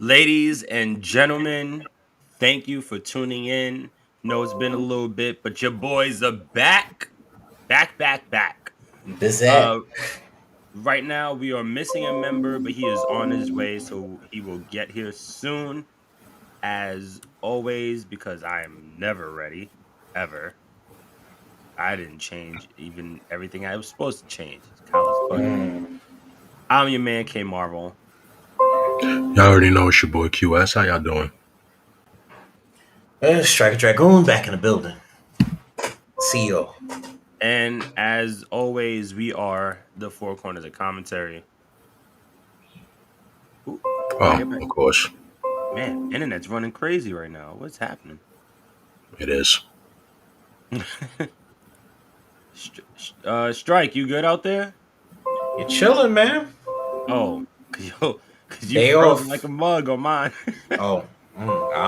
Ladies and gentlemen, thank you for tuning in. No, it's been a little bit, but your boys are back. Back. Bizet. Uh right now we are missing a member, but he is on his way, so he will get here soon. As always, because I am never ready. Ever. I didn't change even everything I was supposed to change. It's kind of funny. Mm. I'm your man K Marvel. Y'all already know it's your boy QS. How y'all doing? Striker Dragoon back in the building. CEO. And as always, we are the Four Corners of Commentary. Ooh, Oh, get back. of course. Man, internet's running crazy right now. What's happening? It is. Strike, you good out there? You're chilling, man. Oh, cause you Day frozen like off. a mug on mine. Oh, I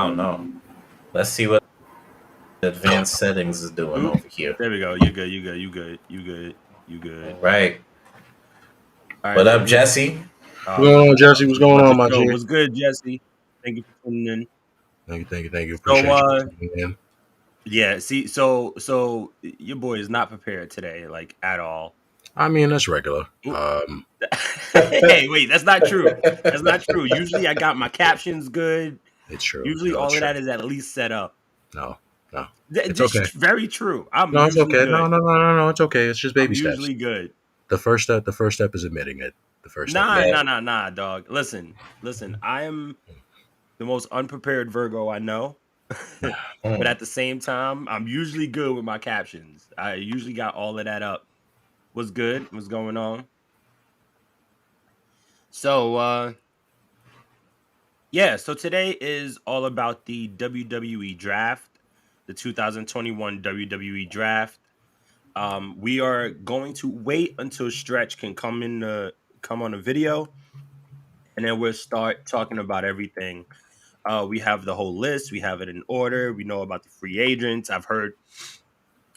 don't know. Let's see what the advanced settings is doing Oop, over here. there we go. You good. All right. All right, What up, Jesse? What's going on, Jesse? What's going about on, the my show. G? What's good, Jesse? Thank you for tuning in. Thank you. So, Appreciate you tuning in. yeah, see, so your boy is not prepared today, like at all. I mean, that's regular. Oop. Hey, wait, that's not true. That's not true. Usually I got my captions good. It's true. Usually No, all it's of true. that is at least set up. No. It's Just okay. very true. I'm No, it's usually okay. good. No. It's okay. It's just I'm baby steps. usually good. The first step is admitting it. The first step. Nah, dog. Listen. I am the most unprepared Virgo I know. But at the same time, I'm usually good with my captions. I usually got all of that up. What's good? What's going on? So, yeah, so today is all about the WWE Draft, the 2021 WWE Draft. We are going to wait until Stretch can come on a video, and then we'll start talking about everything. We have the whole list. We have it in order. We know about the free agents. I've heard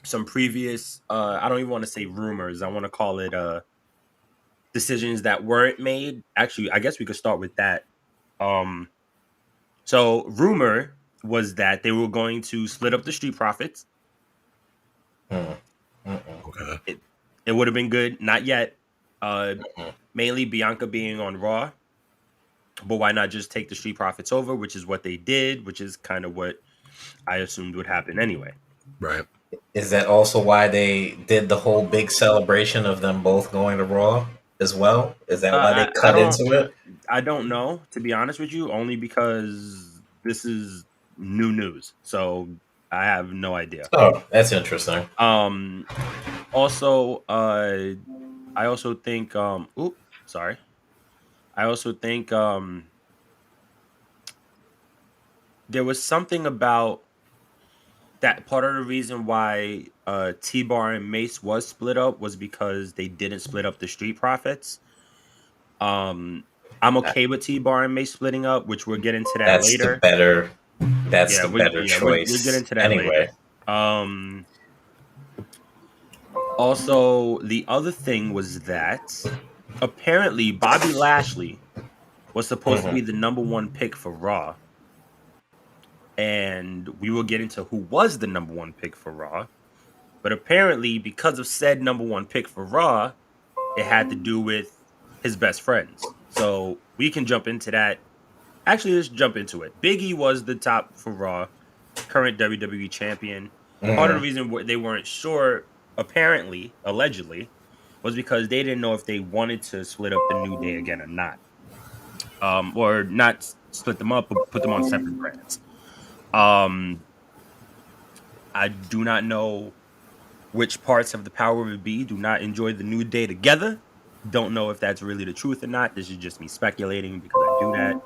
some previous. I don't even want to say rumors. I want to call it decisions that weren't made. Actually, I guess we could start with that. Um, So rumor was that they were going to split up the Street Profits. Okay. It would have been good, not yet. Uh, Mm-mm. Mainly Bianca being on Raw, but why not just take the Street Profits over, which is what they did, which is kind of what I assumed would happen anyway. Right. Is that also why they did the whole big celebration of them both going to Raw as well? Is that why they I cut don't into it? I don't know, to be honest with you, only because this is new news, so I have no idea. Oh, that's interesting. Also, I also think sorry. I also think there was something about that part of the reason why T-Bar and Mace was split up was because they didn't split up the Street Profits. Um I'm okay with T-Bar and Mace splitting up, which we'll get into that That's the later. better. That's Yeah, the better we'll get choice. into that Anyway. later. Also, the other thing was that apparently Bobby Lashley was supposed to be the number one pick for Raw. And we will get into who was the number one pick for Raw. But apparently, because of said number one pick for Raw, it had to do with his best friends. So we can jump into that. Actually, let's jump into it. Big E was the top for Raw, current WWE champion. Part of the reason they weren't sure, apparently, allegedly, was because they didn't know if they wanted to split up the New Day again or not. Or not split them up, but put them on separate brands. I do not know which parts of the Power of Be do not enjoy the New Day together. Don't know if that's really the truth or not. This is just me speculating because I do that.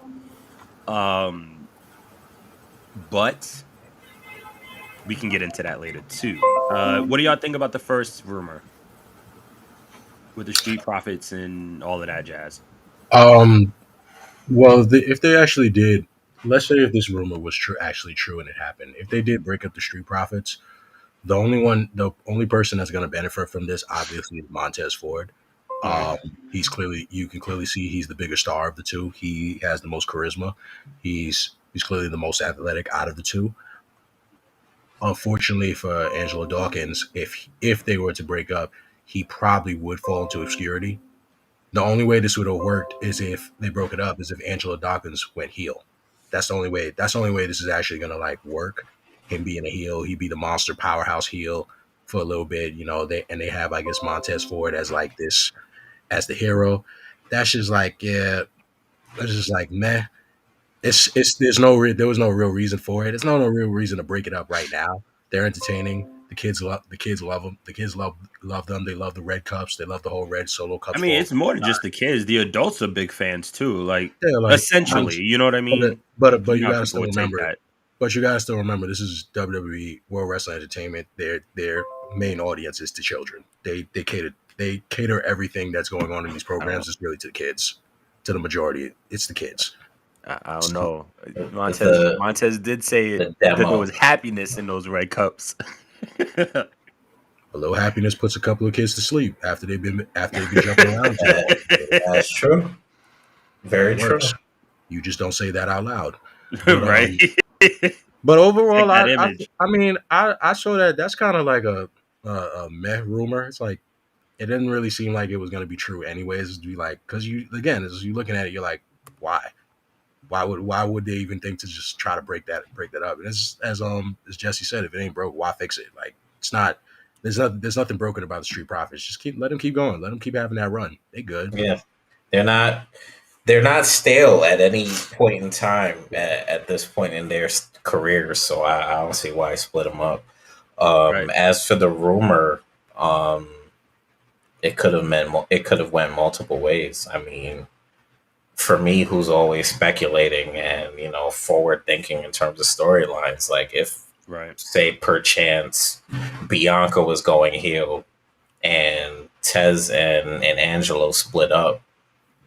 But we can get into that later too. What do y'all think about the first rumor with the Street Profits and all of that jazz? Well, if they actually did, let's say if this rumor was actually true and it happened, if they did break up the Street Profits, the only person that's going to benefit from this obviously is Montez Ford. Um, you can clearly see he's the bigger star of the two. He has the most charisma. He's clearly the most athletic out of the two. Unfortunately for Angelo Dawkins, if they were to break up, he probably would fall into obscurity. The only way this would have worked is if they broke it up, is if Angelo Dawkins went heel. That's the only way. That's the only way this is actually gonna like work. Him being a heel, he'd be the monster powerhouse heel for a little bit. They have, I guess, Montez Ford as like this as the hero. That's just like, yeah, that's just like meh. There was no real reason for it. There's no real reason to break it up right now. They're entertaining. The kids love them. The kids love them. They love the red cups. They love the whole red solo I cups. mean, it's more than just the kids. The adults are big fans too. Like, Yeah, like essentially, you know what I mean? but You you know how gotta people still would take remember. that. But you gotta still remember, this is WWE World Wrestling Entertainment. Their main audience is to children. They cater everything that's going on in these I don't know. programs is really to the kids. To the majority, it's the kids. I don't know. The Montez did say the that there demo. was happiness in those red cups. A little happiness puts a couple of kids to sleep after they've been jumping around too long. That's true. It Very works. true. You just don't say that out loud. But Right? but overall, Like that image. I mean I saw that's kind of like a meh rumor. It's like it didn't really seem like it was going to be true anyways. It'd be like, because you again, as you looking at it, you're like, why? Why would they even think to just try to break that up? And as Jesse said, if it ain't broke, why fix it? Like it's not. There's nothing broken about the Street Profits. Just let them keep going. Let them keep having that run. They good. Yeah, they're not stale at any point in time at this point in their careers. So I don't see why I split them up. Right. As for the rumor, um, it could have went multiple ways. I mean, for me, who's always speculating and forward thinking in terms of storylines, like if Right. say perchance Bianca was going heel and Tez and Angelo split up,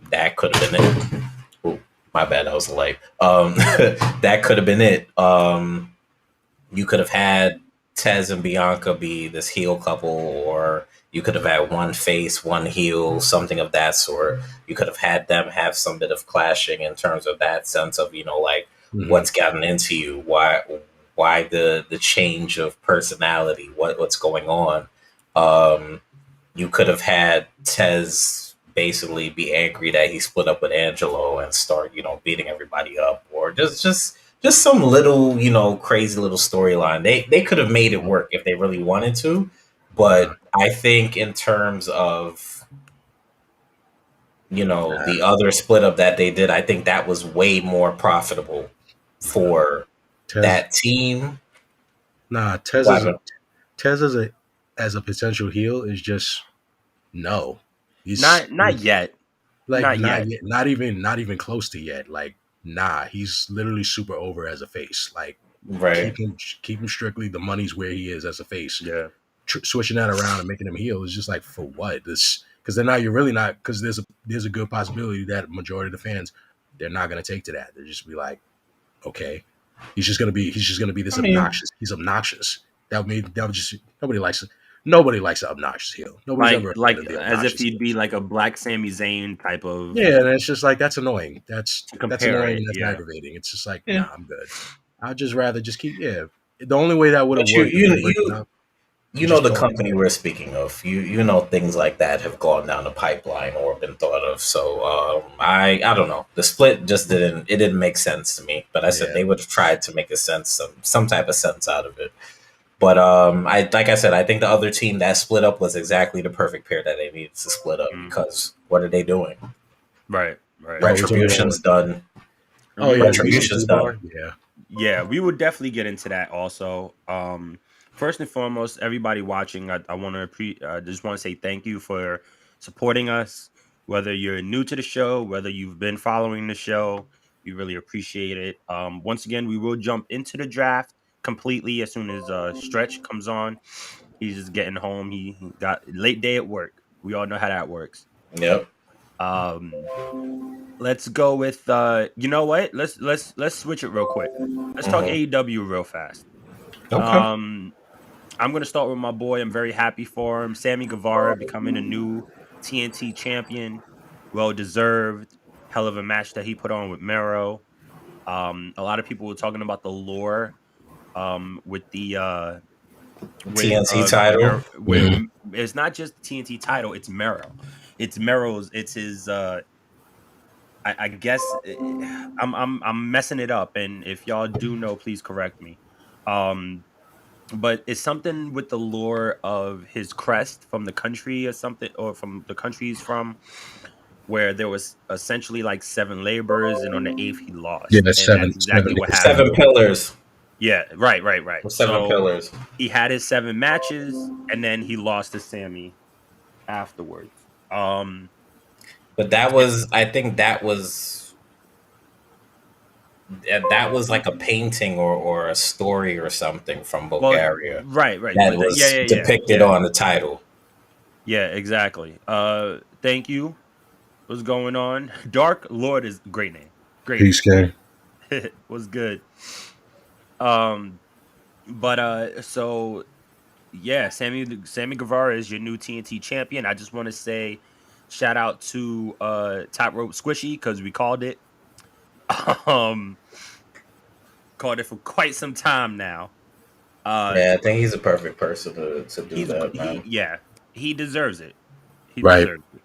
that could have been it. Ooh, my bad, that was a light. That could have been it. You could have had Tez and Bianca be this heel couple, or you could have had one face, one heel, something of that sort. You could have had them have some bit of clashing in terms of that sense of, like Mhm. what's gotten into you, why the change of personality, what's going on. You could have had Tez basically be angry that he split up with Angelo and start, beating everybody up, or just some little, crazy little storyline. They could have made it work if they really wanted to, but I think in terms of the other split up that they did, I think that was way more profitable for Tez, that team. nah, Tez as a potential heel is just no. Not yet. Like Not yet. not even close to yet. Like nah, he's literally super over as a face. Like Right. keep him strictly. The money's where he is as a face. Yeah. Switching that around and making him heel is just like for what this? Because then now you're really not. Because there's a good possibility that majority of the fans they're not going to take to that. They're just be like, okay, he's just gonna be this I mean, obnoxious. He's obnoxious. That would just nobody likes an obnoxious heel. Nobody's ever Like offended the as if obnoxious he'd heel. be like a black Sami Zayn type of Yeah, and it's just like that's annoying. That's to compare annoying it. and that's Yeah. aggravating. It's just like, yeah. nah, I'm good. I'd just rather just keep The only way that would have But worked if they break it up, know just the don't company we're speaking of. You know things like that have gone down the pipeline or been thought of. So I don't know. The split just didn't make sense to me. But I said Yeah. they would have tried to make some type of sense out of it. But like I said, I think the other team that split up was exactly the perfect pair that they needed to split up, because what are they doing? Right. Oh, we're talking Retribution's done. Oh yeah, Retribution's BCT done. bar. Yeah. Yeah, we would definitely get into that also. First and foremost, everybody watching, I want to just want to say thank you for supporting us. Whether you're new to the show, whether you've been following the show, we really appreciate it. Once again, we will jump into the draft completely as soon as Stretch comes on. He's just getting home. He got late day at work. We all know how that works. Yep. Let's go with you know what? Let's switch it real quick. Let's talk Mhm. AEW real fast. Okay. I'm gonna start with my boy. I'm very happy for him. Sammy Guevara becoming a new TNT champion, well deserved. Hell of a match that he put on with Mero. A lot of people were talking about the lore with the TNT title. Mhm. It's not just the TNT title, it's Mero. It's Mero's, it's his I guess I'm messing it up, and if y'all do know, please correct me. Um but it's something with the lore of his crest from the country or something, or from the country he's from, where there was essentially like seven laborers, and on the eighth he Yeah, lost, that's and that's seven exactly what days. Seven happened. pillars. Yeah, right. The seven So pillars. he had his seven matches, and then he lost to Sammy afterwards. But that It- was, I think that was like a painting or a story or something from well, Bulgaria right, that but yeah, was depicted yeah, on the title. yeah, exactly. Thank you. What's going on? Dark Lord is great name. Great Peace, gang. name. Was good. Um, but so yeah, Sammy Guevara is your new TNT champion. I just want to say shout out to Top Rope Squishy because we called it. Um, called it for quite some time now. Uh, Yeah, I think he's a perfect person to do that, he man. yeah, he deserves it. He Right. deserves it.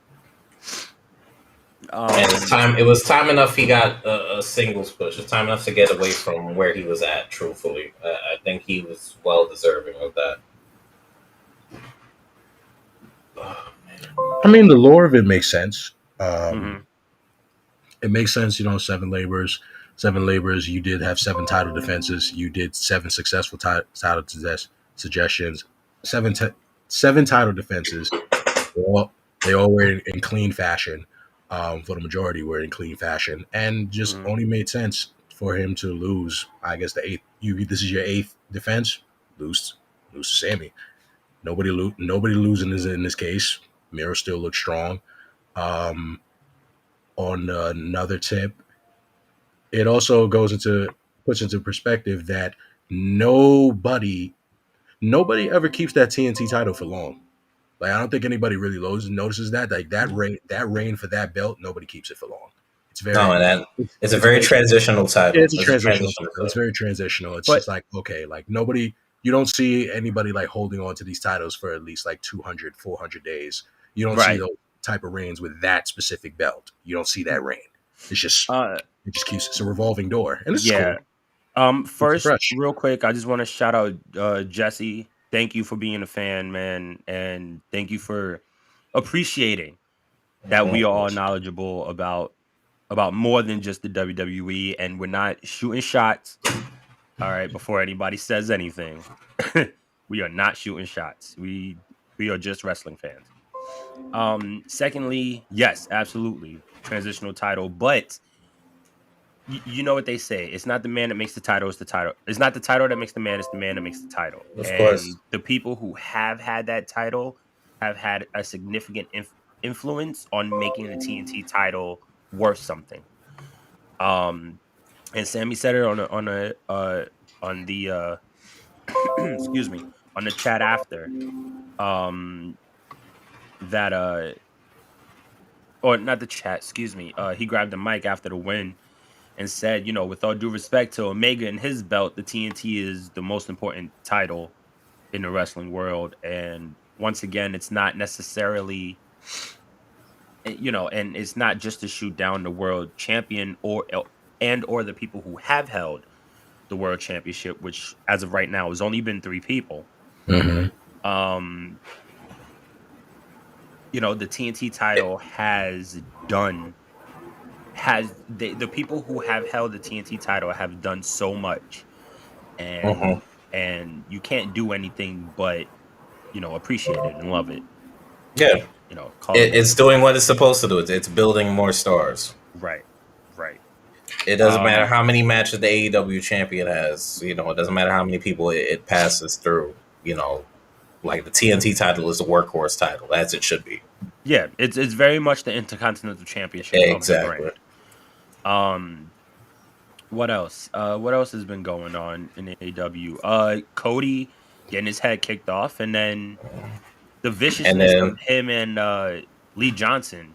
And it's Um, time. It was time enough he got a singles push. It's time enough to get away from where he was at. Truthfully, I think he was well deserving of that. Oh, I mean, the lore of it makes sense. mhm, It makes sense, seven labors. Seven labors, you did have seven title defenses. You did seven successful title suggestions. Seven, seven title defenses. They all were in clean fashion. For the majority, were in clean fashion, and just mhm. only made sense for him to lose. I guess the eighth. This is your eighth defense. Lose to Sammy. Nobody losing is in this case. Miro still looks strong. Um, on another tip, it also puts into perspective that nobody nobody ever keeps that TNT title for long. Like I don't think anybody really notices that. Like that reign for that belt, nobody keeps it for long. It's no, very and then it's a it's a very very transitional yeah, title. it's a It's a transitional transitional title. It's title. very transitional. It's But just like okay, like nobody you don't see anybody like holding on to these titles for at least like 200, 400 days. You don't see right, those type of reigns with that specific belt. You don't see that reign. It's just uh, it just keeps it's a revolving door. And this is yeah. cool. Keeps it First, fresh. real quick, I just want to shout out Jesse. Thank you for being a fan, man, and thank you for appreciating that we are all Mhm. knowledgeable about more than just the WWE, and we're not shooting shots. All right, before anybody says anything, we are not shooting shots. We are just wrestling fans. Secondly, yes, absolutely, transitional title, but you know what they say. It's not the man that makes the title, it's the title. It's not the title that makes the man, it's the man that makes the title. Of course. And the people who have had that title have had a significant influence on making the TNT title worth something. Um, and Sammy said it on the excuse me, on the chat after um that or not the chat, excuse me. He grabbed the mic after the win and said, with all due respect to Omega and his belt, the TNT is the most important title in the wrestling world. And once again, it's not necessarily, and it's not just to shoot down the world champion or the people who have held the world championship, which as of right now has only been three people. Mm-hmm. Um, the TNT title the people who have held the TNT title have done so much, and Mhm. and you can't do anything but appreciate it and love it Yeah, and call it what it's it is. doing what it's supposed to do. It's building more stars. Right, right. It doesn't matter Um, how many matches the AEW champion has. It doesn't matter how many people it passes through. Like the TNT title is the workhorse title, as it should be. yeah, it's very much the Intercontinental Championship of the Exactly. brand. Um, what else? What else has been going on in AEW? Cody getting his head kicked off, and then the And viciousness of then him and Lee Johnson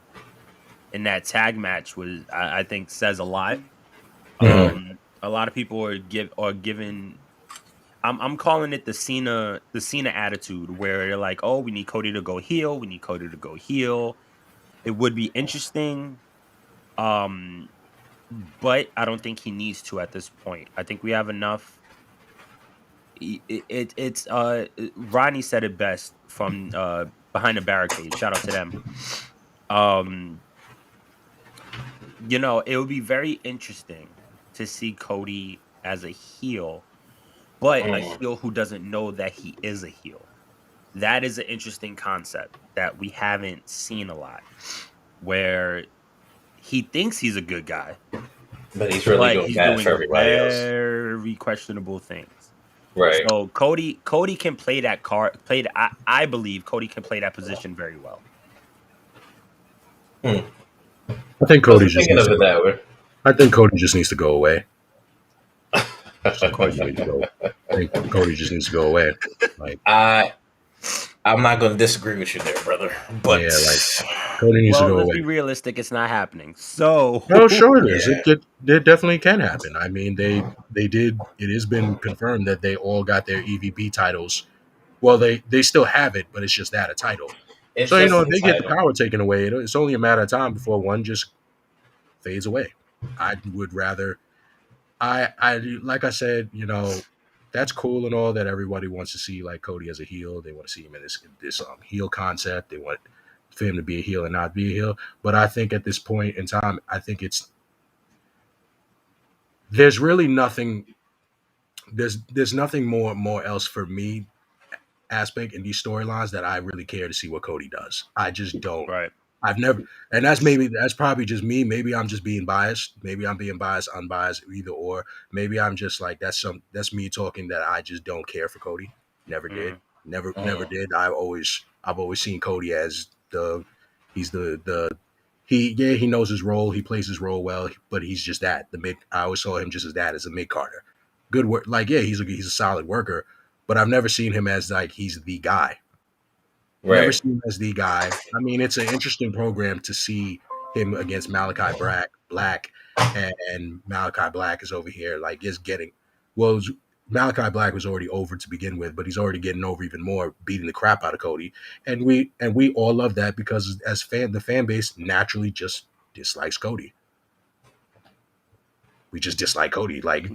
in that tag match was, I think, says a lot. A lot of people are giving. I'm calling it the Cena attitude, where they're like, oh, we need Cody to go heel. We need Cody to go heel. It would be interesting. But I don't think he needs to at this point. I think we have enough. It's Ronnie said it best from behind the barricade. Shout out to them. Um, it would be very interesting to see Cody as a heel, but a heel who doesn't know that he is a heel. That is an interesting concept that we haven't seen a lot, where he thinks he's a good guy, But he's really doing bad for everybody else. Very questionable things. Right. So Cody can play that card. I believe Cody can play that position very well. I think Cody just thinking needs of it that way. I think Cody just needs to go away. Of course, you need to go. I think Cody just needs to go away. Like, I'm not going to disagree with you there, brother. But yeah, like Cody needs to go let's away. be realistic. It's not happening. So, No, sure it is. It definitely can happen. I mean, they did. It has been confirmed that they all got their EVP titles. Well, they still have it, but it's just that a title. So if they get the power taken away, it's only a matter of time before one just fades away. I would rather. I like I said, that's cool and all that everybody wants to see like Cody as a heel. They want to see him in this heel concept. They want for him to be a heel and not be a heel. But I think at this point in time, I think there's really nothing. There's nothing more else for me aspect in these storylines that I really care to see what Cody does. I just don't. right. I've never, and that's probably just me. Maybe I'm just being biased. Maybe I'm being biased, unbiased, either or. Maybe I'm just like that's me talking that I just don't care for Cody. Never did. Never did. I've always seen Cody as he knows his role. He plays his role well, but he's just that the mid. I always saw him just as that, as a mid Carter. Good work. Like he's a solid worker, but I've never seen him as like he's the guy. Right. Never seen him as the guy. I mean, it's an interesting program to see him against Malachi Black, and Malachi Black is over here like is getting. Well, Malachi Black was already over to begin with, but he's already getting over even more, beating the crap out of Cody, and we all love that because the fan base naturally just dislikes Cody. We just dislike Cody. Like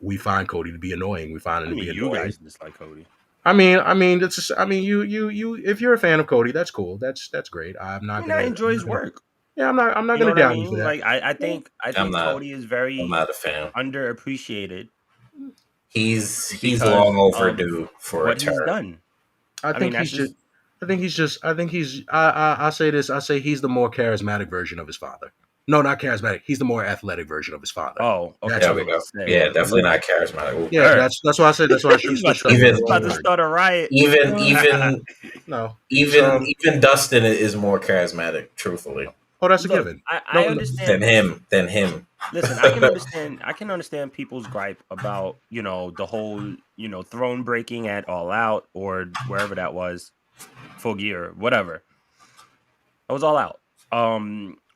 we find Cody to be annoying. We find him to be annoying. You guys dislike Cody. I mean, it's just, you. If you're a fan of Cody, that's cool. That's great. I'm not gonna. I enjoy his work. Yeah, I'm not gonna down you for that. Like I think Cody is very. I'm not a fan. Underappreciated. He's long overdue for what a turn. He's done. I think I say this. I say he's the more charismatic version of his father. No, not charismatic. He's the more athletic version of his father. Oh, okay. There we go. Yeah, definitely not charismatic. Ooh. Yeah, that's why I said that's why I should about to start a riot. Even Dustin is more charismatic, truthfully. Oh, that's a given. I understand than him. Listen, I can understand people's gripe about, the whole, throne breaking at All Out or wherever that was, Full Gear, whatever. It was All Out.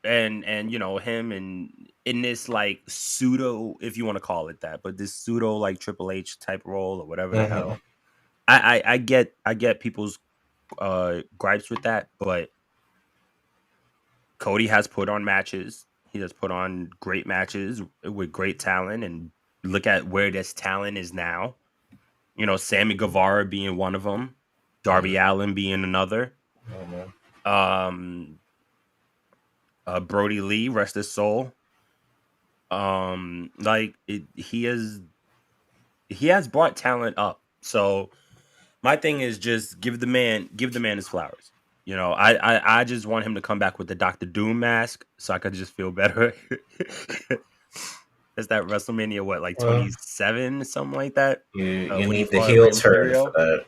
And him and in this like pseudo, if you want to call it that, but this pseudo like Triple H type role or whatever the hell. I get people's gripes with that, but Cody has put on matches. He has put on great matches with great talent, and look at where this talent is now. Sammy Guevara being one of them, Darby Allin being another. Brody Lee, rest his soul. He has brought talent up. So my thing is just give the man his flowers. I just want him to come back with the Dr. Doom mask so I could just feel better. Is that WrestleMania 27, something like that? You need the heel turn for that.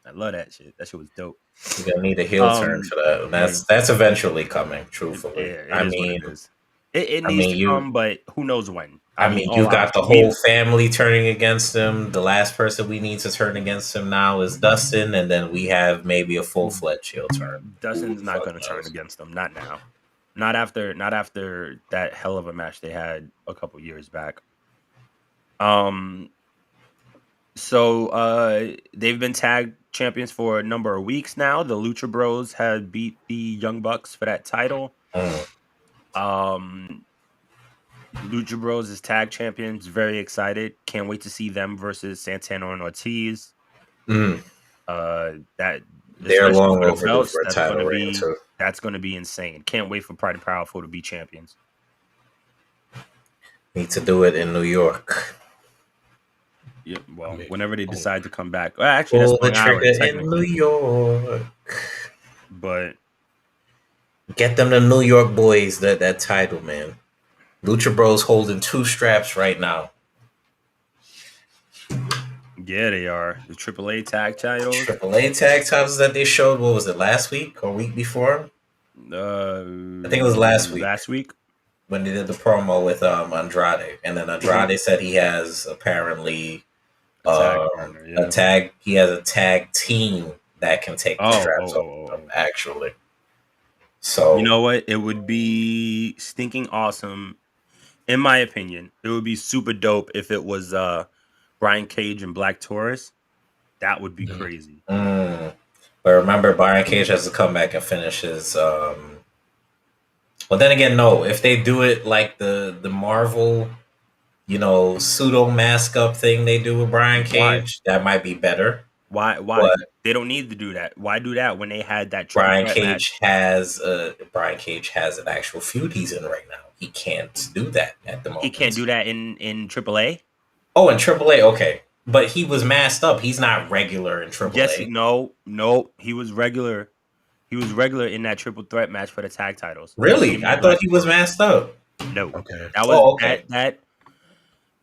I love that shit. That shit was dope. You're gonna need a heel turn for that. That's eventually coming. Truthfully, it needs to come, but who knows when? I mean, all you've got the honesty, whole family turning against him. The last person we need to turn against him now is Dustin, and then we have maybe a full-fledged heel turn. Dustin's Who the not fuck going to turn knows? against them. Not now. Not after that hell of a match they had a couple years back. So they've been tag champions for a number of weeks now. The Lucha Bros had beat the Young Bucks for that title. Mm. Um Lucha Bros is tag champions. Very excited. Can't wait to see them versus Santana and Ortiz. Mm. That They're especially long for the overdue belts, for a title reign too. that's gonna be insane. Can't wait for Pride and Powerful to be champions. Need to do it in New York. Yeah, well, I mean, whenever they decide to come back. Well, actually, that's Pull the Long Island, trigger in New technically. York. But Get them the New York boys that title, man. Lucha Bros holding 2 straps right now. yeah, they are. The AAA tag titles. AAA tag titles that they showed, what was it, last week or week before? I think it was last week Last week. when they did the promo with Andrade. And then Andrade said he has apparently Tag partner, yeah. he has a tag team that can take the straps off them, actually. So You know what? It would be stinking awesome. In my opinion, it would be super dope if it was Brian Cage and Black Taurus. That would be crazy. but remember, Brian Cage has to come back and finish his. Well, then again, no. If they do it like the Marvel, pseudo mask up thing they do with Brian Cage, that might be better. Why? But They don't need to do that. Why do that when they had that triple Brian threat Cage match? Brian Cage has an actual feud he's in right now. He can't do that at the moment. He can't do that in AAA. Oh, in AAA, okay. But he was masked up. He's not regular in AAA. Yes, no, he was regular. He was regular in that triple threat match for the tag titles. Really? I thought he was masked up. No. Okay. That was okay.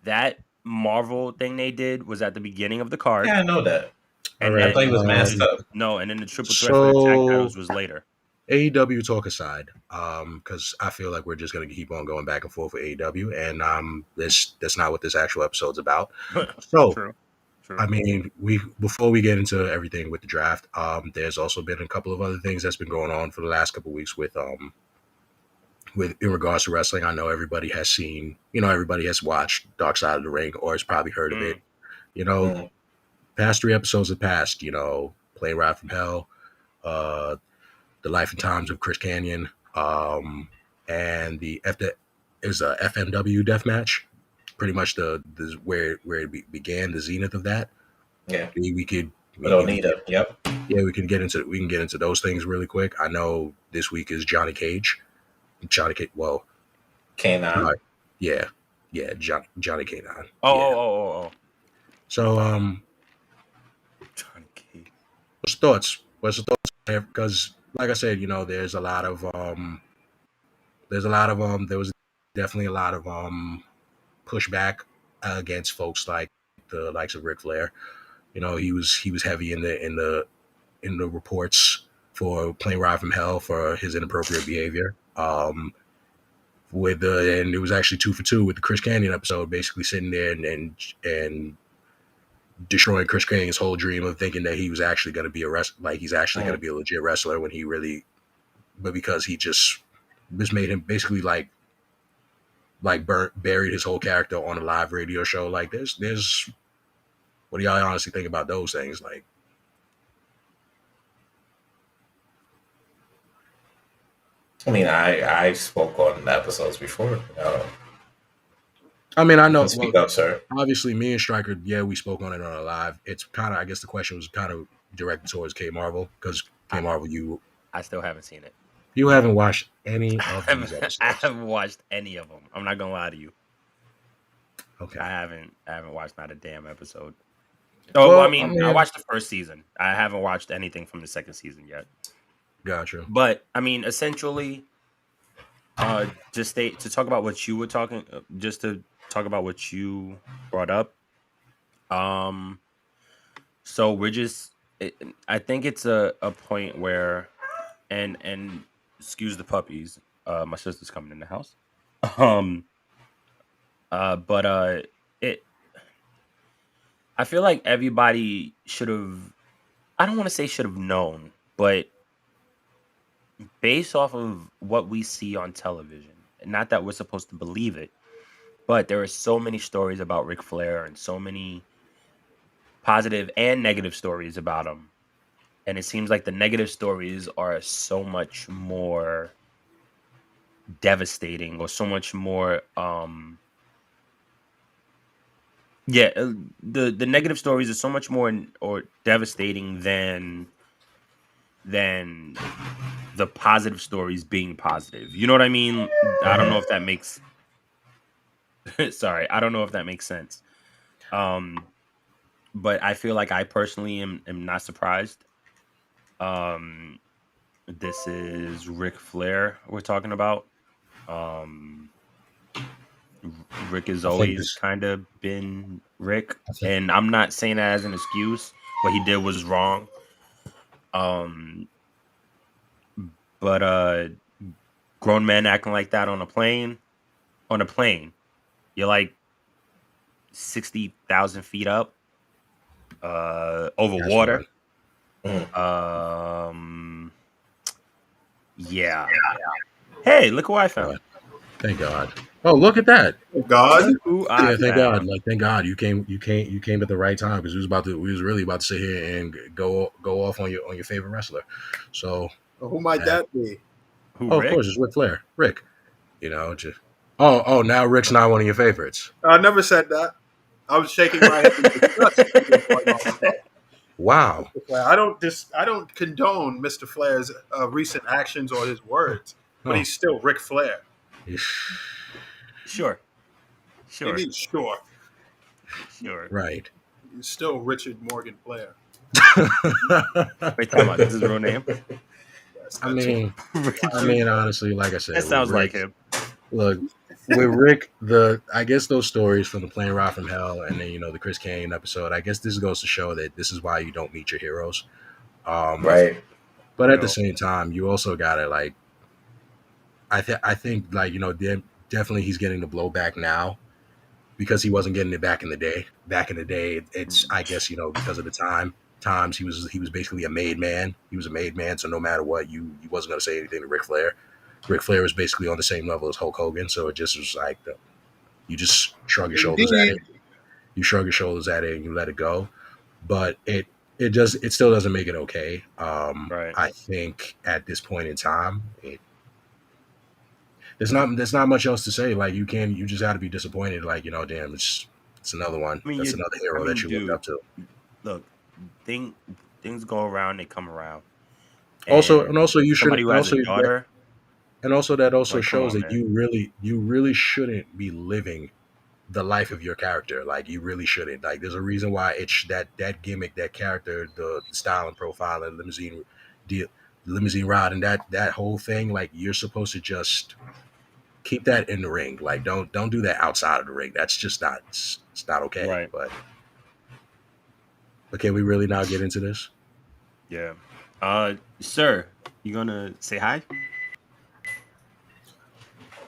that Marvel thing they did was at the beginning of the card. Yeah, I know that. And I thought he was masked up. No, and then the triple threat for the tag titles was later. AEW talk aside, because I feel like we're just gonna keep on going back and forth with AEW, and that's not what this actual episode's about. So, True. I mean, before we get into everything with the draft, there's also been a couple of other things that's been going on for the last couple of weeks with in regards to wrestling. I know everybody has seen, everybody has watched Dark Side of the Ring or has probably heard of it. Past 3 episodes have passed. Plane Ride from Hell, The Life and Times of Chris Canyon, and the FMW deathmatch. Pretty much the where it began, the zenith of that. Yeah, we don't need it. Yep. Yeah, we can get into those things really quick. I know this week is Johnny Cage. Well, K9. Yeah, Johnny K9. Oh. So, Johnny Cage. What's the thoughts? Because, like I said, there was definitely a lot of pushback against folks like the likes of Ric Flair. He was heavy in the reports for Plane Ride from Hell for his inappropriate behavior. And it was actually 2 for 2 with the Chris Canyon episode, basically sitting there and destroying Chris Canyon's whole dream of thinking that he was actually going to be he's actually going to be a legit wrestler when he really, but because he just made him basically buried his whole character on a live radio show. Like there's what do y'all honestly think about those things? Like, I mean, I spoke on episodes before. I mean, I know. Speak up, sir. Obviously, me and Stryker, we spoke on it on a live. It's kind of, I guess the question was kind of directed towards K Marvel because K Marvel, I still haven't seen it. You haven't watched any of these episodes. I haven't watched any of them. I'm not gonna lie to you. Okay. I haven't watched not a damn episode. Well, I mean, I watched the first season. I haven't watched anything from the second season yet. Gotcha. But I mean, essentially, just to talk about what you were talking, just to talk about what you brought up. So we're just, I think it's a point where, and excuse the puppies. My sister's coming in the house. But it. I feel like everybody should have. I don't want to say should have known, but based off of what we see on television, not that we're supposed to believe it, but there are so many stories about Ric Flair and so many positive and negative stories about him. And it seems like the negative stories are so much more devastating or so much more yeah, the negative stories are so much more or devastating than the positive stories being positive. You know what I mean? I don't know if that makes sorry, I don't know if that makes sense. Um but I feel like I personally am not surprised. Um this is Ric Flair we're talking about. Um Rick has I think always this. kind of been Rick, I think. and I'm not saying that as an excuse. What he did was wrong. Um, but grown men acting like that on a plane, you're like 60,000 feet up, over That's fine. water. Mm. Um, yeah. Hey, look who I found. Thank God. Oh, look at that. God. Look who I Yeah, thank God. found. Like, thank God you came at the right time because we was really about to sit here and go off on your favorite wrestler. So, Who might uh, that be? Who, oh, of Rick? course, it's Ric Flair. Rick. Just. Oh, now Rick's not one of your favorites. I never said that. I was shaking my head in disgust. Wow. I don't condone Mr. Flair's recent actions or his words, but Oh. he's still Ric Flair. Sure, He means sure. Right. He's still Richard Morgan Flair. Wait, time out. This is his real name. Yes, I mean, honestly, like I said, That sounds with like Rick, him. look, with Rick, I guess those stories from the Plane Ride from Hell and then the Chris Kane episode, I guess this goes to show that this is why you don't meet your heroes. Right. But at the No. same time, you also gotta like, I think like definitely he's getting the blowback now because he wasn't getting it back in the day. Back in the day, it's I guess because of the times he was basically a made man. He was a made man, so no matter what, you wasn't gonna say anything to Ric Flair. Ric Flair was basically on the same level as Hulk Hogan, so it just was like you just shrug your shoulders at Indeed. it. You shrug your shoulders at it and you let it go. But it still doesn't make it okay. Right. I think at this point in time, there's not much else to say. Like you just got to be disappointed. Like damn, it's another one. I mean, That's another hero that you looked dude, up to. look, things go around, they come around. And also you Somebody shouldn't. who has a daughter, That also like, come shows on, that man. you really shouldn't be living the life of your character. Like you really shouldn't. Like there's a reason why it's that gimmick, that character, the style and profile, and limousine ride, and that whole thing. Like you're supposed to just keep that in the ring. Like don't do that outside of the ring. That's just not it's not okay. Right. But can we really now get into this? Yeah. Sir, you gonna say hi?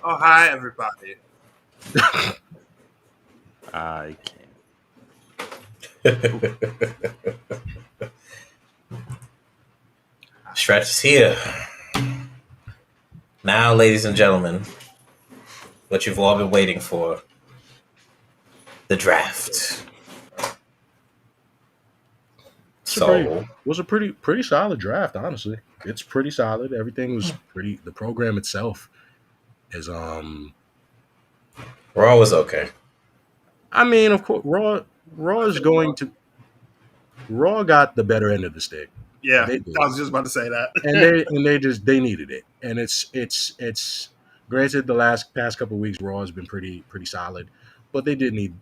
Oh, hi, everybody. I can't. Stretch is here. Now, ladies and gentlemen, what you've all been waiting for, the draft. Was a pretty solid draft, honestly. It's pretty solid. Everything was pretty. The program itself is Raw was okay. I mean, of course, Raw is going to Raw got the better end of the stick. Yeah, They did. I was just about to say that. and they needed it. And it's granted the past couple of weeks Raw has been pretty solid, but they need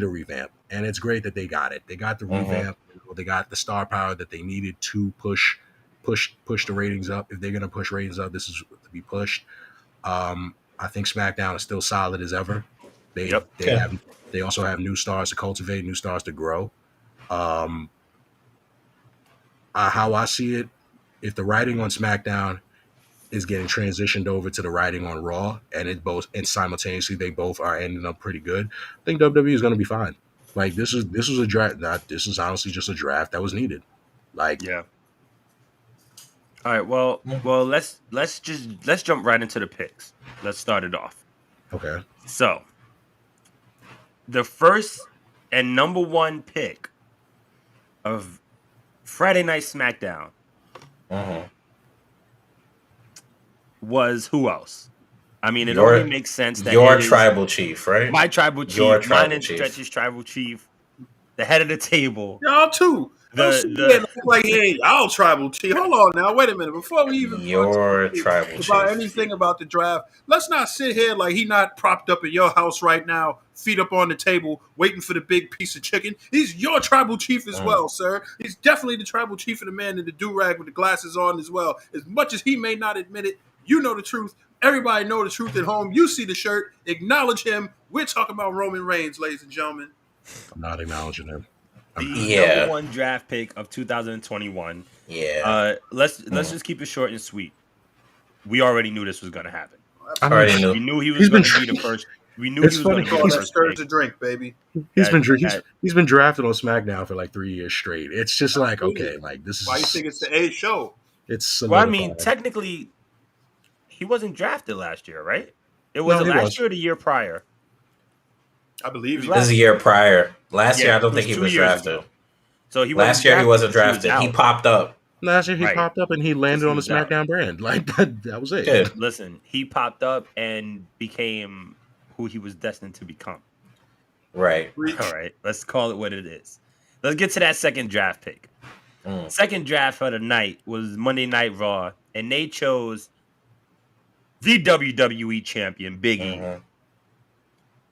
a revamp, and it's great that they got it. They got the revamp. They got the star power that they needed to push the ratings up. If they're gonna push ratings up, this is to be pushed. I think SmackDown is still solid as ever. They also have new stars to cultivate, new stars to grow. How I see it, if the writing on SmackDown is getting transitioned over to the writing on Raw, and simultaneously they both are ending up pretty good. I think WWE is going to be fine. Like this was a draft. This is honestly just a draft that was needed. Like Yeah. All right. Well. Let's jump right into the picks. Let's start it off. okay, So, the first and number one pick of Friday Night SmackDown Mhm. was who else? I mean, it Your only makes sense that your it is tribal chief, right? my tribal Your chief, mine tribal and chief. Stretch's tribal chief, the head of the table. Y'all too. Don't sit here and act like, hey, y'all tribal chief. Hold on now, wait a minute. Before we even Your talk tribal about chief. anything about the draft, let's not sit here like he not propped up in your house right now, feet up on the table, waiting for the big piece of chicken. He's your tribal chief as well, sir. He's definitely the tribal chief of the man in the do-rag with the glasses on as well. As much as he may not admit it, you know the truth. Everybody know the truth at home. You see the shirt. Acknowledge him. We're talking about Roman Reigns, ladies and gentlemen. I'm not acknowledging him. The number one draft pick of 2021. Yeah. Let's just keep it short and sweet. We already knew this was going to happen. I Already knew. We knew he was going to be the first. We knew he was going to be Call the that first stirs pick. a drink, baby. He's been drafted on SmackDown for like 3 years straight. It's just like, okay, like this is Why you think it's the A show? It's solidified. Well, I mean, technically, he wasn't drafted last year, right? It was last year or the year prior. I believe he This is a year prior. Last year, I don't it think was he 2 was years drafted. ago. So he Last year he wasn't because drafted. He out. popped up. Last year he Right. popped up and he landed on the Because he was SmackDown brand. Like that was it. Yeah. Listen, he popped up and became who he was destined to become. Right. All right, let's call it what it is. Let's get to that second draft pick. Second draft for the night was Monday Night Raw, and they chose the WWE champion, Big E.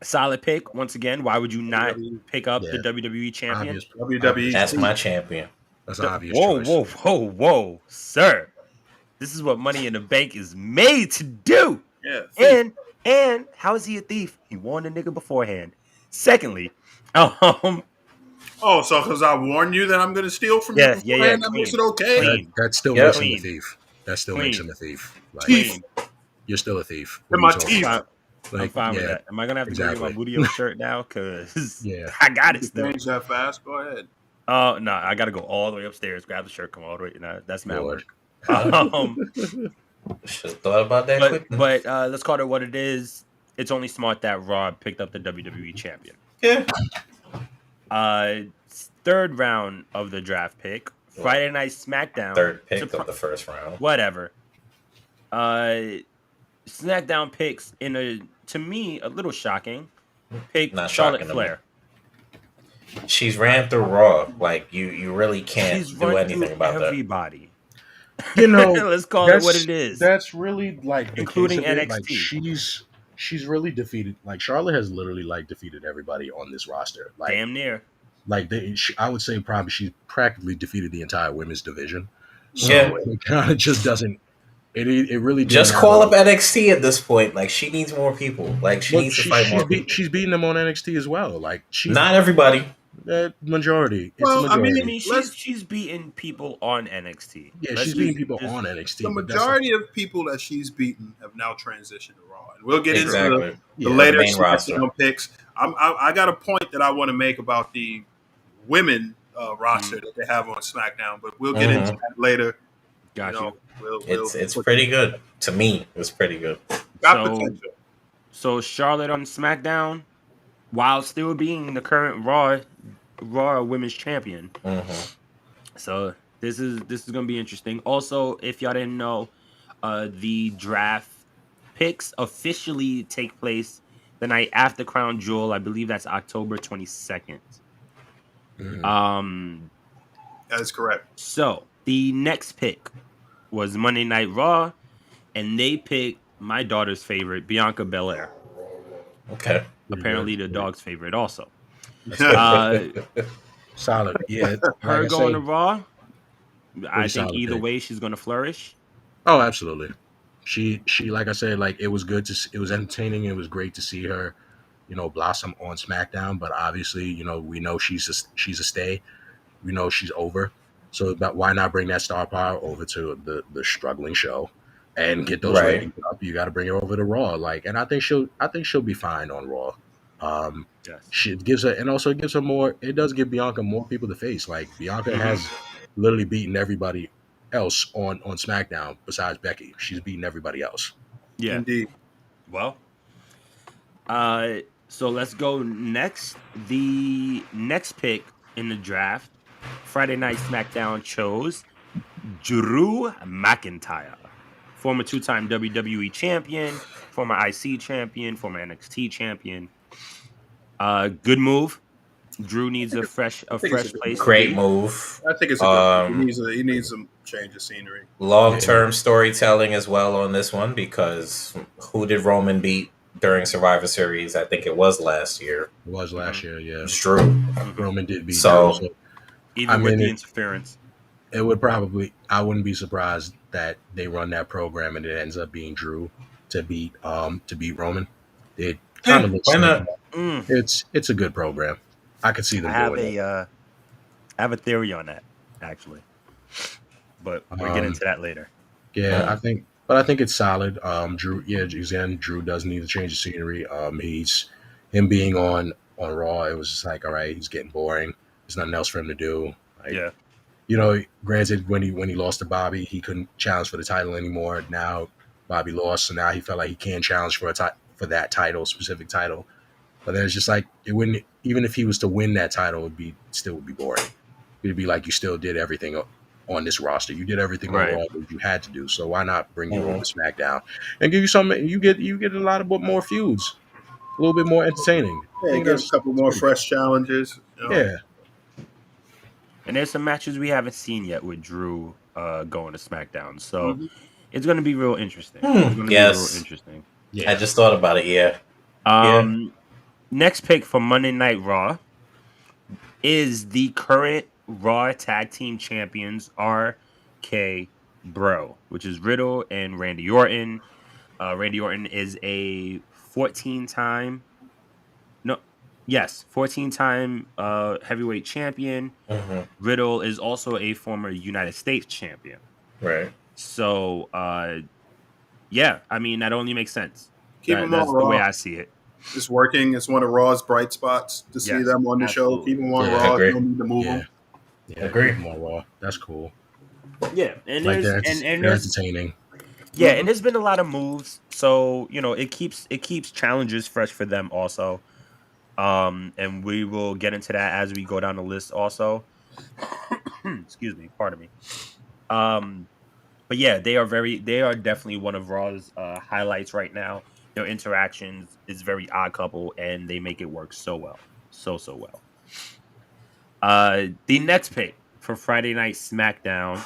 Solid pick. Once again, why would you not pick up the WWE champion? WWE. That's my champion. That's an obvious Whoa, choice. whoa, sir. This is what Money in the Bank is made to do. Yeah. And how is he a thief? He warned the nigga beforehand. Secondly, oh, so because I warned you that I'm going to steal from you beforehand, that makes it okay? That still makes him a thief. That still makes him a thief. Like, Thief. You're still a thief. In my teeth. I'm fine with that. Am I gonna have to bring my Booty shirt now? Cause I got it still. Change that fast. Go ahead. Oh no, I gotta go all the way upstairs, grab the shirt, come all the way. No, that's mad work. Should have thought about that. But let's call it what it is. It's only smart that Raw picked up the WWE champion. Yeah. Third round of the draft pick, Friday Night SmackDown. Third pick of the first round. Whatever. SmackDown picks to me a little shocking. Pick Not Charlotte shocking Flair. She's ran through Raw. Like you really can't do anything about everybody. You know, let's call it what it is. That's really like including NXT. Like, she's really defeated. Like Charlotte has literally like defeated everybody on this roster. Like damn near. Like I would say probably she's practically defeated the entire women's division. So yeah, it kind of just doesn't. It really just call up NXT at this point. Like she needs more people. Like she needs to fight more people. She's beating them on NXT as well. Like not everybody. Majority. Well, it's a majority. I mean, she's beating people on NXT. Yeah, she's beating people on NXT. The majority of people that she's beaten have now transitioned to Raw, and we'll get into the later main roster picks. I got a point that I want to make about the women roster that they have on SmackDown, but we'll get into that later. Got you. It's pretty good to me. It's pretty good. Got potential. So Charlotte on SmackDown, while still being the current Raw Women's Champion. So this is gonna be interesting. Also, if y'all didn't know, the draft picks officially take place the night after Crown Jewel. I believe that's October 22nd. That is correct. So the next pick was Monday Night Raw, and they picked my daughter's favorite, Bianca Belair. Okay. Apparently the dog's favorite also. Solid. Yeah. Her going to Raw, I think either way she's going to flourish. Oh, absolutely. She like I said, like it was good to it was entertaining. It was great to see her, blossom on SmackDown. But obviously, we know she's a stay. We know she's over. So why not bring that star power over to the struggling show? and get those Right. ratings up. You got to bring her over to Raw. Like, and I think she'll be fine on Raw. Yes. She gives her, and also it gives her more. It does give Bianca more people to face. Like Bianca has literally beaten everybody else on SmackDown besides Becky. She's beaten everybody else. Yeah. Indeed. Well, so let's go next. The next pick in the draft, Friday Night SmackDown chose Drew McIntyre, former two-time WWE champion, former IC champion, former NXT champion. Good move. Drew needs a fresh think it's a good place to Great be. move. I think it's a good. He needs some change of scenery. Long-term storytelling as well on this one, because who did Roman beat during Survivor Series? I think it was last year. It was last year, yeah. It's Drew. Roman did beat So- Drew, so Even with the interference. it would probably. I wouldn't be surprised that they run that program and it ends up being Drew to beat Roman. It kind of looks why like not? it's a good program. I could see them doing it. I have a theory on that, actually, but we'll get into that later. Yeah, I think it's solid. Drew, yeah, again, Drew does need to change the scenery. Him being on Raw. It was just like, all right, he's getting boring. There's nothing else for him to do. Like, Yeah. You know, granted, when he lost to Bobby, he couldn't challenge for the title anymore. Now Bobby lost, so now he felt like he can challenge for for that specific title. But then it's just like it wouldn't. Even if he was to win that title, would be boring. It'd be like you still did everything on this roster. You did everything on Raw that you had to do. So why not bring you over to SmackDown and give you something? You get a lot of more feuds, a little bit more entertaining. I Yeah, think give that's a couple more fresh challenges. You know. Yeah. And there's some matches we haven't seen yet with Drew going to SmackDown, so it's going to be real interesting. It's going to be real interesting. Yeah. I just thought about it. Yeah. Next pick for Monday Night Raw is the current Raw Tag Team Champions, RK Bro, which is Riddle and Randy Orton. Randy Orton is a 14-time heavyweight champion. Riddle is also a former United States champion. Right. So, yeah, I mean, that only makes sense. Keep them That's on the Raw. way I see it. It's working. It's one of Raw's bright spots to see them on the show. absolutely. Keep them on Yeah, Raw. agree. You don't need to move them. Yeah, Agree. more Raw. That's cool. Yeah, and Like there's they're there's entertaining. yeah, and there's been a lot of moves, so you know it keeps challenges fresh for them also. And we will get into that as we go down the list also. Excuse me, pardon me. But yeah, they are definitely one of Raw's highlights right now. Their interactions is very odd couple, and they make it work so well, so well. The next pick for Friday Night SmackDown,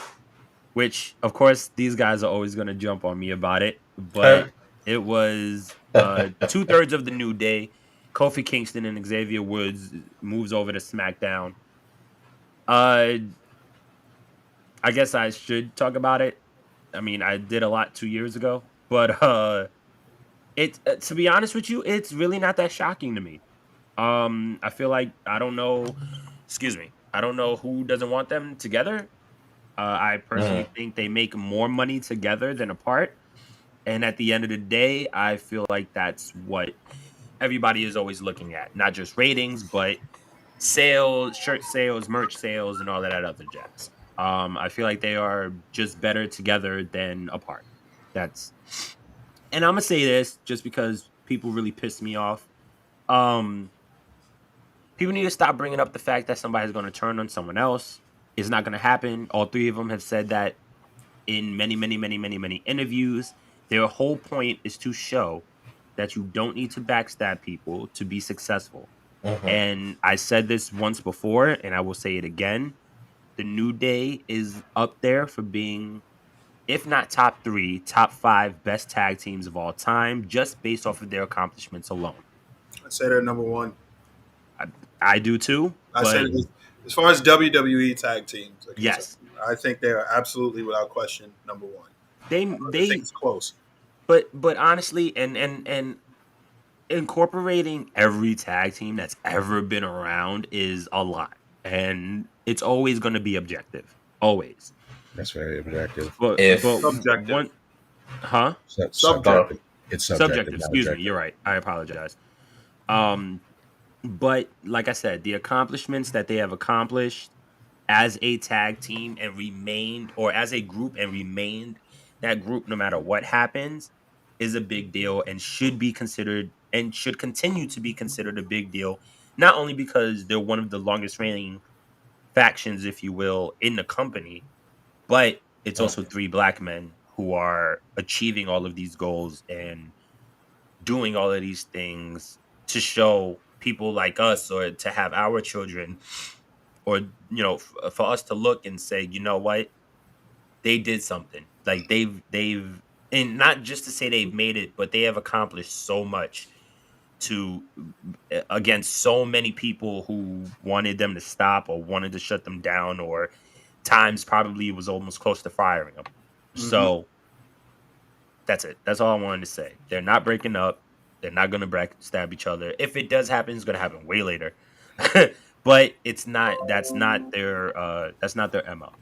which of course these guys are always going to jump on me about it, but it was 2/3 of the New Day. Kofi Kingston and Xavier Woods moves over to SmackDown. I guess I should talk about it. I mean, I did a lot 2 years ago, but to be honest with you, it's really not that shocking to me. I feel like I don't know who doesn't want them together. I personally think they make more money together than apart. And at the end of the day, I feel like that's what everybody is always looking at. Not just ratings, but sales, shirt sales, merch sales, and all that other jazz. I feel like they are just better together than apart. And I'm gonna say this just because people really piss me off. People need to stop bringing up the fact that somebody's going to turn on someone else. It's not going to happen. All three of them have said that in many interviews. Their whole point is to show that you don't need to backstab people to be successful. And I said this once before, and I will say it again. The New Day is up there for being, if not top 3, top 5 best tag teams of all time, just based off of their accomplishments alone. I say they're number one. I do too. I said as far as WWE tag teams, yes, I think they are absolutely without question number one. I think it's close. But honestly, and incorporating every tag team that's ever been around is a lot, and it's always going to be objective. Always. That's very objective. But Huh? Subjective. It's subjective, Subjective. not Excuse me. objective. You're right. I apologize. But like I said, the accomplishments that they have accomplished as a tag team and remained, or as a group and remained that group, no matter what happens, is a big deal and should be considered and should continue to be considered a big deal. Not only because they're one of the longest reigning factions, if you will, in the company, but it's also three black men who are achieving all of these goals and doing all of these things to show people like us, or to have our children, or for us to look and say, you know what, they did something. Like they've and not just to say they've made it, but they have accomplished so much to against so many people who wanted them to stop or wanted to shut them down, or times probably was almost close to firing them. So that's it. That's all I wanted to say. They're not breaking up. They're not going to backstab each other. If it does happen, it's going to happen way later. But it's not. That's not their. That's not their mo.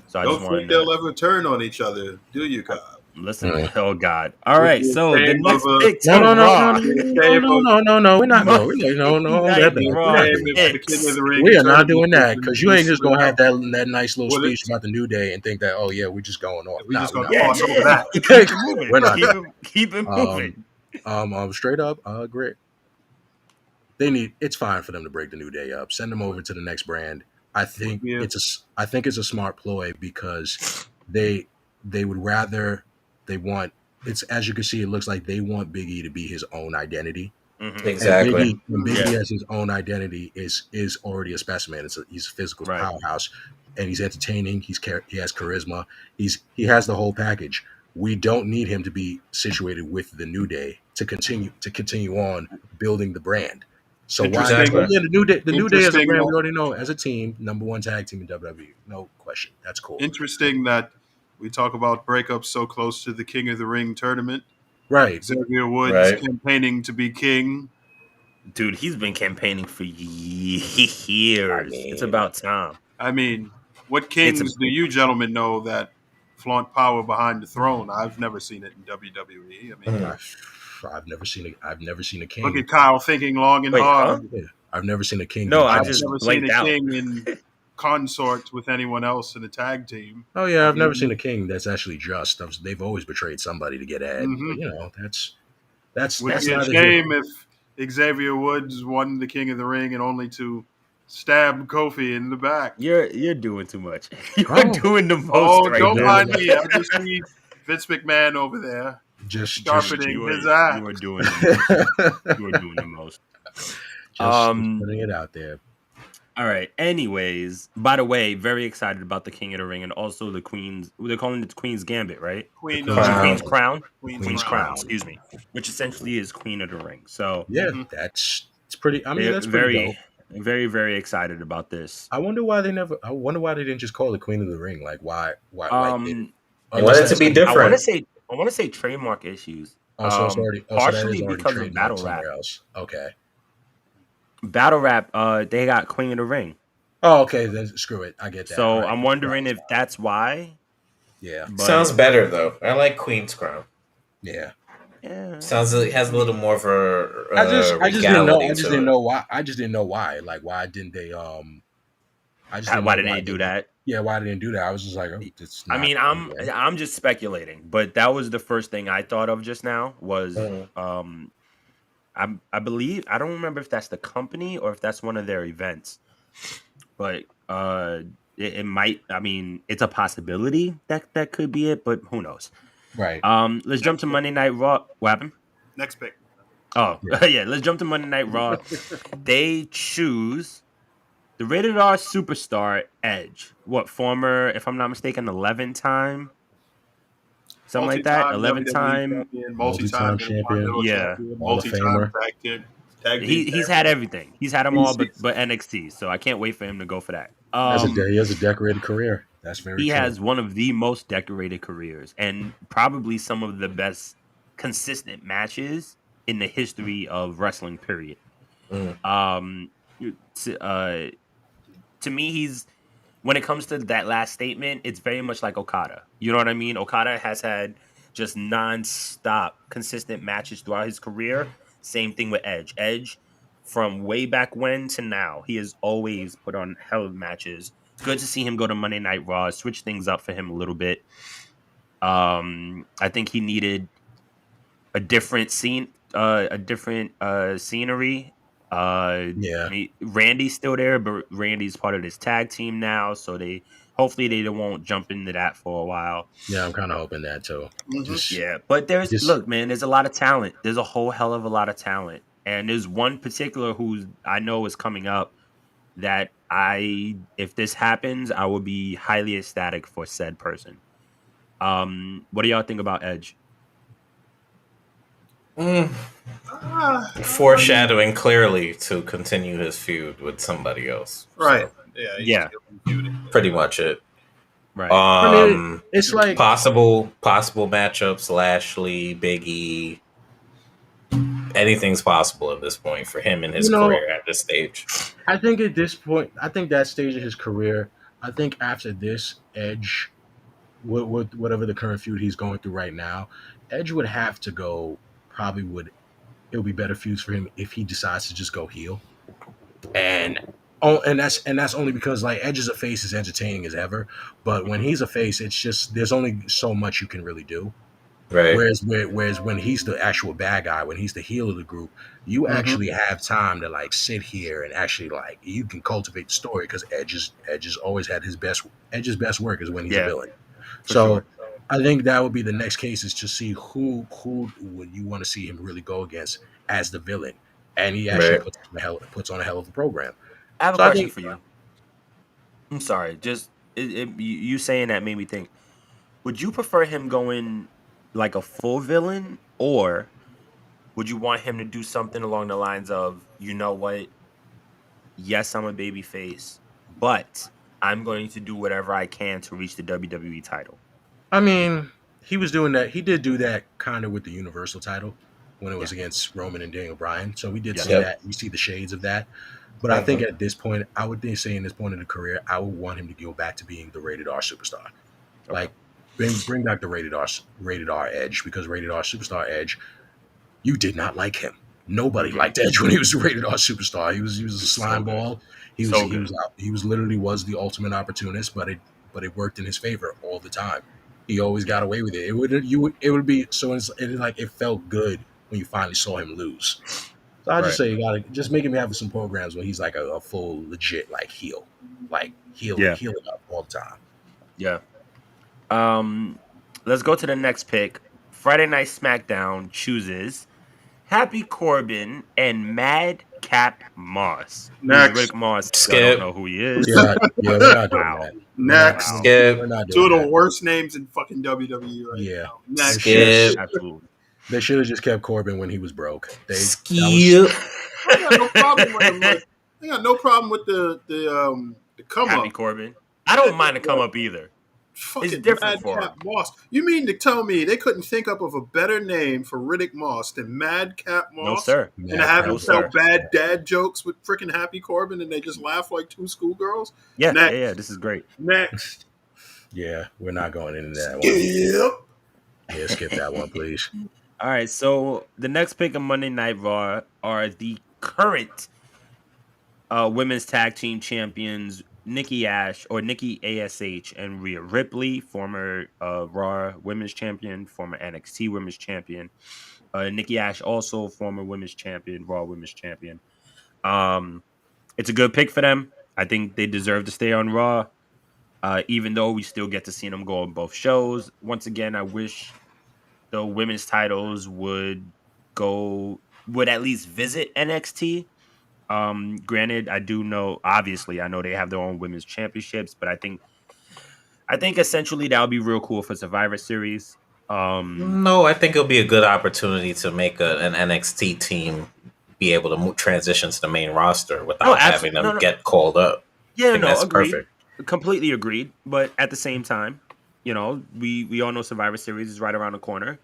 So I just Don't think wanted they'll to ever turn on each other, do you, Kyle? listen. Mm. Oh God! All Would right. be a So the shame next of a- pick to No, no, no, no, Raw. no. We're not going. No, Monday that Night bad. Raw We're not Shame doing if that. the King picks. of the Ring We are not tournament doing that was because you ain't just split gonna have up. that nice little Well, speech about the New Day and think that, oh yeah, we're just going on. We Nah, just we're gonna not. gloss over Yeah. that. Keep it moving. We're not. Keep it moving. Straight up, great. They need. It's fine for them to break the New Day up. Send them over to the next brand. I think Yeah. I think it's a smart ploy because they would rather they want. It's as you can see, it looks like they want Big E to be his own identity. Mhm. Exactly. And Big E Yeah. as his own identity is already a specimen. He's a physical Right. powerhouse, and he's entertaining. He has charisma. He has the whole package. We don't need him to be situated with the New Day to continue on building the brand. So why? Interesting. Well, yeah, the New Day as a Interesting brand that- we already know as a team, number one tag team in WWE, no question. That's cool. Interesting that we talk about breakups so close to the King of the Ring tournament. Right. Xavier Woods Right. campaigning to be king. Dude, he's been campaigning for years. It's about time. I mean, what kings do you gentlemen know that flaunt power behind the throne? I've never seen it in WWE. I mean, I've never seen a king. look at Kyle thinking long and Wait, hard. Yeah, I've never seen a king. No, do I I've just never seen blanked a out. king in consort with anyone else in a tag team. Oh yeah, I've never seen a king that's actually just. They've always betrayed somebody to get ahead. Mhm. But, that's Would be a neither here. shame if Xavier Woods won the King of the Ring and only to stab Kofi in the back. You're doing too much. You're Oh. doing the most Oh, right don't now. mind me. I just see Vince McMahon over there Just sharpening You his are axe. doing the most. You are doing the most. putting it out there. All right. Anyways, by the way, very excited about the King of the Ring and also the Queen's. They're calling it the Queen's Gambit, right? Queen Queen's Or the Crown. Queen's Crown. Queen's Queen's Crown. Crown. Excuse me. Which essentially is Queen of the Ring. So Yeah, Mhm. it's pretty. I mean, they're that's pretty dope. very, very excited about this. I wonder why they didn't just call it Queen of the Ring. Like why? Like, I want it to be I want to different. say trademark issues. Oh, so it's already partially that is already because of trademarked battle somewhere rap. else. Okay. Battle rap. They got Queen of the Ring. Oh, okay. Then screw it. I get that. So All right. I'm wondering if that's why. Yeah. But, Sounds better though. I like Queen's Crown. Yeah. yeah. Sounds like it has a little more of a I just didn't know. regality I just to didn't it. know why. I just didn't know why. Like, why didn't they? I just didn't Why know did they do that? Yeah, why didn't they do that? I was just like, oh, it's I not- mean, I'm just speculating, but that was the first thing I thought of just now. Was I believe, I don't remember if that's the company or if that's one of their events, but it might. I mean, it's a possibility that could be it, but who knows? right. Let's jump to Monday Night Raw. What happened? Next pick. Oh, yeah. Let's jump to Monday Night Raw. They choose the Rated R superstar Edge. What, former, if I'm not mistaken, 11-time? Something like that? Multi-time 11-time. WWE champion, Multi-time multi-time champion. Yeah. Hall of multi-time Famer. tag team He's champion. had everything. He's had them all He's- but NXT, so I can't wait for him to go for that. He has a decorated career. That's very He true. has one of the most decorated careers and probably some of the best consistent matches in the history of wrestling, period. To me, he's, when it comes to that last statement, it's very much like Okada. You know what I mean? Okada has had just non-stop, consistent matches throughout his career. Same thing with Edge. Edge, from way back when to now, he has always put on hell of matches. It's good to see him go to Monday Night Raw, switch things up for him a little bit. I think he needed a different scenery. Yeah. Randy's still there, but Randy's part of this tag team now, so hopefully they won't jump into that for a while. Yeah, I'm kind of hoping that too. Yeah, but look, man, there's a lot of talent. There's a whole hell of a lot of talent, and there's one particular who I know is coming up that if this happens, I will be highly ecstatic for said person. What do y'all think about Edge? Foreshadowing clearly to continue his feud with somebody else. Right. So, Yeah. pretty much it. Right. I mean, it's like possible matchups, Lashley, Big E. Anything's possible at this point for him in his career at this stage. I think at this point, that stage of his career, I think after this, Edge, with whatever the current feud he's going through right now, Edge would have to go. It would be better feuds for him if he decides to just go heel. And that's only because like Edge as a face is entertaining as ever, but when he's a face, it's just there's only so much you can really do. Right. Whereas when he's the actual bad guy, when he's the heel of the group, you actually have time to like sit here and actually like you can cultivate the story because Edge has always had Edge's best work is when he's a villain. So sure. I think that would be the next case is to see who would you want to see him really go against as the villain, and he actually puts on a hell of a program. I have a question for you. I'm sorry, just you saying that made me think. Would you prefer him going like a full villain, or would you want him to do something along the lines of, you know what? Yes, I'm a baby face, but I'm going to do whatever I can to reach the WWE title. I mean, he was doing that. He did do that kind of with the Universal title when it was against Roman and Daniel Bryan. So we did see that. We see the shades of that. But I think at this point, I would say in this point in the career, I would want him to go back to being the rated R superstar. Okay. Like bring back the rated R Edge, because rated R superstar Edge, you did not like him. Nobody liked Edge when he was a rated R superstar. He was a slime ball. He was literally the ultimate opportunist, but it worked in his favor all the time. He always got away with it. It felt good when you finally saw him lose. So I just say you gotta just make him have some programs where he's like a full legit like heel it up all the time. Yeah. Let's go to the next pick. Friday Night Smackdown chooses Happy Corbin and Madcap Moss. Next. Rick Moss. Skip. I don't know who he is. Yeah, we're not doing that. Next. Skip. We're not Two doing of the that. worst names in fucking WWE right now. Next. Skip. Absolutely. They should have just kept Corbin when he was broke. Skip. I got no problem with him. I got no problem with the come Happy up. Corbin. I don't mind the come up either. Fucking It's different for Madcap Moss. You mean to tell me they couldn't think up of a better name for Riddick Moss than Madcap Moss? No, sir. And have him No, tell sir. bad dad jokes with freaking Happy Corbin and they just laugh like two schoolgirls? Yeah, Next. yeah, this is great. Next. Yeah, we're not going into that one. Yep. Yeah, skip that one, please. All right, so the next pick of Monday Night Raw are the current women's tag team champions, Nikki ASH, and Rhea Ripley, former Raw women's champion, former NXT women's champion. Nikki ASH, also former women's champion, Raw women's champion. It's a good pick for them. I think they deserve to stay on Raw, even though we still get to see them go on both shows. Once again, I wish the women's titles would at least visit NXT. Granted, I know they have their own women's championships, but I think essentially that would be real cool for Survivor Series. No, I think it'll be a good opportunity to make an NXT team be able to transition to the main roster without having them get called up. Yeah, that's agreed. perfect. Completely agreed. But at the same time, we all know Survivor Series is right around the corner,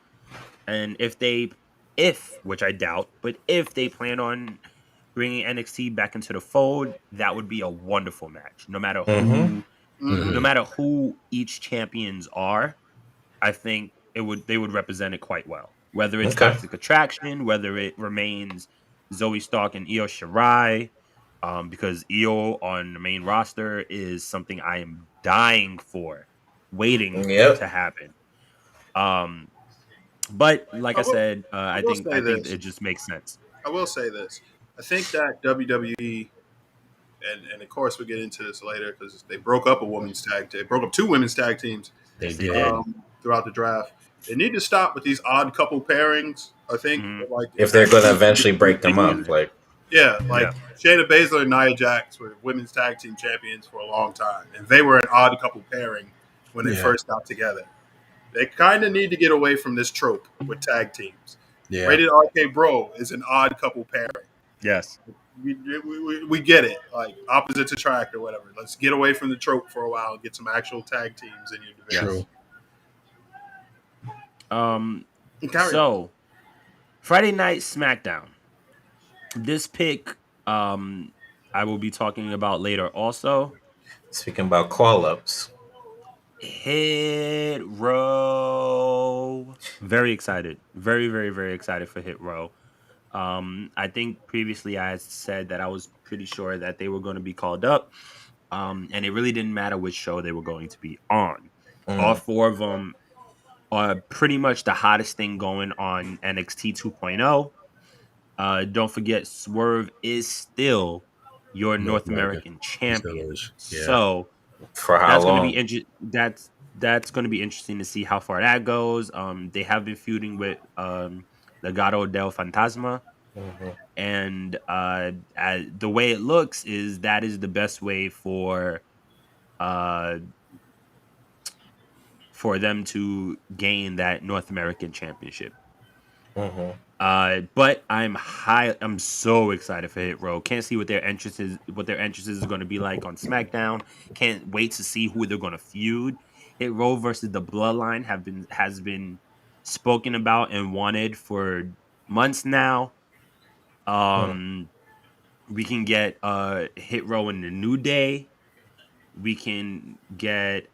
and which I doubt, but if they plan on bringing NXT back into the fold, that would be a wonderful match. No matter who each champions are, I think they would represent it quite well. Whether it's Okay. Toxic Attraction, whether it remains Zoe Stark and Io Shirai, because Io on the main roster is something I am dying for, waiting Yep. to happen. But like I I will, said, I will I say think this. it just makes sense. I will say this. I think that WWE, and of course we get into this later because they broke up they broke up two women's tag teams They Yes, they did. did. throughout the draft. They need to stop with these odd couple pairings. I think, Mhm. like If they're going to eventually break them up, like, yeah, Yeah. like Shayna Baszler and Nia Jax were women's tag team champions for a long time, and they were an odd couple pairing when they Yeah. first got together. They kind of need to get away from this trope with tag teams. Yeah. Rated RK Bro is an odd couple pairing. Yes. We get it, like opposites attract or whatever. Let's get away from the trope for a while and get some actual tag teams in your division. True. So Friday night SmackDown. This pick, I will be talking about later. Also, speaking about call-ups. Hit Row. Very excited. Very, very, very excited for Hit Row. I think previously I had said that I was pretty sure that they were going to be called up. And it really didn't matter which show they were going to be on. All four of them are pretty much the hottest thing going on NXT 2.0. Don't forget, Swerve is still your North American champion. Yeah. So For how that's going to long? be that's going to be interesting to see how far that goes. They have been feuding with Legado del Fantasma, and the way it looks is that is the best way for them to gain that North American championship. But I'm so excited for Hit Row. Can't see what their entrances is going to be like on SmackDown. Can't wait to see who they're going to feud. Hit Row versus the Bloodline has been spoken about and wanted for months now. We can get Hit Row in the New Day. We can get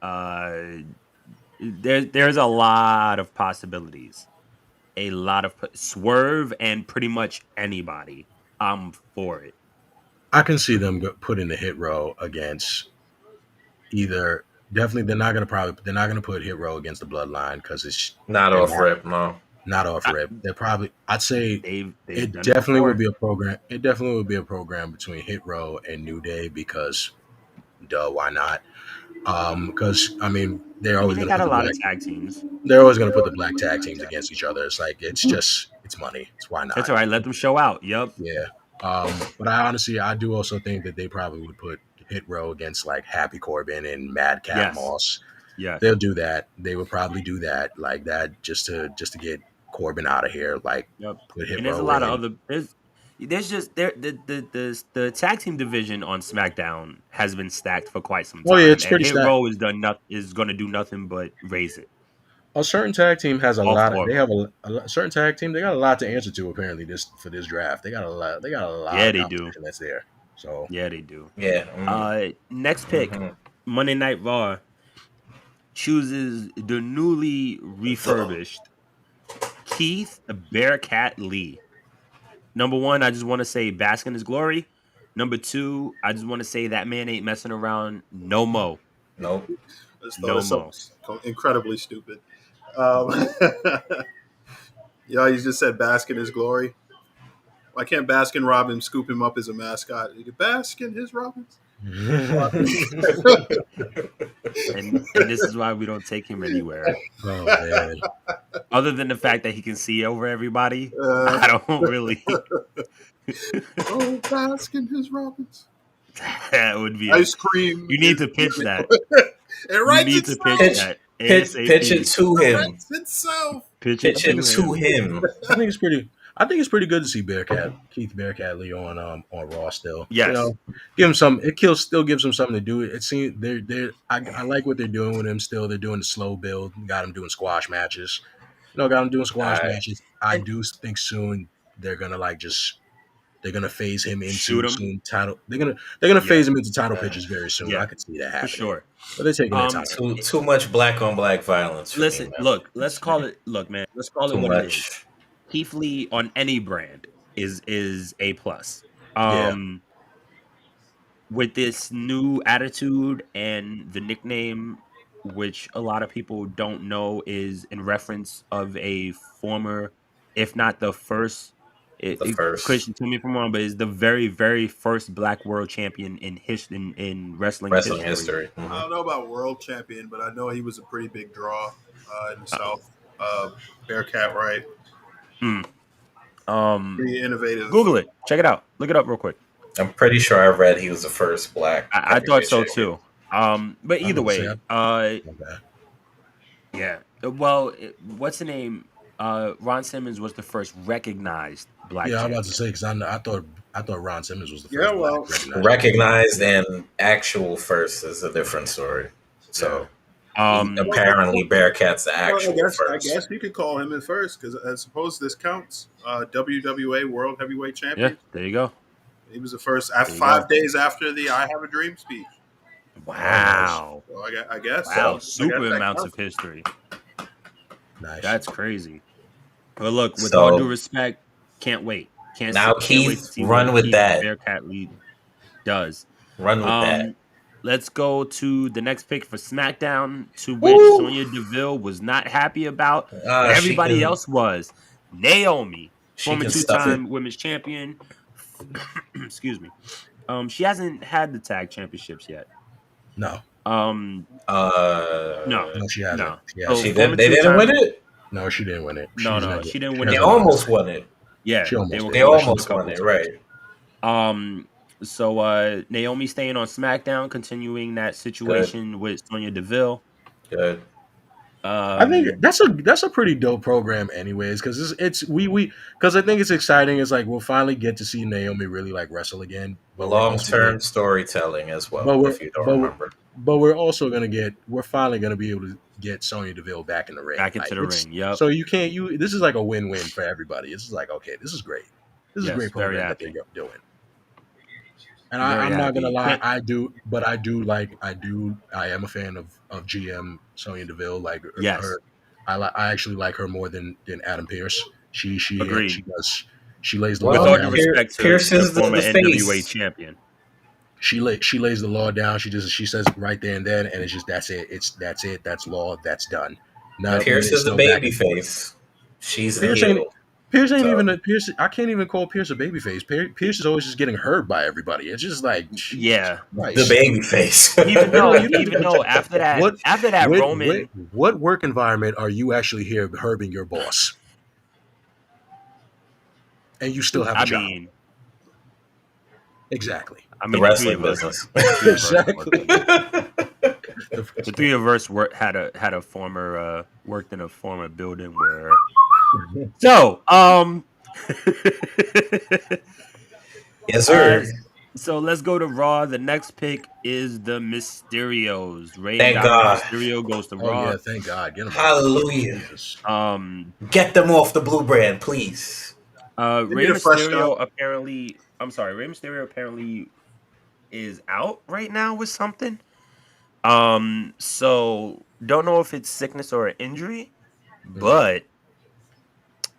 there's a lot of possibilities. A lot of Swerve and pretty much anybody. I'm for it. I can see them putting the Hit Row against either. Definitely, they're not gonna put Hit Row against the Bloodline because it's Not off rip, no. not off rip. They're probably. I'd say They've it done definitely before. would be a program. It definitely would be a program between Hit Row and New Day because, why not? Because I mean, they're always They gonna got put a the lot black. of tag teams. They're always gonna put the black tag teams against each other. It's like it's money. It's why not? That's all right. Let them show out. Yep. Yeah. But I do also think that they probably would put Hit Row against like Happy Corbin and Madcap Yes. Moss. Yes. They'll do that. They would probably do that like that just to get Corbin out of here. Like Yep. put Hit And there's Row a lot of in. other there's just the tag team division on SmackDown has been stacked for quite some time. Oh yeah, it's and pretty Hit stacked. Row is going to do nothing but raise it. A certain tag team has a All lot. four of They them. have a certain tag team. They got a lot to answer to apparently for this draft. They got a lot. They got a lot Yeah, of they competition that's there. So Yeah, they do. Yeah. Next pick, Monday Night Raw chooses the newly refurbished Keith Bearcat Lee. Number one, I just want to say bask in his glory. Number two, I just want to say that man ain't messing around no mo. Nope. This No thought is mo. so incredibly stupid. Yeah, he just said bask in his glory. Why can't Baskin Robbins scoop him up as a mascot? You can bask in his Robbins. And this is why we don't take him anywhere. oh man, Other than the fact that he can see over everybody, I don't really. Oh, bask in his Robbins. That would be. Ice cream. You need to pitch that. It You writes need to itself. pitch that. Pitch ASAP. it to It him. writes itself. Pitch Pitch it to him. I think it's pretty good to see Keith Bearcat Lee on Raw still. Yes. You know, give him some. Still gives him something to do. It seems I like what they're doing with him. Still, they're doing the slow build. Got him doing squash matches. Got him doing squash matches. I do think soon they're gonna They're gonna phase him Shoot into him. soon title. They're gonna phase Yeah. him into title pictures very soon. Yeah. I could see that For happening. sure. But they're taking their time. Too much black on black violence for Listen, me, man. look, let's call it. Look, man, let's call Too it what it is. much. Keith Lee on any brand is A plus. Yeah. With this new attitude and the nickname, which a lot of people don't know, is in reference of a former, if not the first. Christian, tell me if I'm wrong, but is the very, very first Black World Champion in wrestling history. Mm-hmm. I don't know about world champion, but I know he was a pretty big draw in the South. Bearcat, right? Pretty innovative. Google it. Check it out. Look it up real quick. I'm pretty sure I read he was the first black. I thought so champion. too. But either way, Okay. yeah. Well, what's the name? Ron Simmons was the first recognized black. Yeah, I'm champion. about to say because I thought Ron Simmons was the first. Yeah, well, recognized and actual first is a different story. So apparently Bearcat's the actual first. I guess you could call him in first because I suppose this counts. WWA World Heavyweight Champion. Yeah, there you go. He was the first 5 days after the "I Have a Dream" speech. Wow. So I guess. Wow. So. Super I guess that amounts counts. of history. Nice. That's crazy. But look, with So- all due respect, can't wait. Can't Now, can't Keith, wait to see run what with Keith that. Bearcat Lee does. Run with that. Let's go to the next pick for SmackDown, to which Woo! Sonya Deville was not happy about. She Everybody can- else was. Naomi, She former can stuff two-time women's champion. Excuse me. She hasn't had the tag championships yet. No, No, she hasn't. no. She So, hasn't. former They didn't two-time- win it. No, she didn't win it. No, she didn't win They it. almost won it. Yeah, She almost they were did. They close a almost couple won it, times. right? So Naomi staying on SmackDown, continuing that situation with Sonya Deville. Good. I think that's a pretty dope program, anyways, because because I think it's exciting. It's like we'll finally get to see Naomi really like wrestle again. But Long-term storytelling as well. But If you don't remember, we're finally gonna be able to get Sonya Deville back in the ring. Back into the ring. Yep. So this is like a win-win for everybody. It's like, okay, this is great. This is a great very program that happy. they're doing. And I'm not gonna lie, I am a fan of GM Sonya Deville. Like Yes. her, I actually like her more than Adam Pearce. She Agreed. she lays the With law all down. due respect to Pierce the is the former face. NWA champion. She lays the law down. She says it right there and then, and it's just that's it. That's law. That's done. Now Pierce is a baby face. She's the Pierce heel. Pierce ain't even a Pierce. I can't even call Pierce a babyface. Pierce is always just getting hurt by everybody. It's just like Yeah. The baby face. Even though, You know, even though after that, Roman, what work environment are you actually here herbing your boss? And you still have a I job. mean, Exactly. The wrestling business. Exactly. The three of us had a former worked in a former building where. So, Yes, sir. So let's go to Raw. The next pick is the Mysterios. Rey Thank Dominic God. Mysterio goes to Oh Raw. yeah, thank God. Get him out. Hallelujah. Jesus. Get them off the blue brand, please. Rey need a fresh Mysterio apparently. I'm sorry. Rey Mysterio apparently is out right now with something. So don't know if it's sickness or an injury, but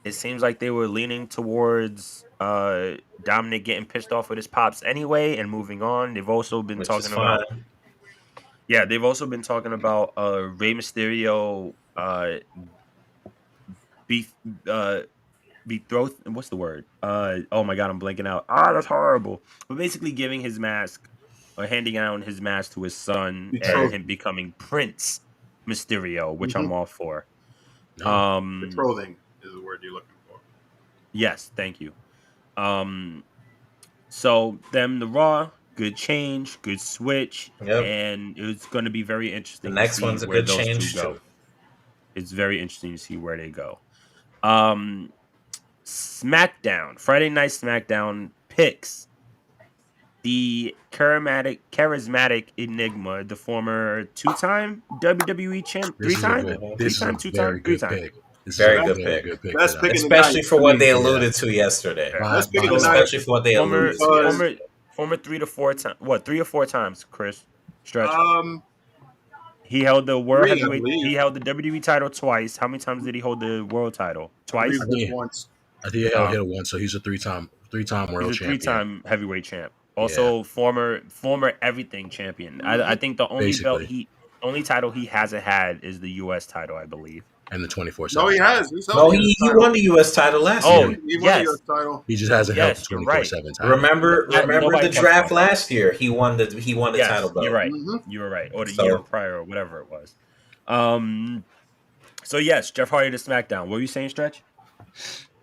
it seems like they were leaning towards Dominic getting pissed off with his pops anyway and moving on. They've also been Which talking is about fine. they've also been talking about Rey Mysterio what's the word? Oh my god, I'm blanking out. That's horrible. But basically giving his mask or handing out his mask to his son and him becoming Prince Mysterio, which I'm all for. Betrothing is the word you're looking for. Yes, thank you. So them the Raw, good change, good switch, and it's going to be very interesting. The next to see one's a where good those change two go. too. It's very interesting to see where they go. SmackDown, Friday Night SmackDown picks the charismatic Enigma, the former two-time WWE champ, This is a three-time, good- two-time, This is a very three-time. good pick. This Very is good really pick. good pick. Best For pick that. in the Especially night. for I what mean, they alluded to yesterday. Best pick in By the the way, night. Especially for what they alluded to yesterday. Former 3 or 4 times, Chris. Stretch. Um, He held the world 3, I heavyweight. believe. He held the WWE title twice. How many times did he hold the world title? I believe Twice. just once. I think he'll hit it once. So he's a three-time world He's a champion. 3-time heavyweight champ. Yeah. Also former everything champion. I think the only Basically. only title he hasn't had is the U.S. title, I believe. And the 24/7. No, he has. He's held No, the he US title. won the U.S. title last Oh, year. He won the yes. US title. He just hasn't held Yes, the you're right. 24/7 title. Remember Nobody the talks draft about that. last year? He won the title belt. You're right. Mhm. You were right. Or the So- year prior, or whatever it was. So yes, Jeff Hardy to SmackDown. What were you saying, Stretch?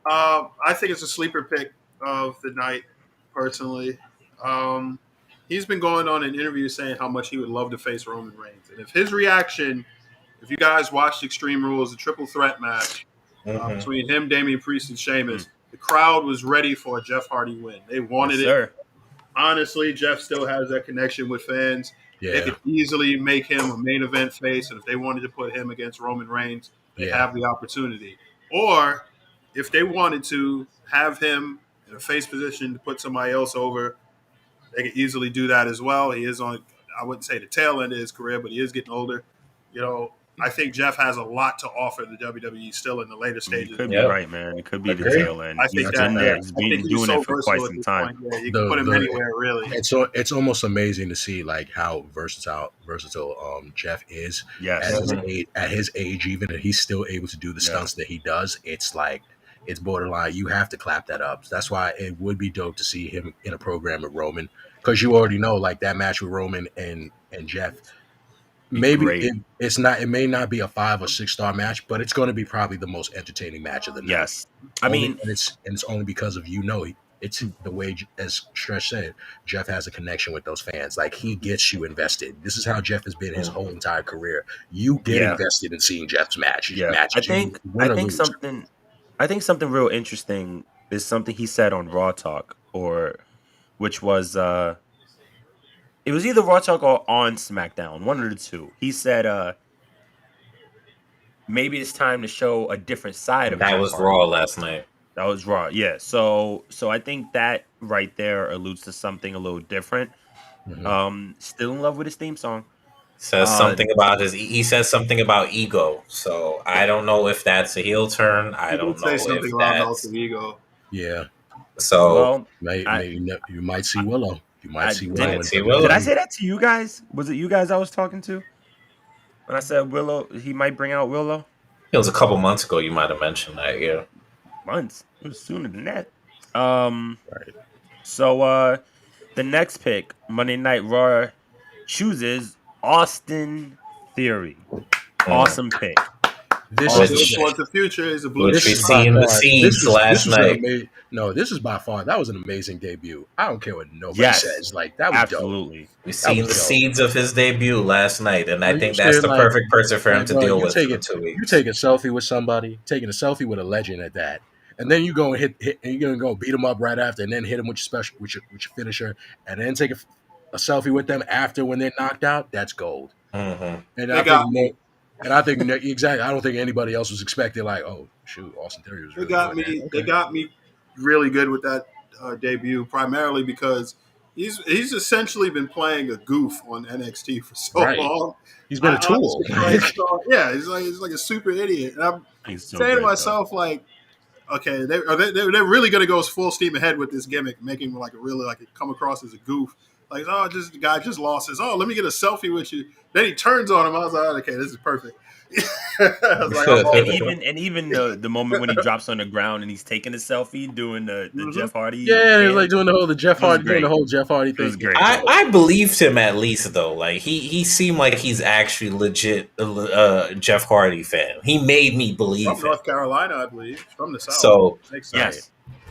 I think it's a sleeper pick of the night, personally. He's been going on in interviews saying how much he would love to face Roman Reigns. And if his reaction, if you guys watched Extreme Rules, the triple threat match Mhm. between him, Damian Priest, and Sheamus, the crowd was ready for a Jeff Hardy win. They wanted Yes, it. sir. Honestly, Jeff still has that connection with fans. They Yeah. could easily make him a main event face, and if they wanted to put him against Roman Reigns, they Yeah. have the opportunity. Or if they wanted to have him in a face position to put somebody else over, they could easily do that as well. He is on, I wouldn't say the tail end of his career, but he is getting older. You know, I think Jeff has a lot to offer the WWE still in the later You stages. could be Yep. right, man. It could be the Agree. tail end. I think He's that been there. He's I been think he's doing so it for quite versatile at some this time. point. Yeah, you can put him anywhere, really. It's almost amazing to see like how versatile Jeff is Yes. at his age, even if he's still able to do the stunts that he does. It's like it's borderline. You have to clap that up. That's why it would be dope to see him in a program with Roman, because you already know like that match with Roman and Jeff. Maybe great. it may not be a 5 or 6 star match, but it's going to be probably the most entertaining match of the night. Yes. I mean, and it's only because of it's the way, as Stretch said, Jeff has a connection with those fans. Like he gets you invested. This is how Jeff has been his whole entire career. You get invested in seeing Jeff's matches. I think something real interesting is something he said on Raw Talk, which was it was either Raw Talk or on SmackDown, one of the two. He said maybe it's time to show a different side of That Jeff was Hardy. Raw last night. That was Raw, yeah. So I think that right there alludes to something a little different. Still in love with his theme song. Says something about he says something about ego. So I don't know if that's a heel turn. I don't know say something if about that's the ego. Yeah. So You might see Willow. You might see Willow. didn't see Willow. Did I say that to you guys? Was it you guys I was talking to? When I said Willow, he might bring out Willow? It was a couple months ago. You might have mentioned that. Yeah. Months. It was sooner than that. So the next pick, Monday Night Raw, chooses Austin Theory. Awesome pick. This Which- is Towards the future is a blue. Which This we is seen by the far- seeds this last is an night. this is by far that was an amazing debut. I don't care what nobody Yes. says. Like that was dope. Absolutely. We seen was the dope. seeds of his debut last night, and I Like, think you that's said, the like- perfect person for him Like, to bro, deal you with take for it- 2 weeks. You take a selfie with somebody, taking a selfie with a legend at that, and then you go and hit and you're gonna go beat them up right after, and then hit them with your special with your finisher, and then take a selfie with them after when they're knocked out. That's gold. Mhm. And They got me. I think exactly. I don't think anybody else was expecting like, oh shoot, Austin Theory was. They Really got good. me. Okay. They got me really good with that debut, primarily because he's essentially been playing a goof on NXT for so Right. long. He's been a tool. Yeah, he's like a super idiot. And I'm He's so saying to great, myself, like, okay, they're really gonna go full steam ahead with this gimmick, making him like a really like come across as a goof. Like, oh, just the guy just lost his. Oh, let me get a selfie with you. Then he turns on him. I was like, okay, this is perfect. I was like, I'm all And even the moment when he drops on the ground and he's taking a selfie doing the Jeff Hardy. Yeah, dance, like doing the Jeff It was Hardy, doing the great. whole Jeff Hardy it thing. was great. I believed him at least though. Like he seemed like he's actually legit Jeff Hardy fan. He made me believe from it. North Carolina, I believe, from the South. So Makes sense.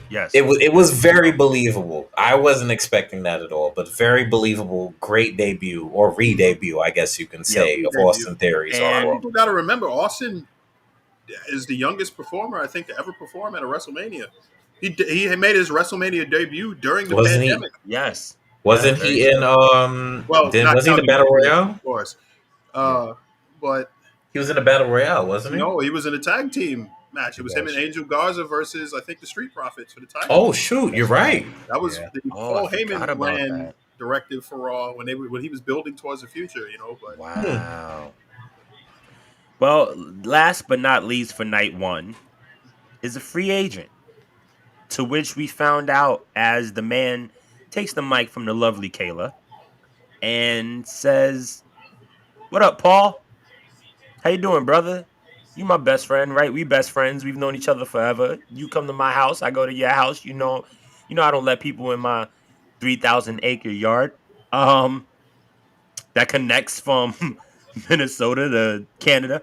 Yes. it was very believable. I wasn't expecting that at all, but very believable. Great debut or re-debut, I guess you can say, of re-debut. Austin Theory's on And- Raw. People got to remember, Austin is the youngest performer I think to ever perform at a WrestleMania. He made his WrestleMania debut during the Wasn't he? pandemic. Yes. Wasn't Yeah, he very in Well, was he in the counting Battle WWE, Royale? of course. But He was in the Battle Royale, wasn't he? no, he was in a tag team match. It was him and Angel Garza versus I think the Street Profits for the title. Oh shoot, you're right. That was Paul I forgot Heyman about ran that. directed for Raw when he was building towards the future, But Wow. Well, last but not least for night one is a free agent, to which we found out as the man takes the mic from the lovely Kayla and says, "What up, Paul? How you doing, brother? You my best friend, right? We best friends. We've known each other forever. You come to my house, I go to your house. I don't let people in my 3,000-acre yard. That connects from Minnesota to Canada.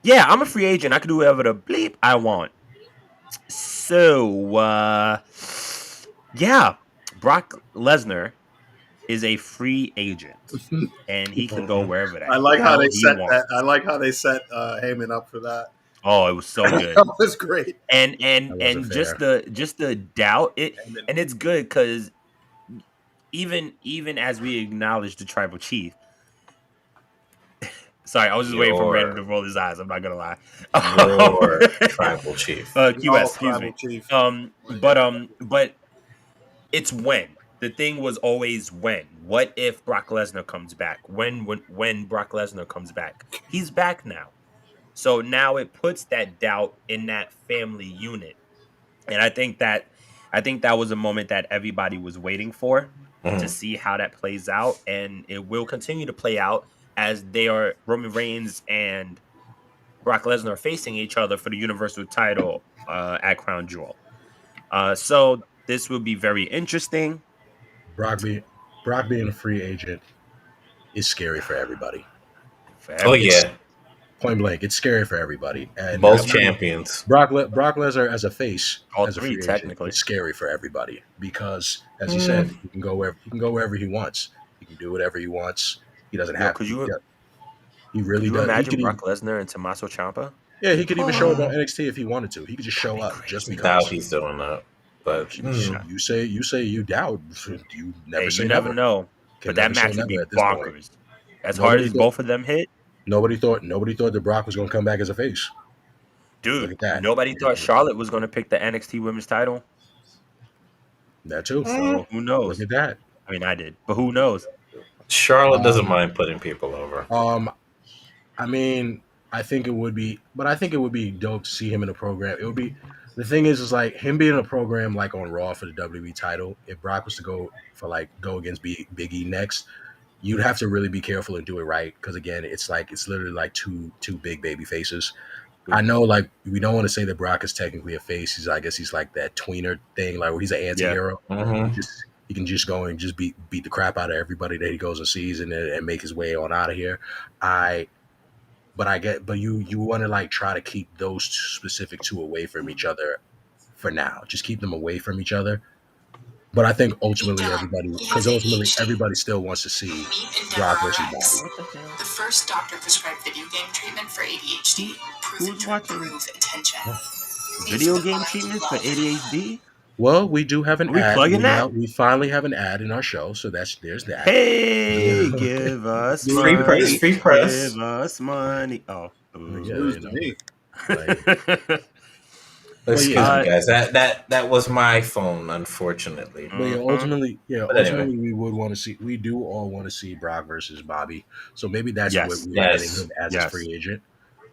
Yeah, I'm a free agent. I can do whatever the bleep I want. So, yeah, Brock Lesnar is a free agent, and he can go wherever the I like how hell they he set wants. that. I like how they set Heyman up for that. Oh, it was so good. That was great. and That wasn't just fair. the doubt it, And then- and it's good because even as we acknowledge the tribal chief. Sorry, I was just waiting for Brandon to roll his eyes. I'm not gonna lie. Your tribal chief. QS, excuse me. Chief. But it's when. The thing was always when. What if Brock Lesnar comes back? When Brock Lesnar comes back? He's back now. So now it puts that doubt in that family unit. And I think that was a moment that everybody was waiting for to see how that plays out, and it will continue to play out as Roman Reigns and Brock Lesnar are facing each other for the Universal title at Crown Jewel. So this will be very interesting. Brock being a free agent is scary for everybody. Oh yeah, Point blank, it's scary for everybody. And both champions. Brock Lesnar as a face, All as a three, free technically. agent, is scary for everybody because, as he said, he can go wherever he wants. He can do whatever he wants. He doesn't have to. He really Could you does. imagine Brock Lesnar and Tommaso Ciampa? Yeah, he could even show up on NXT if he wanted to. He could just show up just Doubt because. he's doing that. But You say you doubt. You never say you never know. But that match would be bonkers. As hard as both of them hit. Nobody thought that Brock was going to come back as a face. Dude, Look at that. nobody thought Charlotte was going to pick the NXT Women's title. That too. So who knows? Look at that. I mean, I did, but who knows? Charlotte doesn't mind putting people over. I mean, I think it would be dope to see him in a program. It would be. The thing is like him being in a program like on Raw for the WWE title. If Brock was to go against Big E next, you'd have to really be careful and do it right because again, it's literally like two big baby faces. I know, like we don't want to say that Brock is technically a face. I guess he's like that tweener thing, like where he's an anti-hero. Yeah. He can just go and just beat the crap out of everybody that he goes and sees and make his way on out of here. But you want to like try to keep those specific two away from each other for now. Just keep them away from each other. But I think ultimately everybody still wants to see Brock versus Bobby. The first doctor-prescribed video game treatment for ADHD proven to improve attention. Video game treatments for ADHD? Well, we do have an Are we ad. plugging that? We finally have an ad in our show, so there's that. Hey, give us Free money. press, free press. Give us money. Oh. Yeah, News you to know. me. Like, Excuse yeah. me, guys. That was my phone, unfortunately. but ultimately, But anyway. we would want to see. We do all want to see Brock versus Bobby. So maybe that's Yes. what we're Yes. getting him as Yes. a free agent.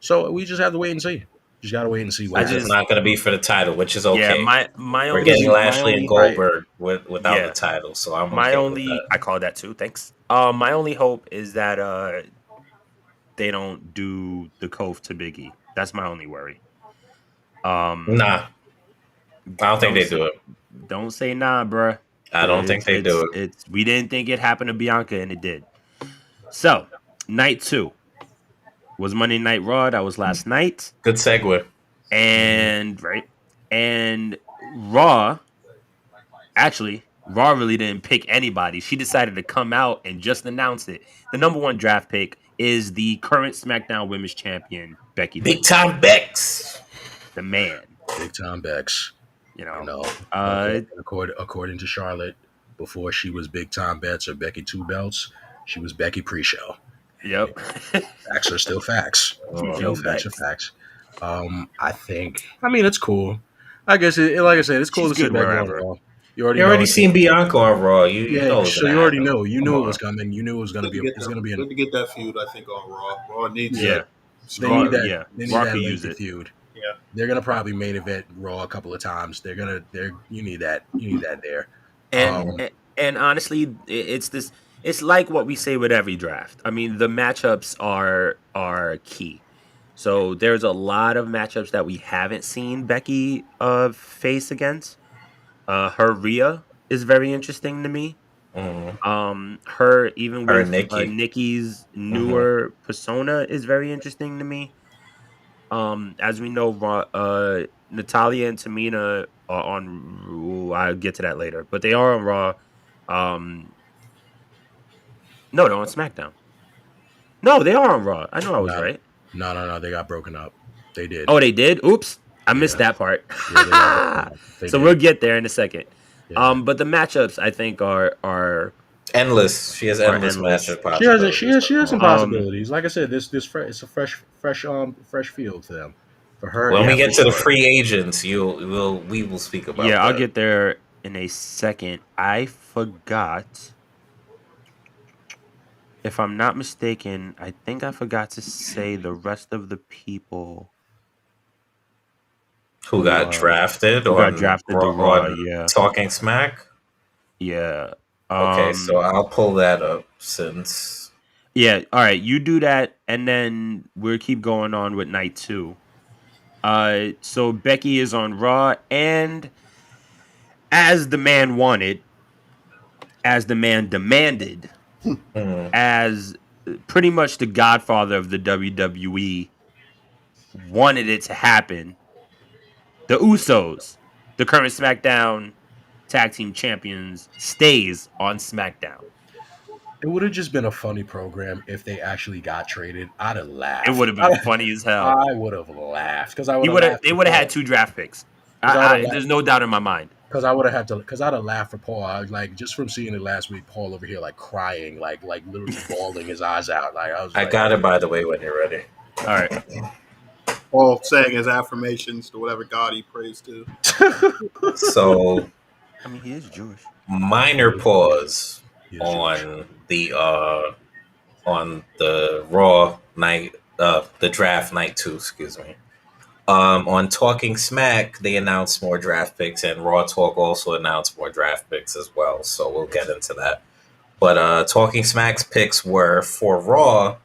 So we just have to wait and see. Just gotta wait and see what It's happens. not going to be for the title, which is okay. Yeah, my We're only getting Lashley my and only- Goldberg without Yeah. the title, so I'm My okay only, with I call that too. Thanks. My only hope is that they don't do the Cove to Biggie. That's my only worry. that. Nah, I don't think they do it. Don't say nah, bruh. I don't think they do it. We didn't think it happened to Bianca, and it did. So, night 2 was Monday Night Raw. That was last night, Good segue. and Raw. Actually, Raw really didn't pick anybody. She decided to come out and just announce it. The number 1 draft pick is the current SmackDown Women's Champion, Becky Big Lynch, time Bex. the man. Big time Bex. You know, No. According to Charlotte, before she was Big Time Bets or Becky Two Belts, she was Becky Pre-Show. Yep. Facts are still facts. Yo, Facts are facts. facts. I think. I mean, it's cool. I guess, like I said, it's cool She's to see good Becky on wherever. Raw. You You already know. already seen Bianca on Raw. You know it's so gonna you already happen. know. You Come knew it on. was coming. You knew it was going to be. It's going to be. Good to get that feud. I think on Raw. Raw needs Yeah. it. They Raw- need that. yeah. They need Raw that could use lengthy it. feud. Yeah. They're gonna probably main event Raw a couple of times. You need that. You need that there. And honestly, it's this. It's like what we say with every draft. I mean, the matchups are key. So there's a lot of matchups that we haven't seen Becky face against. Her Rhea is very interesting to me. Her even Her with Nikki. Nikki's newer persona is very interesting to me. As we know, Natalia and Tamina are on. I'll get to that later, but they are on Raw. No, they're on SmackDown. No, they are on Raw. I know I was No, right. no. They got broken up. They did. Oh, they did. Oops, I missed Yeah. that part. Yeah, they got broken up. They So did. we'll get there in a second. Yeah. But the matchups I think are Endless. She has endless endless. matchup She has. possibilities. She has some Come on. possibilities. Like I said, it's a fresh field to them. For her, When yeah, we get for to the sure. free agents, we will speak about Yeah, that. I'll get there in a second. I forgot. If I'm not mistaken, I think I forgot to say the rest of the people Who got drafted who got on drafted to Raw. on Yeah, Talking Smack? yeah. Okay, so I'll pull that up since Yeah. All right, you do that, and then we'll keep going on with night 2. So Becky is on Raw, and as the man wanted, as the man demanded, as pretty much the godfather of the WWE wanted it to happen, the Usos, the current SmackDown Tag Team Champions, stays on SmackDown. It would have just been a funny program if they actually got traded. I'd have laughed. It would have been funny as hell. I would have laughed because I would have. They would have had 2 draft picks. There's no doubt in my mind. Because I would have had to. Because I'd have laughed for Paul. I was like, just from seeing it last week, Paul over here like crying, like literally bawling his eyes out. Like I got it by the way when you're ready. All right. Paul saying his affirmations to whatever God he prays to. So I mean, he is Jewish. Minor pause on the Raw night, the draft night 2. Excuse me. On Talking Smack, they announced more draft picks, and Raw Talk also announced more draft picks as well. So we'll get into that. But Talking Smack's picks were for Raw: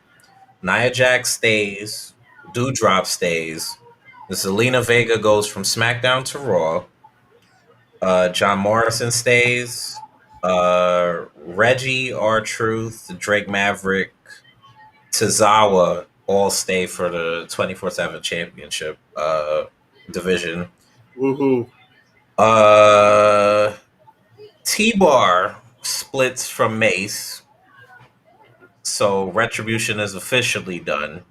Nia Jax stays, Doudrop stays, Zelina Vega goes from SmackDown to Raw, John Morrison stays, Reggie, R-Truth, Drake Maverick, Tozawa all stay for the 24/7 championship division. Woohoo. T-Bar splits from Mace, so Retribution is officially done.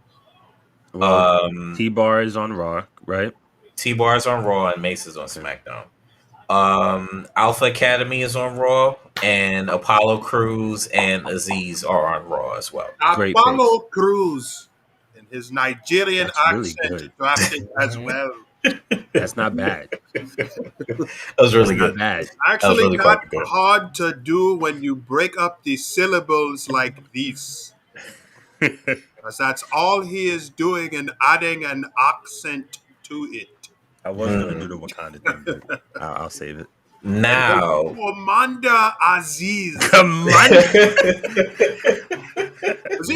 Well, T-Bar is on Raw, right? T-Bar is on Raw and Mace is on SmackDown. Alpha Academy is on Raw, and Apollo Crews and Aziz are on Raw as well. Great Apollo Crews and his Nigerian That's really accent drafted as well. That's not bad. That was really Not good. bad. Actually, really not quite good. hard to do when you break up the syllables like this. Because that's all he is doing and adding an accent to it. I was gonna do the Wakanda thing, but I'll save it. Now, Commander Aziz. Come on. Is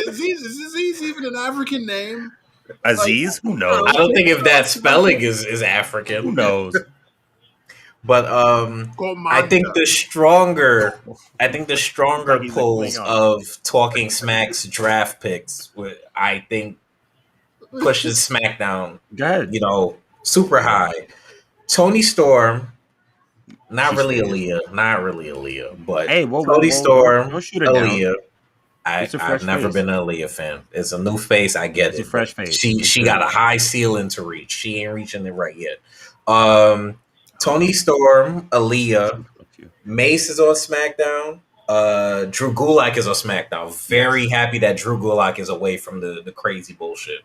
Aziz even an African name? Aziz? Who knows? I don't think if that spelling is African. Who knows? But Commander. I think the stronger He's a pulls Klingon. of Talking Smack's draft picks, I think pushes SmackDown, Go ahead. super high. Tony Storm, not She really stays. Aaliyah, but Hey, whoa, Tony whoa. Storm, Don't shoot her down. Aaliyah. It's a fresh I've never face. been an Aaliyah fan. It's a new face. I get It's it. a fresh face. She It's she good. got a high ceiling to reach. She ain't reaching it right yet. Tony Storm, Aaliyah, Mace is on SmackDown. Drew Gulak is on SmackDown. Very happy that Drew Gulak is away from the crazy bullshit.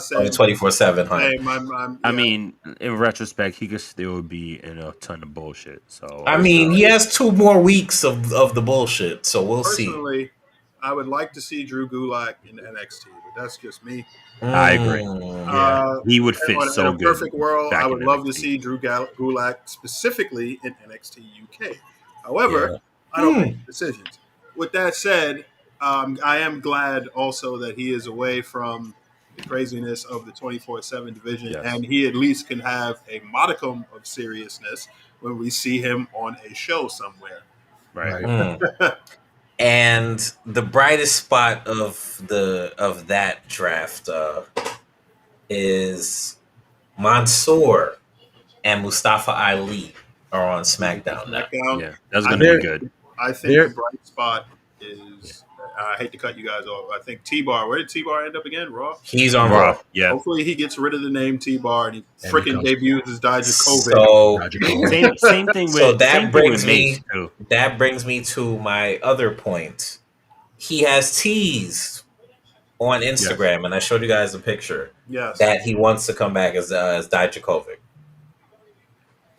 Same. The 24/7 hunt. Same. I mean, in retrospect, he could still be in a ton of bullshit. So I mean, he has 2 more weeks of the bullshit, so we'll see. Personally, I would like to see Drew Gulak in NXT, but that's just me. I agree. He would fit in so a good. perfect world, I would love to NXT. see Drew Gulak specifically in NXT UK. However, I don't make decisions. With that said, I am glad also that he is away from the craziness of the 24/7 division, and he at least can have a modicum of seriousness when we see him on a show somewhere. Right. And the brightest spot of that draft is Mansoor and Mustafa Ali are on SmackDown now. Yeah, that's going to be good. I think the bright spot is. I hate to cut you guys off. I think T-Bar. Where did T-Bar end up again? Raw. He's on Raw. Yeah. Hopefully he gets rid of the name T-Bar and he freaking debuts as Dijakovic. So same thing with. So that brings me. That brings me to my other point. He has teased on Instagram, and I showed you guys a picture. Yes. That he wants to come back as Dijakovic.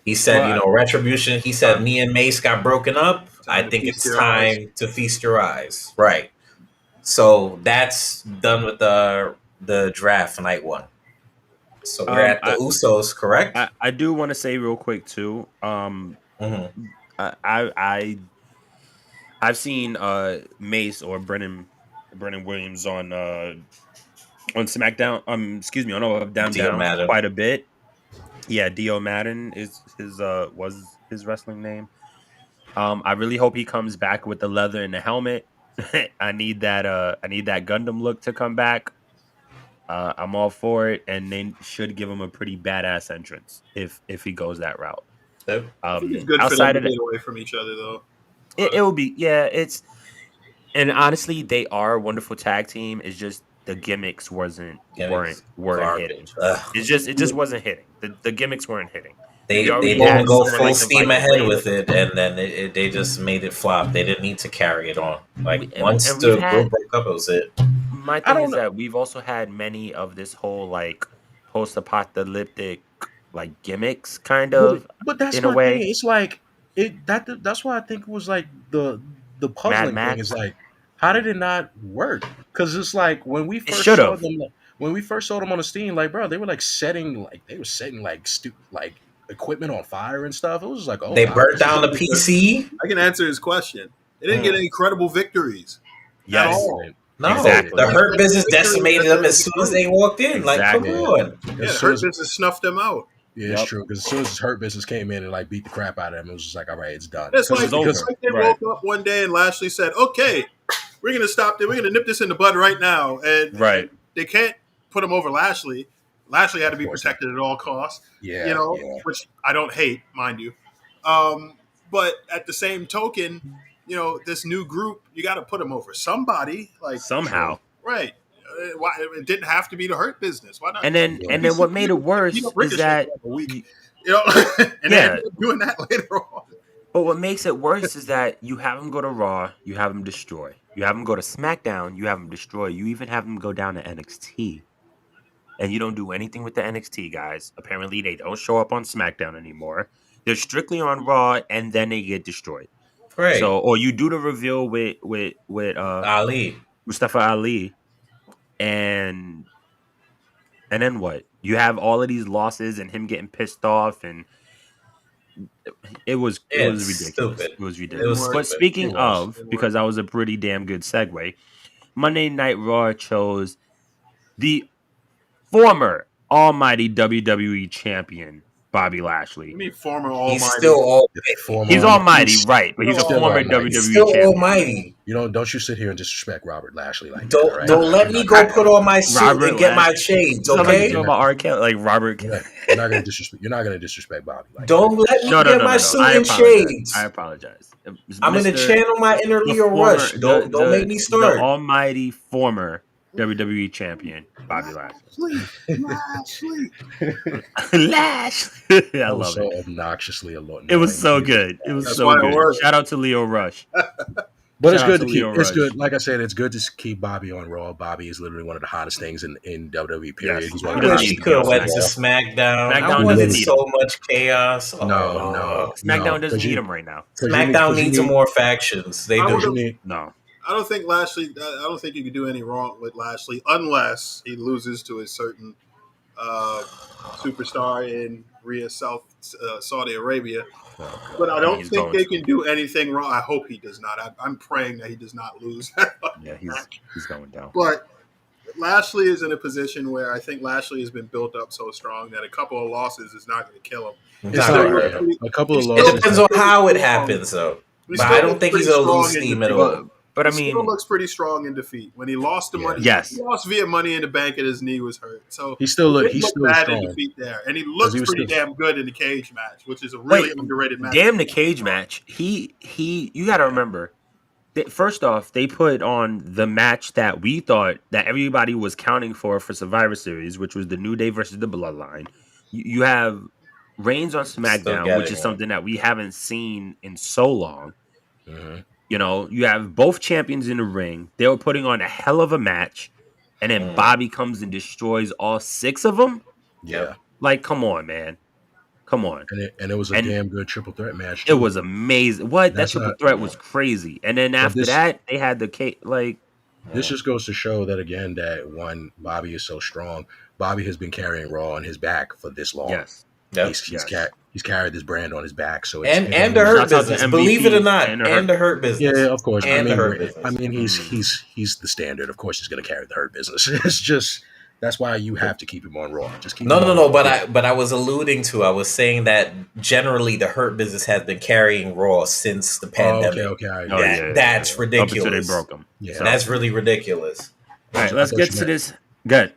He said, Retribution. He said, me and Mace got broken up. I think it's time to feast your eyes. Right. So that's done with the draft night 1. So we're at the Usos, correct? I do want to say real quick too. I've seen Mace or Brennan Williams on SmackDown. Excuse me, on Down quite a bit. Yeah, Dio Madden is was his wrestling name. I really hope he comes back with the leather and the helmet. I need that Gundam look to come back. I'm all for it, and they should give him a pretty badass entrance if he goes that route. I think it's good for them to get away from each other, though. It will be, it's, and honestly, they are a wonderful tag team. It's just the gimmicks weren't hitting. It just wasn't hitting. The gimmicks weren't hitting. They didn't go full steam ahead with it, and then they just made it flop. They didn't need to carry it on. Once the group broke up, it was it. My thing is that we've also had many of this whole post-apocalyptic gimmicks kind of, but that's in a way. Thing. It's that's why I think it was the puzzling thing is how did it not work? Because it's when we first saw them, when we first saw them on the Steam, bro, they were setting equipment on fire and stuff. It was they burnt down the PC. I can answer his question. They didn't get any credible victories. Yes. At all. No, exactly. The Hurt Business decimated them as soon as they walked in. Come on. Yeah, the Hurt Business snuffed them out. Yeah, it's true. Because as soon as Hurt Business came in and beat the crap out of them, it was just all right, it's done. It's like they woke up one day and Lashley said, "Okay, we're gonna stop. We're gonna nip this in the bud right now." And they can't put him over Lashley. Lashley had to be protected at all costs. Which I don't hate, mind you. But at the same token, this new group, you got to put them over somebody, somehow, right? It didn't have to be the Hurt Business. Why not? And then what made it worse is that then doing that later on. But what makes it worse is that you have them go to Raw, you have them destroy. You have them go to SmackDown, you have them destroy. You even have them go down to NXT. And you don't do anything with the NXT guys. Apparently, they don't show up on SmackDown anymore. They're strictly on Raw, and then they get destroyed. Right. So, or you do the reveal with Ali, Mustafa Ali, and then what? You have all of these losses and him getting pissed off, and it was ridiculous. Stupid. It was ridiculous. But speaking of, because that was a pretty damn good segue, Monday Night Raw chose the former almighty WWE champion, Bobby Lashley. I mean, former almighty. He's still he's almighty, right? But he's a former WWE champion. Almighty. Don't you sit here and disrespect Robert Lashley like don't, that, right? Don't let me go put on my suit and get my shades, okay? You're about R. Kelly, Robert. You're not gonna disrespect Bobby. Don't let me get my suit and shades. I apologize. I'm gonna channel my inner Leo Rush. Don't make me start. The almighty former WWE champion Bobby Lashley. Lashley. Lashley. I That was love so it. obnoxiously annoying. It was so good. It was That's so why it good. worked. Shout out to Leo Rush. But it's Shout out good to to keep. Leo It's Rush. good. Like I said, it's good to keep Bobby on Raw. Bobby is literally one of the hottest things in WWE. Period. Yes. He's He one I of the doesn't wish need he to could have be went on to SmackDown. SmackDown. I SmackDown wanted doesn't need so much chaos. No. SmackDown doesn't because need him right now. SmackDown needs some more factions. They I do. would've- No. I don't think Lashley. I don't think you can do any wrong with Lashley unless he loses to a certain superstar in Saudi Arabia. But I don't he's think going they to. can do anything wrong. I hope he does not. I'm praying that he does not lose. Yeah, he's going down. But Lashley is in a position where I think Lashley has been built up so strong that a couple of losses is not going to kill him. It's It's not still gonna hurt him. a couple of It It losses. depends on how it happens, though. But I don't think he's gonna lose steam at all. But I He mean, still looks pretty strong in defeat. When he lost the money, Yes. he lost via Money in the Bank, and his knee was hurt. So He's still he he's looked still bad in strong. defeat there, and he looks he was pretty still- damn good in the cage match, which is a really underrated match. damn the cage match. He. You got to remember. First off, they put on the match that we thought that everybody was counting for Survivor Series, which was the New Day versus the Bloodline. You have Reigns on SmackDown, which getting is it. something that we haven't seen in so long. Mhm. You know, you have both champions in the ring. They were putting on a hell of a match, and then Bobby comes and destroys all 6 of them. Yeah, Like, come on, man, come on. and it was a And damn good triple threat match. It too. was amazing. What That's that triple not- threat was crazy. And then after this- that, they had the cake. Like, This just goes to show that again that one, Bobby is so strong. Bobby has been carrying Raw on his back for this long. yes, Yep. He's carried this brand on his back. So it's, And the Shouts hurt out to business, MVP believe it or not, and and the the hurt business. Yeah, of course. And the hurt business. I mean, he's the standard. Of course, he's going to carry the hurt business. It's just that's why you have to keep him on Raw. Just keep him on No. Raw. But I was alluding to. I was saying that generally the hurt business has been carrying Raw since the pandemic. Okay. I Oh, agree. That's Up until they ridiculous. broke them. Yeah. So, That's really ridiculous. all right, I let's thought get you to meant- this. Good,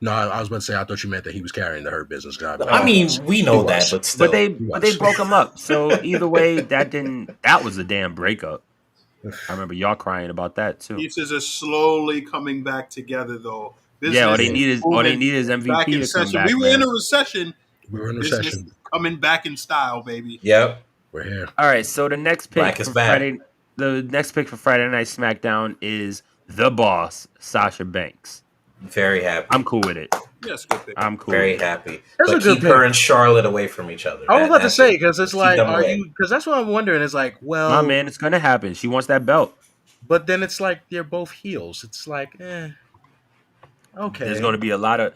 No, I was about to say I thought you meant that he was carrying the hurt business. God, I mean, we know He that, was. but still. but they was. broke them up. So either way, that was a damn breakup. I remember y'all crying about that too. Pieces are slowly coming back together, though. Yeah, all they Business need is back MVP in to come session. back. We were man. in a recession. we were in Business recession. is coming back in style, baby. Yep. We're here. All right, so the next pick Black is for back. Friday, the next pick for Friday Night SmackDown is the boss, Sasha Banks. Very happy. I'm cool with it. Yes, good pick. I'm cool. Very with it. happy. That's But a good keep her pick. and Charlotte away from each other. I was about to That's say it. because it's Keep like, them are away. you? Because that's what I'm wondering. Is like, well, Nah, man, it's gonna happen. She wants that belt. but then it's like they're both heels. It's like, okay. There's gonna be a lot of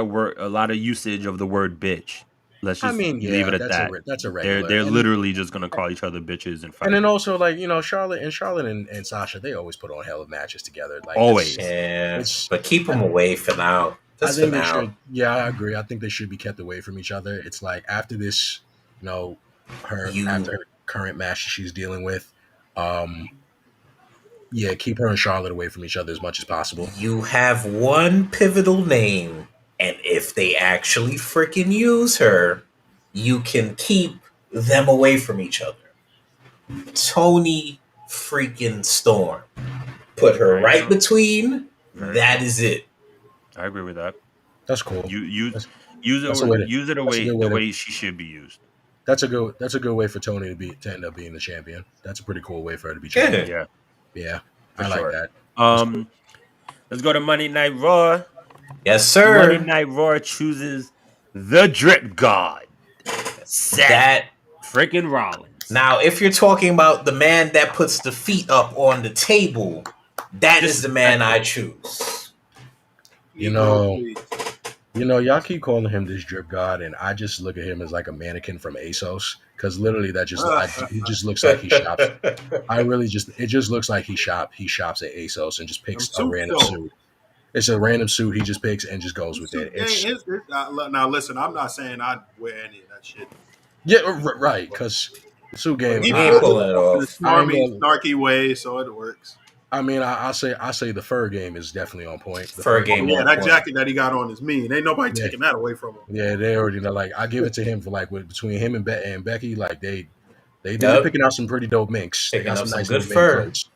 word, a lot of usage of the word bitch. Let's just leave it at that. That's a They're regular. And- literally just gonna call each other bitches and fight. And then also, like, Charlotte and Sasha, they always put on hell of matches together. Like Always. Yeah, It's- but keep them away for now. I Just for think they now. should. Yeah, I agree. I think they should be kept away from each other. It's like after this, after her current match she's dealing with, keep her and Charlotte away from each other as much as possible. You have one pivotal name, and if they actually freaking use her, you can keep them away from each other. Tony freaking Storm. Put her right between. That is it. I agree with that. That's cool. Use that's a way to- use it that's a away good the way to- way she should be used. That's a good way for Tony to end up being the champion. That's a pretty cool way for her to be champion. Yeah. Yeah. Yeah, I sure. like that. Let's go to Monday Night Raw. Yes, Monday sir. Night Raw chooses the Drip God, Seth That freaking Rollins. now, if you're talking about the man that puts the feet up on the table, that is the man I choose. Y'all keep calling him this drip god, and I just look at him as like a mannequin from ASOS because literally he just looks like he shops. It just looks like he shops at ASOS and just picks a random suit. It's a random suit he just picks and just goes with it. Now listen, I'm not saying I'd wear any of that shit. Yeah, right. Because the suit game. He ain't pulling it off. The smarmy, snarky way, so it works. I mean, I say the fur game is definitely on point. The Fur game. Yeah, on that point. jacket that he got on is mean. Ain't nobody Yeah. taking that away from him. Yeah, they already know. Like, I give it to him for like between him and Becky, like they're Yep. picking out some pretty dope minks. They Picking got up some nice good little mink fur. coats.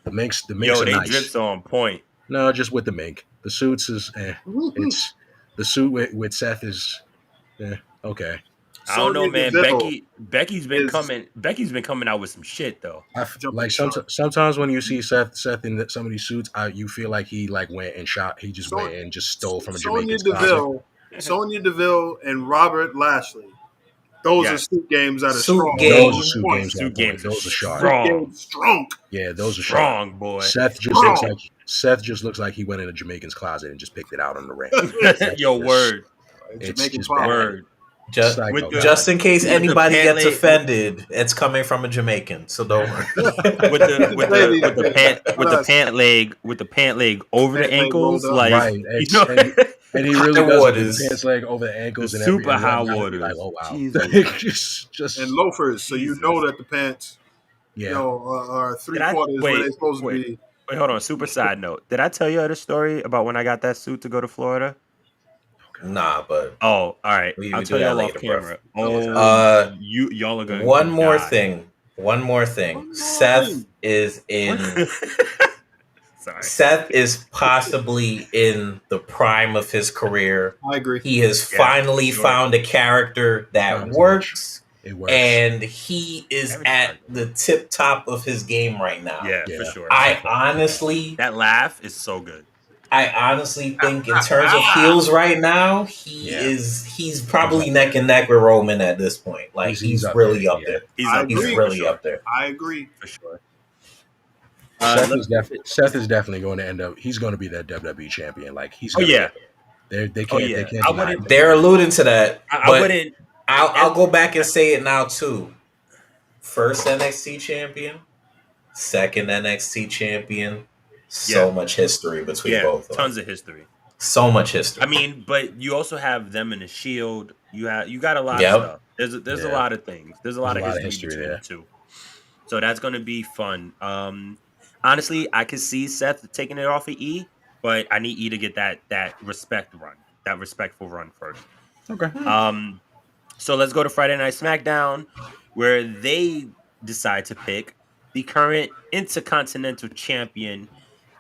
The minks Yo, are they nice. drips on point. No, just with the mink. The suits is it's the suit with Seth is okay. I don't know, Sonya man. Deville Becky's been is coming. Becky's been coming out with some shit though. jumping Like the shark. sometimes when you see Seth in some of these suits, you feel like he like went and shot. He just So- went and just stole from a Sonya Jamaican's closet. Deville, and Robert Lashley. Those are Yes. suit games that are Suit strong. game. Those are suit games. Suit games are Those are sharp. Suit strong. games strong. Yeah, those are sharp. Strong boy. Seth just looks like he went in a Jamaican's closet and just picked it out on the ring. Yo, word. It's Jamaican just pop. bad. Word. Just, Psycho. With the- just in case with the anybody pant gets leg- offended, it's coming from a Jamaican, so don't worry. with the pant leg over Pant the leg ankles, rolled up. like Right, you know, and he really High does waters. with pants leg over the ankles The and super every, high and you gotta be waters. Like, oh wow, Jesus. just And loafers, so you Jesus. know that the pants, yeah. are three Did I- quarters where wait, they're supposed to wait. be. Wait, hold on. Super side note. Did I tell you the story about when I got that suit to go to Florida? Nah, but Oh, all right. We I'll can tell do that y'all off later, camera. bruv. Oh, y'all are gonna one more die. thing. One more Seth thing. is in. Sorry. Seth is possibly in the prime of his career. I agree. He has Yeah, finally sure. found a character that Found his works, It works. and he is Everything at works. the tip top of his game right now. Yeah, Yeah. for sure. I honestly think in terms of heels right now, Yeah. he's probably neck and neck with Roman at this point. Like he's up really there, up yeah. there. He's I up agree. there, He's for really sure. up there. I agree. For sure. Seth is definitely going to end up. He's going to be that WWE champion. Like he's. Oh gonna yeah. They can't. Oh, yeah. They can't. I deny wouldn't- it. They're alluding to that, I but wouldn't. I'll go back and say it now too. First NXT champion, second NXT champion. So much history between Yeah, both of them. tons of history. So much history. I mean, but you also have them in the Shield. You got a lot Yep. of stuff. There's a Yeah. lot of things. There's a lot of history between there. the two. So that's gonna be fun. Honestly, I could see Seth taking it off of E, but I need E to get that respectful run first. Okay. So let's go to Friday Night SmackDown, where they decide to pick the current Intercontinental Champion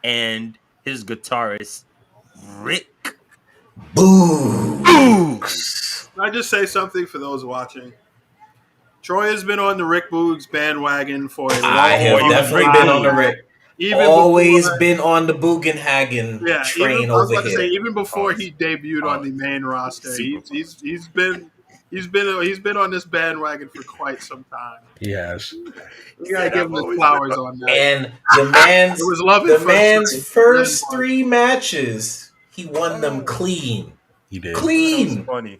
and his guitarist, Rick. Boo. Can I just say something for those watching? Troy has been on the Rick Boogs bandwagon for a long I have Oh, definitely Rick been Boogs. on the Rick. Even Always before- been on the Bugenhagen Yeah, train even, I was over about to here. say, even before Pause. he debuted on the main roster, Super he's been on this bandwagon for quite some time. He has. We gotta give him his flowers on that. And the man's It was love at the first man's sight. first 3 matches, he won them clean. He did. Clean. Funny.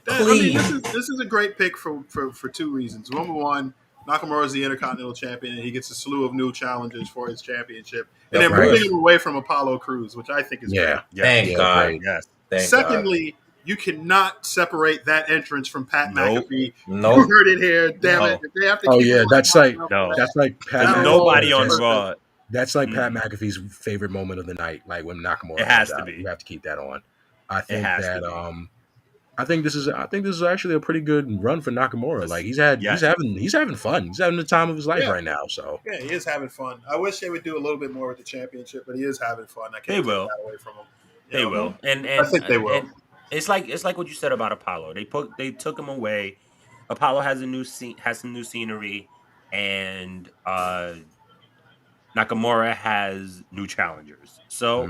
I mean, Clean. this is a great pick for 2 reasons. Number one, Nakamura is the Intercontinental Champion, and he gets a slew of new challenges for his championship. And then Right. moving him away from Apollo Crews, which I think is great. Yeah. Thank Yeah, God. great. Yes. Thank Secondly, you cannot separate that entrance from Pat Nope. McAfee. God. You Nope. heard it here. Damn No. it. If they have to Oh, keep yeah, it that's like- No. That's like Pat. There's Oh, nobody on that's- Raw. That's like Mm. Pat McAfee's favorite moment of the night. Like when Nakamura. It has comes to out. be. You have to keep that on. I think has to that. be. I think this is actually a pretty good run for Nakamura. Like he's having fun. He's having the time of his life Yeah. right now. So Yeah, he is having fun. I wish they would do a little bit more with the championship, but he is having fun. I can't They take will. that away from him. You They know? will, and I think they will. and it's like what you said about Apollo. They took him away. Apollo has some new scenery, and Nakamura has new challengers. So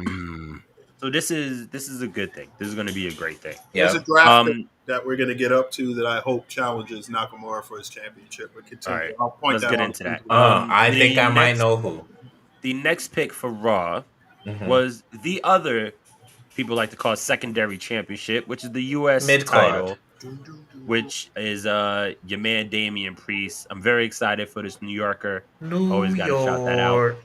this is a good thing. This is going to be a great thing. There's Yeah. a draft pick that we're going to get up to that I hope challenges Nakamura for his championship. But continue. All right. I'll point Let's that get out. into that. I The think I might next- know who. The next pick for Raw Mhm. was the other people like to call secondary championship, which is the U.S. Mid-card. title, which is your man Damian Priest. I'm very excited for this New Yorker. New Always gotta shout that out.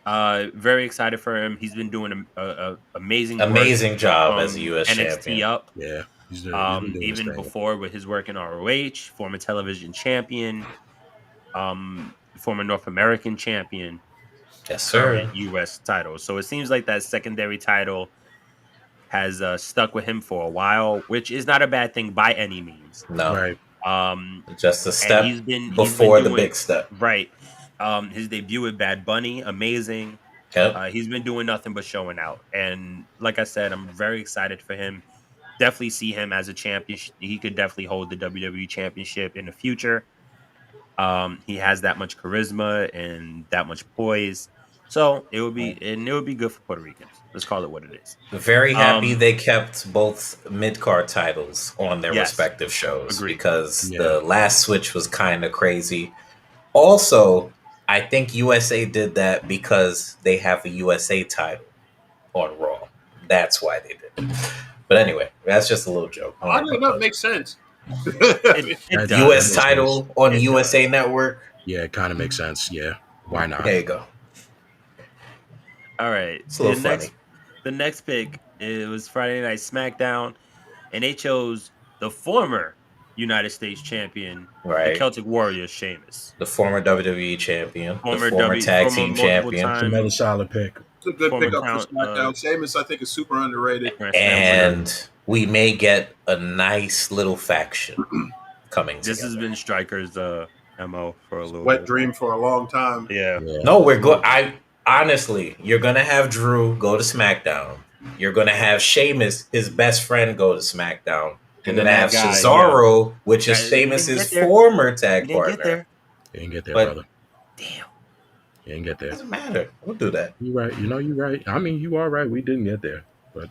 York. Very excited for him. He's been doing a amazing Amazing job from as a U.S. NXT champion. up. yeah, he's been doing his Even thing. before with his work in ROH, former television champion, former North American champion, Yes, sir. current U.S. title. So it seems like that secondary title has stuck with him for a while, which is not a bad thing by any means. No, Right. just a step he's been before the doing- big step. Right. His debut with Bad Bunny, amazing. Yep. He's been doing nothing but showing out, and like I said, I'm very excited for him. Definitely see him as a champion. He could definitely hold the WWE Championship in the future. He has that much charisma and that much poise. So it would be good for Puerto Ricans. Let's call it what it is. Very happy they kept both mid-card titles on their Yes. respective shows Agreed. because the last switch was kind of crazy. Also, I think USA did that because they have a USA title on Raw. That's why they did it. But anyway, that's just a little joke. I don't know. It makes sense. It does. US title on USA Network. Yeah, it kind of makes sense. Yeah, why not? There you go. All right. It's a little funny. The next pick, it was Friday Night Smackdown, and they chose the former United States champion, the Celtic Warrior, Sheamus. The former WWE champion, the former former tag team champion. It's another solid pick. It's a good pickup for SmackDown. Sheamus, I think, is super underrated. And we may get a nice little faction coming This together. has been Striker's MO for a little Wet bit. dream for a long time. Yeah. No, we're good. Honestly, you're gonna have Drew go to SmackDown. You're gonna have Sheamus, his best friend, go to SmackDown. You're gonna have Cesaro, which is Sheamus's former tag partner. You didn't get there, But- brother. Damn, You didn't get there. doesn't matter. We'll do that. You're right. You know, you're right. I mean, you are right. We didn't get there, but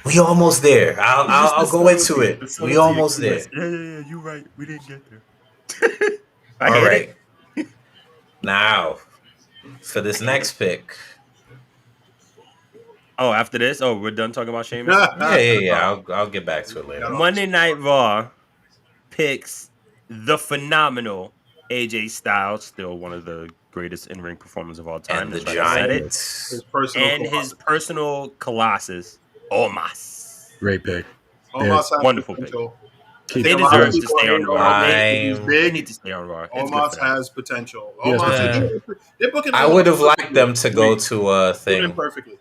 We almost there. I'll go into it. We almost there. Yeah. You're right. We didn't get there. All right. Now, for this next pick. Oh, after this? Oh, we're done talking about Sheamus? Yeah. I'll get back to it later. Monday Night Raw picks the phenomenal AJ Styles, still one of the greatest in-ring performers of all time. And the That's why I said it. Giants. His personal Colossus, Omos. great pick. Omos has Wonderful potential. They think a lot deserve of to people stay on hate Raw. Omos. They need to stay on Raw. It's good Omos for them. has potential. Yes, Omos, they're booking. I would have liked them to go to a thing. perfectly.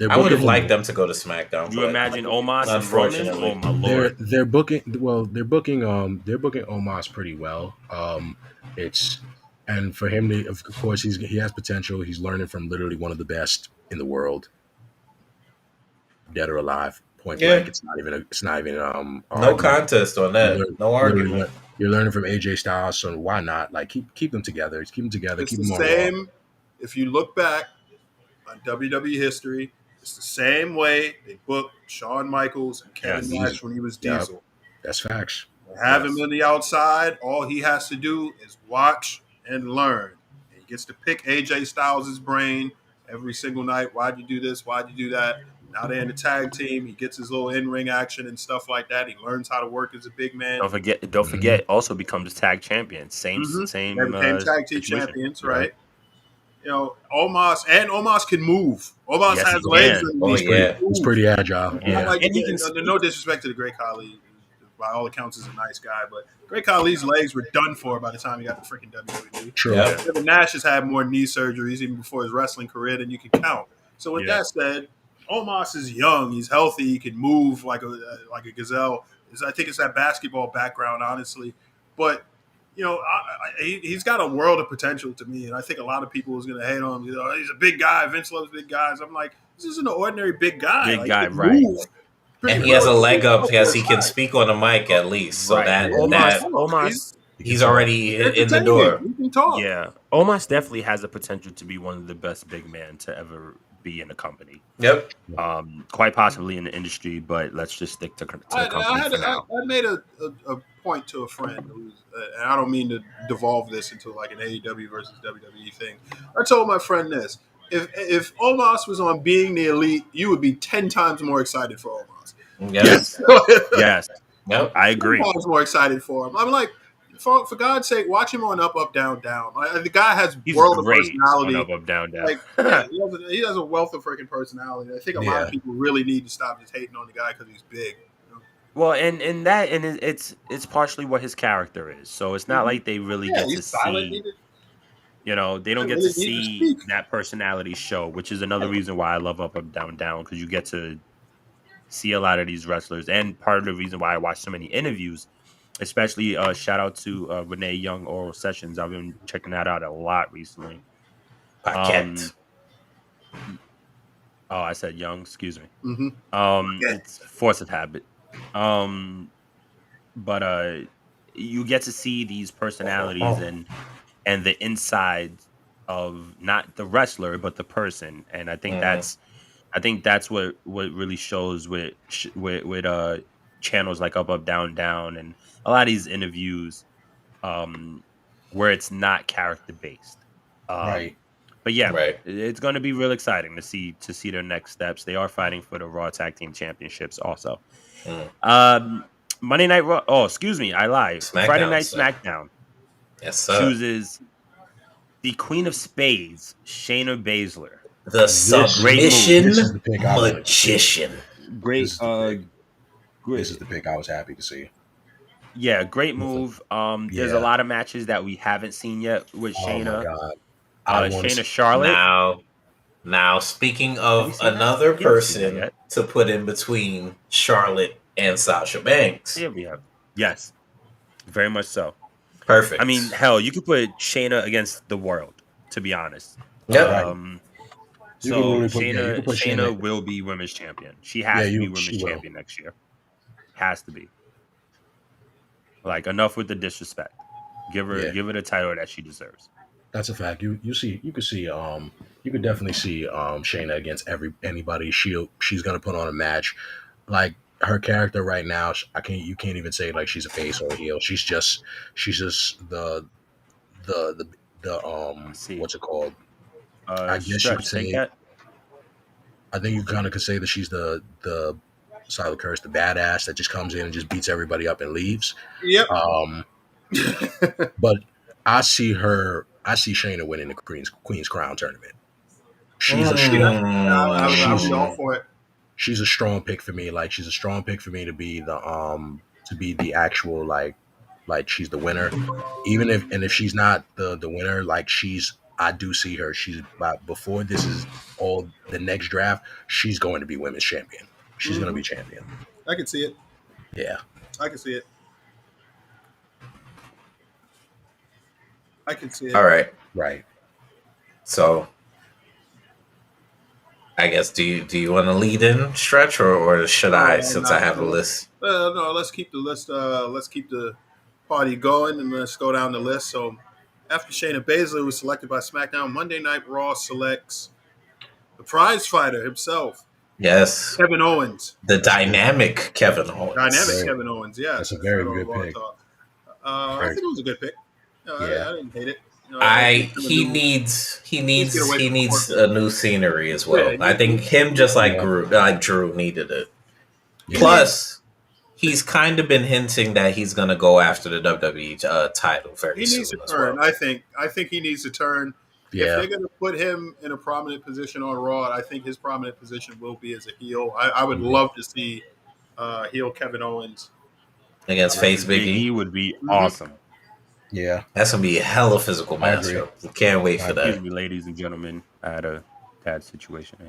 I would have liked them to go to SmackDown. You but imagine Omos and Roman? unfortunately. Oh my lord! They're booking Omos pretty well. And for him to, of course, he has potential. He's learning from literally one of the best in the world, dead or alive. Point blank. It's not even No argument. contest on that. No argument. You're learning from AJ Styles, so why not? Like keep them together. Keep them together. It's Keep the them on Raw. same. If you look back on WWE history, it's the same way they booked Shawn Michaels and Kevin Nash when he was Yep. Diesel. That's facts. Have him on the outside. All he has to do is watch and learn. He gets to pick AJ Styles' brain every single night. Why'd you do this? Why'd you do that? Now they're in the tag team. He gets his little in-ring action and stuff like that. He learns how to work as a big man. Don't forget. Also becomes tag champion. Same. They became tag team situation. champions, right? You know, Omos can move. Omos Yes, has he legs. can. And Oh, yeah. He's pretty agile. Yeah. Like, And he can no disrespect to the Great Khali. By all accounts, is a nice guy, but Great Khali's legs were done for by the time he got to freaking WWE. True. Yeah. Kevin Nash has had more knee surgeries even before his wrestling career than you can count. So with that said, Omos is young. He's healthy. He can move like a gazelle. I think it's that basketball background, honestly. But you know, he's got a world of potential to me, and I think a lot of people is going to hate on him. You know, he's a big guy. Vince loves big guys. I'm like, this isn't an ordinary big guy. Big Like, guy, he can right. move. And he has a leg up because he can speak on the mic at least. So that Omos. he's already in the door. He can talk. Yeah, Omos definitely has the potential to be one of the best big men to ever be in the company. Yep. Quite possibly in the industry, but let's just stick to the company for now. I made a point to a friend, who's, and I don't mean to devolve this into like an AEW versus WWE thing. I told my friend this: if Omos was on Being the Elite, you would be 10 times more excited for Omos. Yes. Yes, Yep. I agree. 10 times more excited for him. I'm like, for God's sake, watch him on Up, Up, Down, Down. Like, the guy has He's world of great personality. on Up, Down, Down. Like, he has a wealth of freaking personality. I think a lot of people really need to stop just hating on the guy because he's big. Well, and it's partially what his character is. So it's not like they really get to see. You know, they don't get to see that personality show, which is another reason why I love Up, Up, Down, Down, because you get to see a lot of these wrestlers. And part of the reason why I watch so many interviews Especially shout out to Renee Young Oral Sessions. I've been checking that out a lot recently. Paquette. Oh, I said Young. Excuse me. Yeah. It's force of habit. But you get to see these personalities and the inside of not the wrestler but the person, and I think that's what really shows with channels like Up Down Down and a lot of these interviews, um where it's not character based. Right. But yeah, Right. it's going to be real exciting to see their next steps. They are fighting for the Raw Tag Team Championships also. Monday Night Raw. Oh, excuse me, I lied. Friday SmackDown, Night sir. SmackDown Yes, sir. chooses the Queen of Spades, Shayna Baszler. The submission This is the pick I wanted. magician. Great, This is the pick. great. This is the pick I was happy to see. Yeah, great move. There's a Yeah. lot of matches that we haven't seen yet with Oh my Shayna. god. I want Shayna to Charlotte. Now, speaking Have you of seen that? another We haven't seen that person yet. to put in between Charlotte and Sasha Banks. Yeah, we have. Yes, very much so. Perfect. I mean, hell, you could put Shayna against the world. To be honest. Yep. You So can really put- yeah, you can put Shayna Shayna- will be women's champion. She has to be women's she will. champion next year. Has to be. Like, enough with the disrespect. Give her the title that she deserves. That's a fact. You could definitely see Shayna against anybody. She's gonna put on a match. Like her character right now, you can't even say like she's a face or a heel. She's just the what's it called? I guess you Stretch, could say. take that. I think you kind of could say that she's the sorry, curse, the badass that just comes in and just beats everybody up and leaves. Yep. But I see Shayna winning the Queen's Crown tournament. She's a I was all for it. she's a strong pick for me. Like she's a strong pick for me to be the actual like she's the winner. Even if she's not the winner, like I do see her. She's before this is all the next draft. She's going to be women's champion. She's going to be champion. I can see it. Yeah. I can see it. I can see it. All right. Right. So, I guess do you want to lead in, Stretch, or should I? Since I have a list. No, let's keep the list. Let's keep the party going, and let's go down the list. So, after Shayna Baszler was selected by SmackDown, Monday Night Raw selects the prize fighter himself, Yes. Kevin Owens. The dynamic Kevin Owens. Kevin Owens, yeah. That's a very good pick. I think it was a good pick. I didn't hate it. He needs a new scenery as well. I think him just like Drew needed it. Yeah. Plus, he's kind of been hinting that he's gonna go after the WWE title very soon. He needs a as turn. well. I think he needs a turn. Yeah. If they're going to put him in a prominent position on Raw, I think his prominent position will be as a heel. I would love to see heel Kevin Owens Against face Big E. He would be awesome. Yeah. That's gonna be a hell of a physical I agree. matchup. Can't wait for Excuse that. me, ladies and gentlemen. I had a bad situation to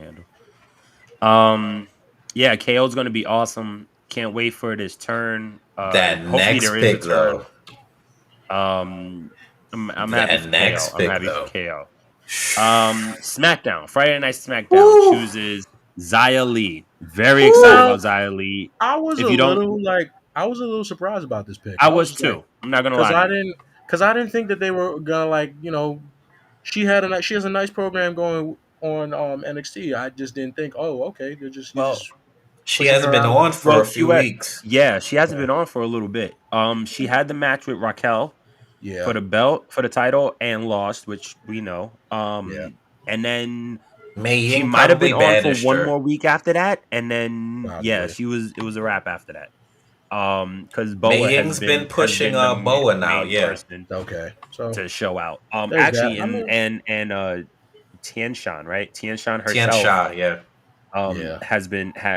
handle. Yeah, KO's going to be awesome. Can't wait for this turn. That hopefully next there is a pick, turn. though. I'm That happy for next KO. pick, I'm happy though. for KO. SmackDown. Friday Night SmackDown chooses Xia Li. Very excited about Xia Li. I was If a you don't- little surprised about this pick. I was too. I'm not gonna lie. Because I didn't think that they were gonna she has a nice program going on NXT. I just didn't think, okay, they're just She hasn't been on for a few weeks. Yeah, she hasn't been on for a little bit. She had the match with Raquel for the belt, for the title, and lost, which we know. And then she might have been on for one more week after that, and then it was a wrap after that. Because Boa Mei has Ying's been pushing the Boa now, main yeah. person so to show out. There's Actually, that. and Tian Shan, right? Tian Shan herself. Tian Sha, yeah.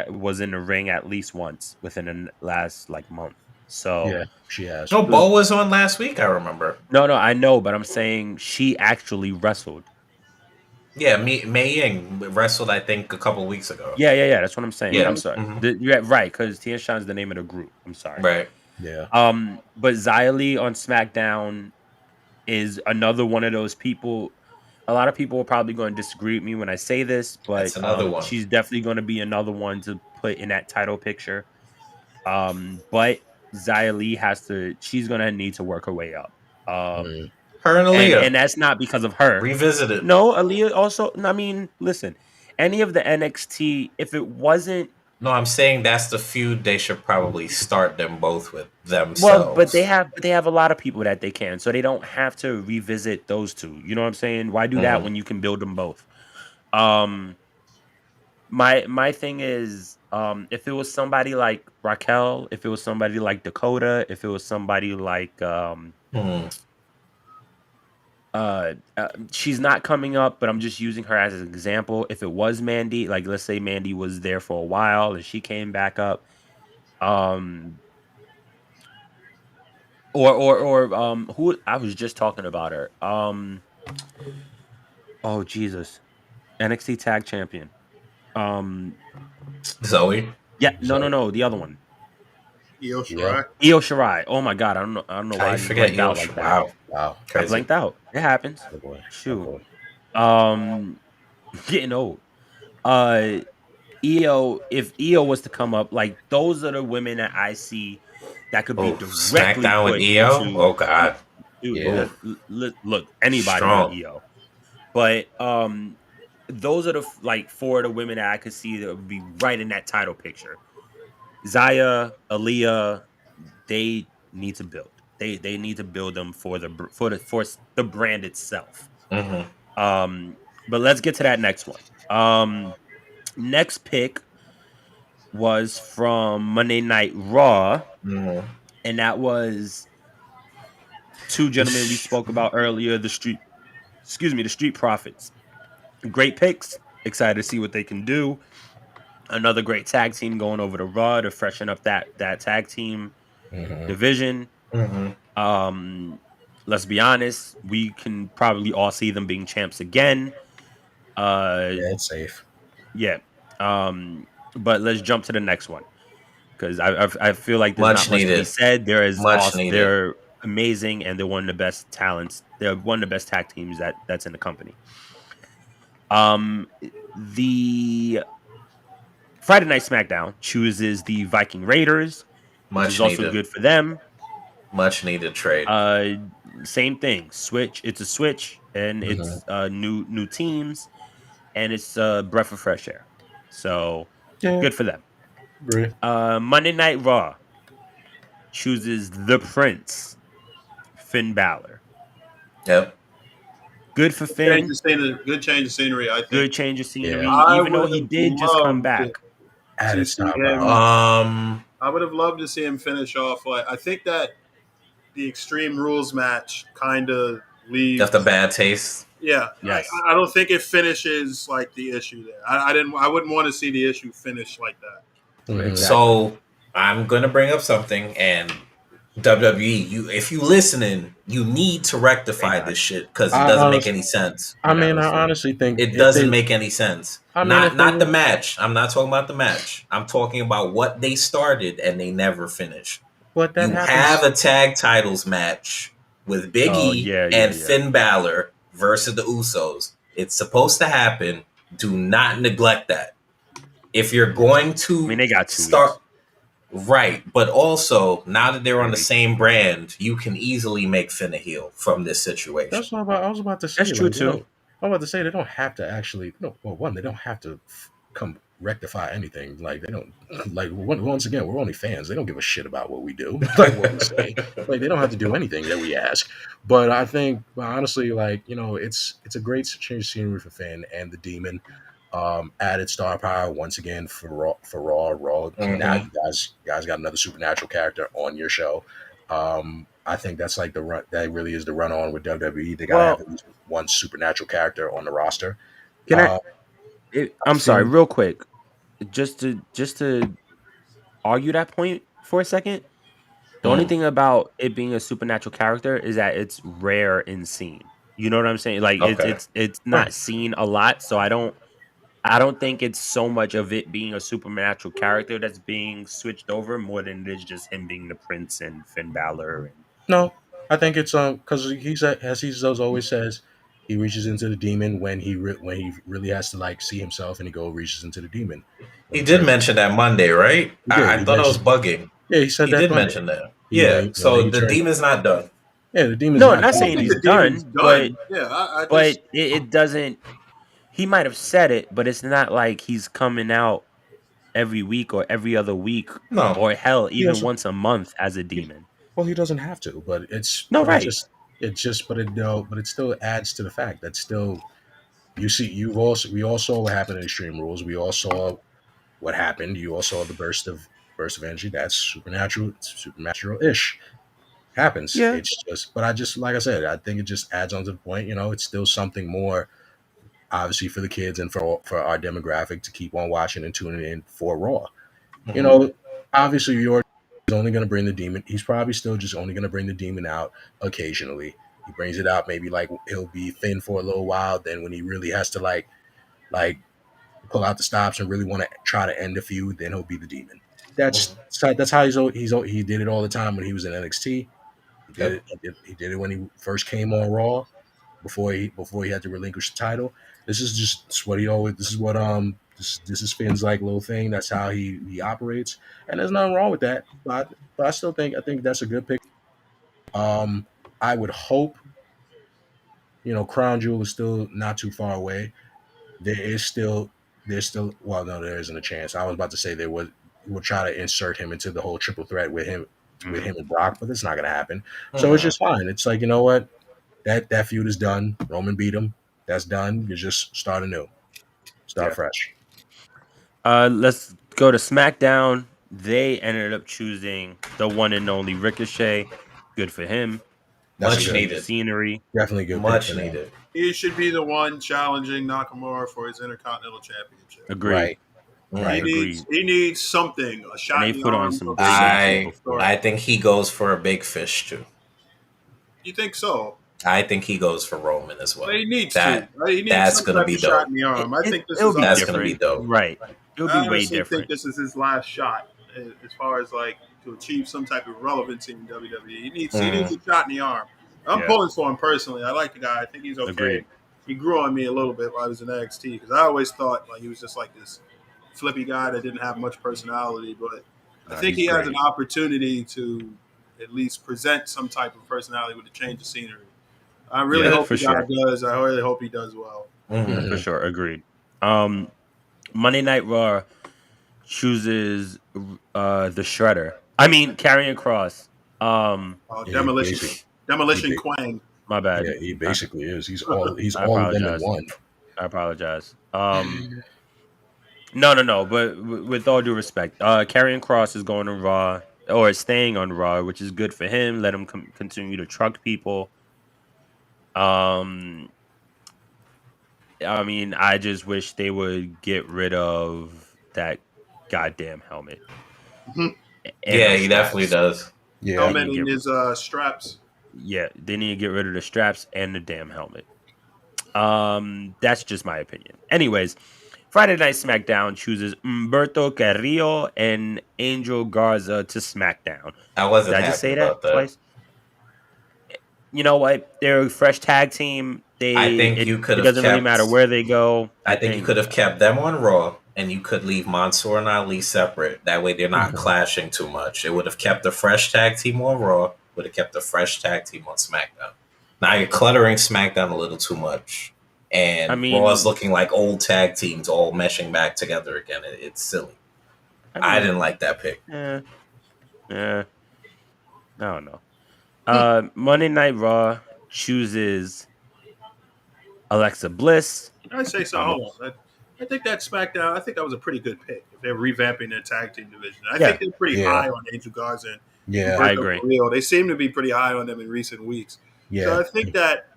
Was in the ring at least once within the last month. So yeah, she has. No, Bo was on last week, I remember. No, I know, but I'm saying she actually wrestled. Yeah, Mei Ying wrestled, I think, a couple weeks ago. Yeah. That's what I'm saying. Yeah. I'm sorry. Mhm. You're right, because Tian Shan's the name of the group. I'm sorry. Right. Yeah. But Xia Li on SmackDown is another one of those people. A lot of people are probably going to disagree with me when I say this, but That's another one. she's definitely going to be another one to put in that title picture. But Xia Li she's going to need to work her way up. Mm. Her and And Aaliyah that's not because of her. revisit it. No, Aaliyah also. I mean, listen, any of the NXT, if it wasn't No, I'm saying that's the feud they should probably start them both with well, but themselves. they have a lot of people that they can, so they don't have to revisit those two. You know what I'm saying? Why do that Mhm. when you can build them both? Um, my thing is, if it was somebody like Raquel, if it was somebody like Dakota, if it was somebody like Hmm. she's not coming up, but I'm just using her as an example. If it was Mandy, like let's say Mandy was there for a while and she came back up, um, or who I was just talking about her. Oh Jesus, NXT Tag Champion. Um, Zoe. yeah, So no, the other one, Io yeah. Shirai. Io Shirai. Oh my God, I don't know How why I you just forget blanked out Yosh? like that. Wow, Wow. I crazy. blanked out. It happens. Oh boy. Oh Shoot. boy. Getting old. Uh, if EO was to come up, like those are the women that I see that could be Oh, directly SmackDown with put EO. into. Oh God. Dude, Yeah. look, anybody but Strong. EO. But those are the like four of the women that I could see that would be right in that title picture. Zaya, Aaliyah, they need to build. They need to build them for the brand itself. Hmm. But let's get to that next one. Next pick was from Monday Night Raw, Hmm. and that was two gentlemen we spoke about earlier. The Street Profits. Great picks. Excited to see what they can do. Another great tag team going over to Raw to freshen up that tag team Mm-hmm. division. Hmm. Um, let's be honest, we can probably all see them being champs again. Yeah, it's safe. Yeah. But let's jump to the next one because I feel like there's not Much much to be needed. said. Much needed. They're amazing and they're one of the best talents. They're one of the best tag teams that's in the company. The Friday Night SmackDown chooses the Viking Raiders, which is Much also needed. good for them. Much needed trade. Uh, Same thing. Switch. It's a switch, and Mm-hmm. it's new teams, and it's a breath of fresh air. So Yeah. good for them. Agree. Monday Night Raw chooses the Prince, Finn Balor. Yep. Good for Change Finn. of scenery, good change of scenery. I think Good change of scenery. Yeah. I Even though would he have did just come loved back. to Added see star him. power. I would have loved to see him finish off. Like I think that the Extreme Rules match kind of leaves. Left a bad taste. Yeah, Yes. I don't think it finishes like the issue there. I wouldn't want to see the issue finish like that. Mhm. Exactly. So I'm gonna bring up something, and WWE, if you listening, you need to rectify this shit because it I doesn't make honestly- any sense. I mean, I listening. honestly think It if doesn't they- make any sense. I mean, if Not they- the match. I'm not talking about the match. I'm talking about what they started and they never finished. But that You happens. have a tag titles match with Big Oh, E yeah, and yeah. Finn Balor versus the Usos. It's supposed to happen. Do not neglect that. If you're going to I mean, they got 2 start weeks. right, but also now that they're on the Maybe. same brand, you can easily make Finn a heel from this situation. That's what I was about to say. That's true, like, too. I'm about to say they don't have to actually. No, well, one, they don't have to come rectify anything. Like they don't. Like once again, we're only fans. They don't give a shit about what we do. Like what we say. Like they don't have to do anything that we ask. But I think honestly, like it's a great change of scenery for Finn and the Demon. Added star power once again for Raw. Mhm. Now you guys got another supernatural character on your show. I think that's like the run. That really is the run on with WWE. They gotta have at least one supernatural character on the roster. Can Uh, I'm sorry, think- real quick, just to argue that point for a second. The only Mm. thing about it being a supernatural character is that it's rare in scene. You know what I'm saying? Like Okay. it's not Right. seen a lot, so I don't. I don't think it's so much of it being a supernatural character that's being switched over more than it is just him being the prince and Finn Balor. And No, I think it's because he's as he does always says, he reaches into the demon when when he really has to like see himself, and he reaches into the demon. When He he did turns, mention that Monday, right? he did. I He thought I was mentioned, bugging. yeah, he said He that did Monday. mention that. He Yeah. when So he the turns, demon's not done. yeah, the demon's no, not not I don't saying done. think he's the demon's done, but done. Yeah, I just it doesn't. He might have said it, but it's not like he's coming out every week or every other week No. or hell, He even also, once a month as a demon. well, he doesn't have to, but No, right? but it no, but it still adds to the fact that still you see we all saw what happened in Extreme Rules. We all saw what happened. You all saw the burst of energy. That's supernatural ish. Happens. Yeah, It's just, but I just like I said, I think it just adds on to the point. It's still something more, obviously, for the kids and for our demographic to keep on watching and tuning in for Raw. You Mhm. know, obviously, York is only going to bring the demon. He's probably still just only going to bring the demon out occasionally. He brings it out, maybe like he'll be thin for a little while. Then when he really has to like pull out the stops and really want to try to end the feud, then he'll be the demon. Mhm. That's how he did it all the time when he was in NXT. He did Yep. it. He did it when he first came on Raw before he had to relinquish the title. This is just what he always. This is what this is Finn's like little thing. That's how he operates, and there's nothing wrong with that. But I still think that's a good pick. Um, I would hope Crown Jewel is still not too far away. There is still there's still well no there isn't a chance. I was about to say they would try to insert him into the whole triple threat with Mhm. him and Brock, but it's not going to happen. So it's Mhm. just fine. It's like, you know what, that feud is done. Roman beat him. That's done. You just start anew, start Yeah. fresh. Let's go to SmackDown. They ended up choosing the one and only Ricochet. Good for him. That's a Much good, Change of needed. scenery. definitely good pick for Much them. needed. he should be the one challenging Nakamura for his Intercontinental Championship. Agreed. Right, He right. Mhm. needs Agreed. he needs something, a And shot they in the put on arm, some a great matches significant I before. story. I think he goes for a big fish too. You think so? I think he goes for Roman as Well, well. he needs to. That Right? He needs that's some gonna type be of shot dope. in the arm. I think this It'll is be That's gonna be different. dope. Right. It'll be I way honestly think different. this is his last shot as far as like to achieve some type of relevancy in WWE. He needs Mm. a shot in the arm. I'm Yeah. pulling for him personally. I like the guy. I think he's okay. Agreed. He grew on me a little bit while I was in NXT because I always thought like he was just like this flippy guy that didn't have much personality. But I think He's he has an great. opportunity to at least present some type of personality with a change of scenery. I really Yeah. hope For the guy sure. does. I really hope he does well. Mhm. For sure. Agreed. Um, Monday Night Raw chooses the Shredder. I mean Carrion Cross. Yeah, Demolition he, Quang. My bad. yeah, he I, basically is. He's I all of them in apologize. one. I apologize. No. But with all due respect, Carrion Cross is going to Raw or is staying on Raw, which is good for him. Let him continue to truck people. Um, I mean, I just wish they would get rid of that goddamn helmet and Yeah, those he definitely straps. does. Yeah, They Helmet need to and get his straps. they need to get rid of the straps and the damn helmet. That's just my opinion. Anyways, Friday Night SmackDown chooses Humberto Carrillo and Angel Garza to SmackDown. I Did wasn't I just happy say that about that. twice? You know what? They're a fresh tag team. I think you could It have doesn't really matter kept. where they go. I think you could have kept them on Raw, and you could leave Mansoor and Ali separate. That way, they're not clashing too much. It would have kept the fresh tag team on Raw. Would have kept the fresh tag team on SmackDown. Now you're cluttering SmackDown a little too much, I and Raw is mean, looking like old tag teams all meshing back together again. It's silly. I I mean, didn't like that pick. eh, I don't know. Monday Night Raw chooses Alexa Bliss. I say so. Um, Hold on. I think that SmackDown. I think that was a pretty good pick. If they're revamping their tag team division, I yeah, think they're pretty yeah, high on Angel Garza and yeah, I Humberto agree. Carrillo. They seem to be pretty high on them in recent weeks. So yeah. I think that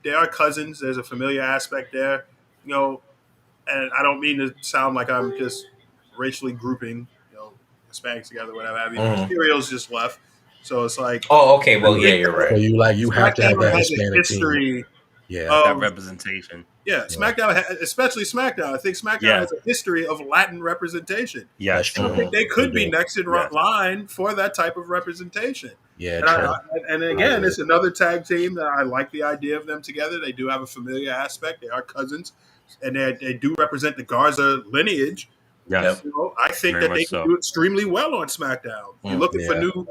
they are cousins. There's a familiar aspect there. You know, and I don't mean to sound like I'm just racially grouping Hispanics together, whatever have you. Mhm. Mysterio's just left, so it's like Oh, okay. I Well, yeah, think you're So right. you have to have SmackDown that has a Hispanic team. history Yeah. that representation. Yeah, SmackDown, especially SmackDown. I think SmackDown has a history of Latin representation. Yes, true. I think they could be do. next in line for that type of representation. Yeah, And, true. and again, it's another tag team that I like the idea of them together. They do have a familiar aspect. They are cousins, and they do represent the Garza lineage. Yes. So I think Very that they much can so. do extremely well on SmackDown. You're looking for new.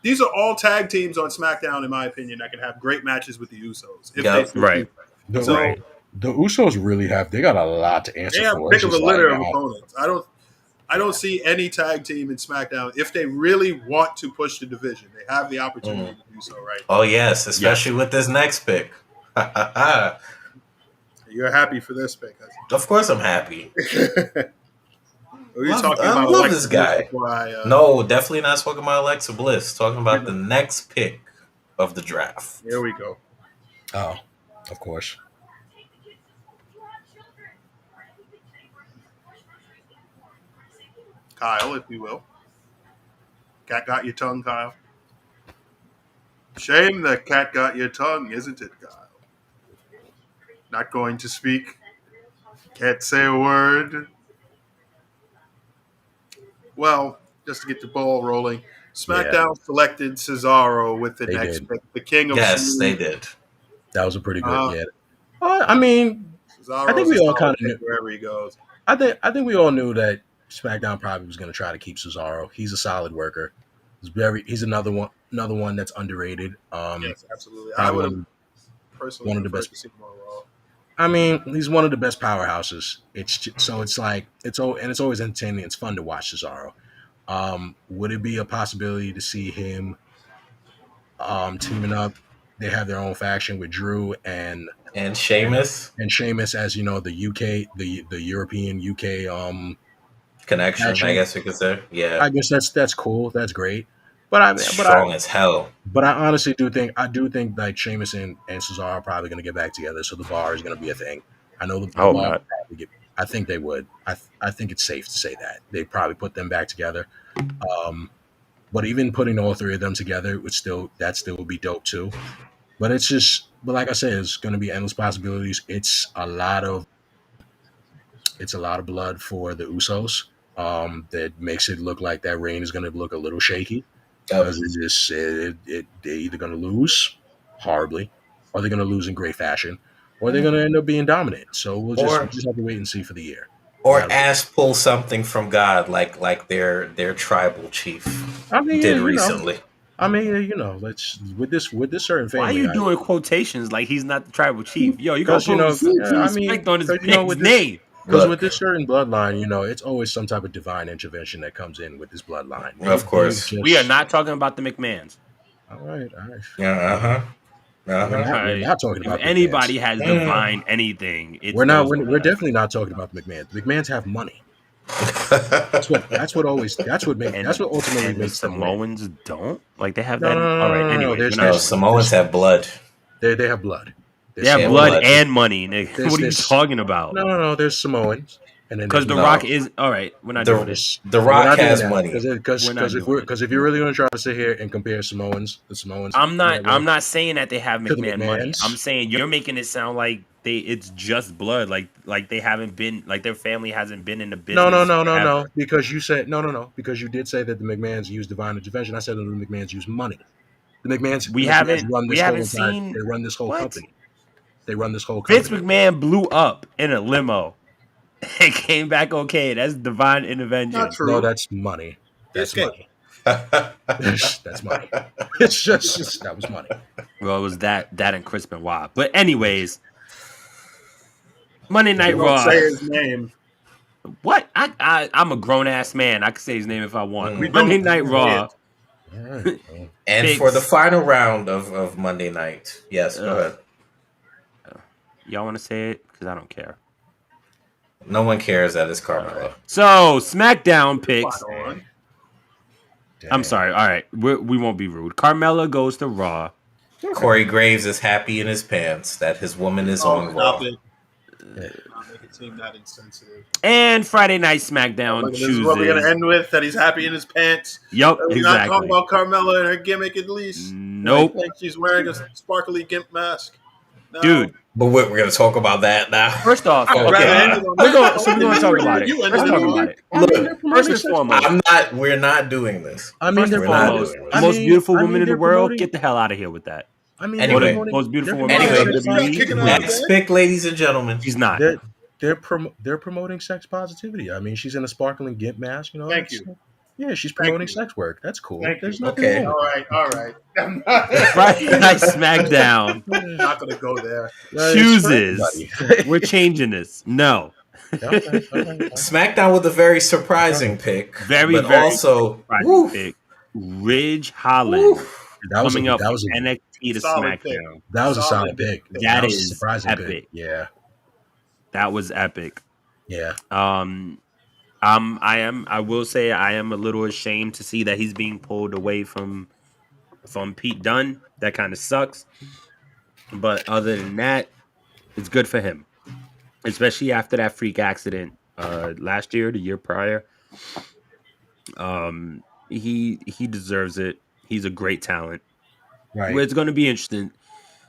These are all tag teams on SmackDown, in my opinion, that can have great matches with the Usos. If they Right. The Usos really they got a lot to answer they have for. pick of a litter of opponents. I don't see any tag team in SmackDown if they really want to push the division. They have the opportunity to do so, right? Oh yes, especially with this next pick. You're happy for this pick? Of course, I'm happy. I love this guy. No, definitely not talking about Alexa Bliss. Talking about the next pick of the draft. Here we go. Oh, of course. Kyle, if you will. Cat got your tongue, Kyle. Shame that cat got your tongue, isn't it, Kyle? Not going to speak. Can't say a word. Well, just to get the ball rolling, SmackDown selected Cesaro with the next pick, the King of Yes, they did. That was a pretty good. I mean, Cesaro's I think we all kind of knew wherever he goes. I think we all knew that SmackDown probably was going to try to keep Cesaro. He's a solid worker. He's another one that's underrated. Yes, absolutely. I would have personally one of the best. To see him on Raw. I mean, he's one of the best powerhouses. It's always entertaining. It's fun to watch Cesaro. Would it be a possibility to see him teaming up? They have their own faction with Drew and Sheamus as the UK, the European UK connection. faction. I guess we could say. Yeah, I guess that's cool. That's great. But strong as hell. But I honestly do think like Sheamus and Cesaro are probably going to get back together. So the bar is going to be a thing. I know the bar. I think they would. I think it's safe to say that they probably put them back together. But even putting all three of them together would still be dope too. But like I said, it's going to be endless possibilities. It's a lot of blood for the Usos. That makes it look like that reign is going to look a little shaky. Because they're either going to lose horribly, or they're going to lose in great fashion, or they're going to end up being dominant. So we'll just have to wait and see for the year. Or ass pull something from God, like their tribal chief did recently. Let's with this certain family. Why are you doing quotations like he's not the tribal chief? Yo, you got to respect on his name. Because with this certain bloodline, it's always some type of divine intervention that comes in with this bloodline. Of course. We are not talking about the McMahons. All right. Yeah, We're not talking about if anybody has divine anything. We're definitely not talking about the McMahons. The McMahons have money. That's what ultimately makes them Samoans don't like they have that. All right, anyway, Samoans have blood. They have blood. They have blood and money, nigga. What are you talking about? No. There's Samoans, and then because The Rock is all right. We're not doing this. The Rock has money. Because if you're really going to try to sit here and compare the Samoans, I'm not saying that they have McMahon money. I'm saying you're making it sound like it's just blood, like they haven't been, like their family hasn't been in the business. No. Because you said no. Because you did say that the McMahons use divine intervention. I said that the McMahons use money. The McMahons they run this whole company. They run this whole company. Vince McMahon blew up in a limo. It came back okay. That's divine intervention. Not true. No, that's money. That's money. That's money. It's just that was money. Well, it was that and Chris Benoit. But anyways, Monday Night Raw. Say his name. What? I'm a grown ass man. I can say his name if I want. Monday Night Raw. Right. And for the final round of Monday night, yes, go ahead. Y'all want to say it? Because I don't care. No one cares that it's Carmella. Right. So, SmackDown picks. I'm sorry. All right. We won't be rude. Carmella goes to Raw. Corey Graves is happy in his pants that his woman is on Raw. That insensitive. And Friday Night SmackDown chooses. This is what we're going to end with, that he's happy in his pants. Yep, We're not talking about Carmella and her gimmick, at least. Nope. I think she's wearing a sparkly gimp mask. Dude. But we're going to talk about that now. First off, I'd okay, rather end it on we're that. going to talk about it. You Let's ended talk it on about it. Look, First and foremost, we're not doing this. I mean, first and they're foremost, promoting- the most beautiful woman in the they're world, promoting- get the hell out of here with that. I mean, Anyway. they're promoting- Most beautiful they're woman Anyway. in WWE. Kicking her Please. out. Next pick, ladies and gentlemen. She's not. They're promoting sex positivity. I mean, she's in a sparkling gimp mask. You know. Thank you. Yeah, she's promoting sex work. That's cool. Thank There's you. nothing Okay. wrong with All right. I'm Friday Night Smackdown not going to go there. that. chooses. It's We're changing this. No. for everybody. Okay. SmackDown with a very surprising pick. Very, but very also, Friday woof, pick. Ridge Holland That was coming up that was from NXT to solid pick. SmackDown. that was a solid solid pick. That was a is surprising epic. pick. Yeah. That was epic. Yeah. I will say I am a little ashamed to see that he's being pulled away from Pete Dunne. That kind of sucks. But other than that, it's good for him. Especially after that freak accident last year, the year prior. He deserves it. He's a great talent. Right. It's going to be interesting.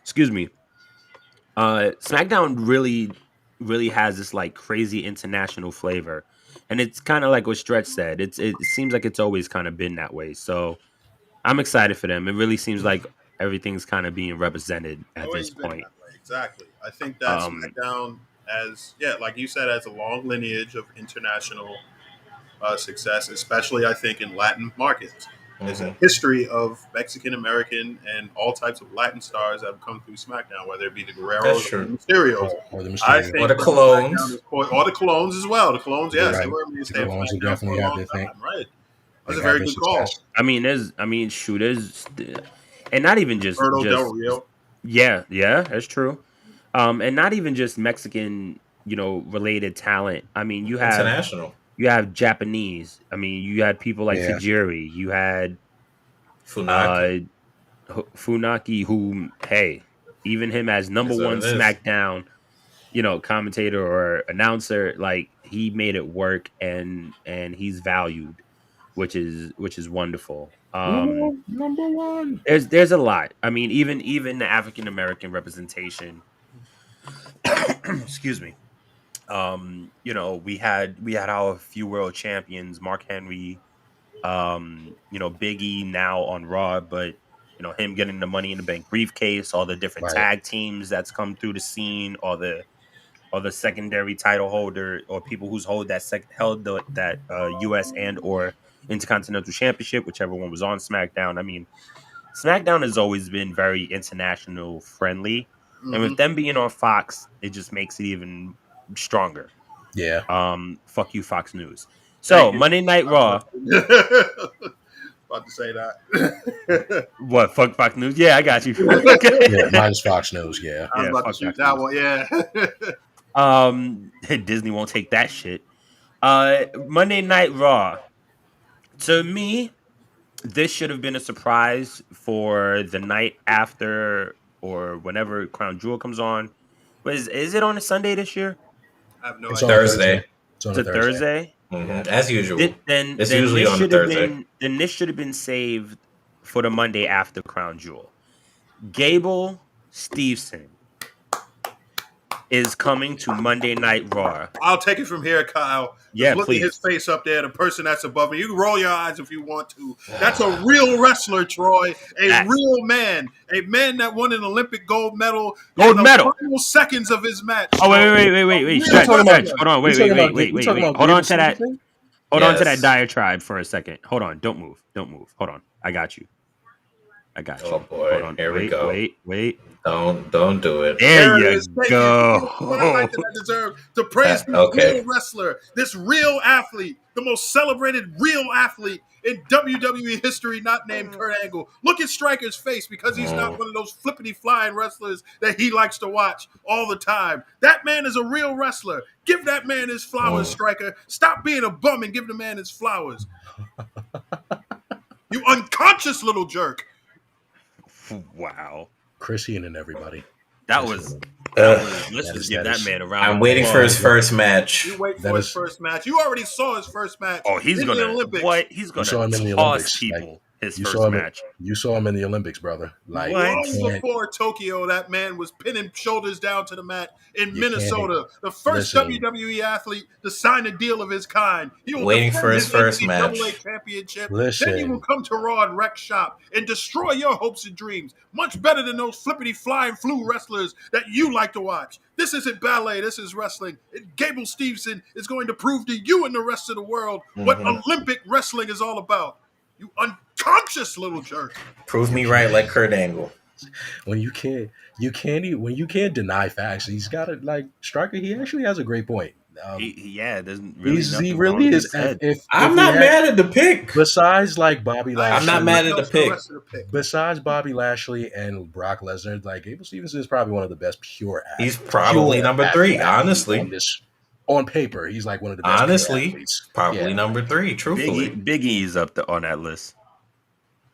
Excuse me. SmackDown really has this like crazy international flavor. And it's kind of like what Stretch said. It seems like it's always kind of been that way. So I'm excited for them. It really seems like everything's kind of being represented at Always this been point. that way. Exactly. I think that SmackDown like you said, has a long lineage of international success, especially I think in Latin markets. There's a history of Mexican American and all types of Latin stars that have come through SmackDown, whether it be the Guerreros or the Mysterios. Or the I Mysterio. think Or the that Clones. SmackDown is or the Clones as well. The Clones, yes, Right. they were in the The Clones will SmackDown definitely for a have long their thing. time, right? That's They a have very their good call. success. Shooters, and not even just Roberto Del Rio. Yeah, that's true. And not even just Mexican, related talent. I mean, you have Japanese. I mean, you had people like Yeah. Tajiri. You had Funaki. Funaki, who, hey, even him as number That's what one it is. SmackDown, commentator or announcer, like he made it work, and he's valued, which is wonderful. Number one. There's a lot. I mean, even the African American representation. Excuse me. We had our few world champions, Mark Henry, Big E now on Raw, but him getting the Money in the Bank briefcase, all the different Right. tag teams that's come through the scene, or the secondary title holder, or people who's held that U.S. and or Intercontinental Championship, whichever one was on SmackDown. I mean, SmackDown has always been very international friendly, and with them being on Fox, it just makes it even stronger. Yeah. Fuck you, Fox News. So Monday Night Raw. About to say that. What? Fuck Fox News? Yeah, I got you. Yeah, minus Fox News. Yeah. I was about to fuck shoot Fox that one. Yeah. Disney won't take that shit. Monday Night Raw. To me, this should have been a surprise for the night after or whenever Crown Jewel comes on. But is it on a Sunday this year? I have no It's idea. on Thursday. It's on It's a Thursday. As usual. Then It's usually this on a should have Thursday. then this should have been saved for the Monday after Crown Jewel. Gable Steveson is coming to Monday Night Raw. I'll take it from here, Kyle. Yeah, Look please. at his face up there, the person that's above me. You can roll your eyes if you want to. That's a real wrestler, Troy. Real man. A man that won an Olympic gold medal Gold in medal. the final seconds of his match. Oh, wait. Stretch. Hold on. Wait. Hold on to that. Hold on to that diatribe for a second. Hold on. Don't move. Hold on. I got you. Oh boy. Hold on. Here we go. Wait. Don't do it. There you is. Thank go. You. What I like that I deserve to praise this Okay. real wrestler, this real athlete, the most celebrated real athlete in WWE history, not named Kurt Angle. Look at Stryker's face because he's not one of those flippity flying wrestlers that he likes to watch all the time. That man is a real wrestler. Give that man his flowers, Stryker. Stop being a bum and give the man his flowers. You unconscious little jerk. Wow. Chrissy and everybody. Let's just give that man a round. I'm waiting for his first match. You wait for his first match. You already saw his first match. Oh, he's in gonna the Olympics. what? He's You saw him in gonna the toss Olympics, people. his You first saw him. match. You saw him in the Olympics, brother. Like, What? Long before Tokyo, that man was pinning shoulders down to the mat in You can't- Minnesota. The first listen. WWE athlete to sign a deal of his kind. He will Waiting defend for his first NCAA match. championship. Listen. Then he will come to Raw and wreck shop and destroy your hopes and dreams. Much better than those flippity flying flu wrestlers that you like to watch. This isn't ballet. This is wrestling. And Gable Steveson is going to prove to you and the rest of the world what Olympic wrestling is all about. You unconscious little jerk. Prove me right, like Kurt Angle. when you can't deny facts. He's got it. Like Striker, he actually has a great point. There's really He nothing really wrong is. with said. If I'm we not had- mad at the pick. Besides, like Bobby Lashley, I'm not mad at the pick. Besides Bobby Lashley and Brock Lesnar, like Gable Stevenson is probably one of the best pure athletes. He's probably number 3, honestly. On paper, he's like one of the best. Honestly, pure athletes. probably number 3. Truthfully, Big E's up on that list.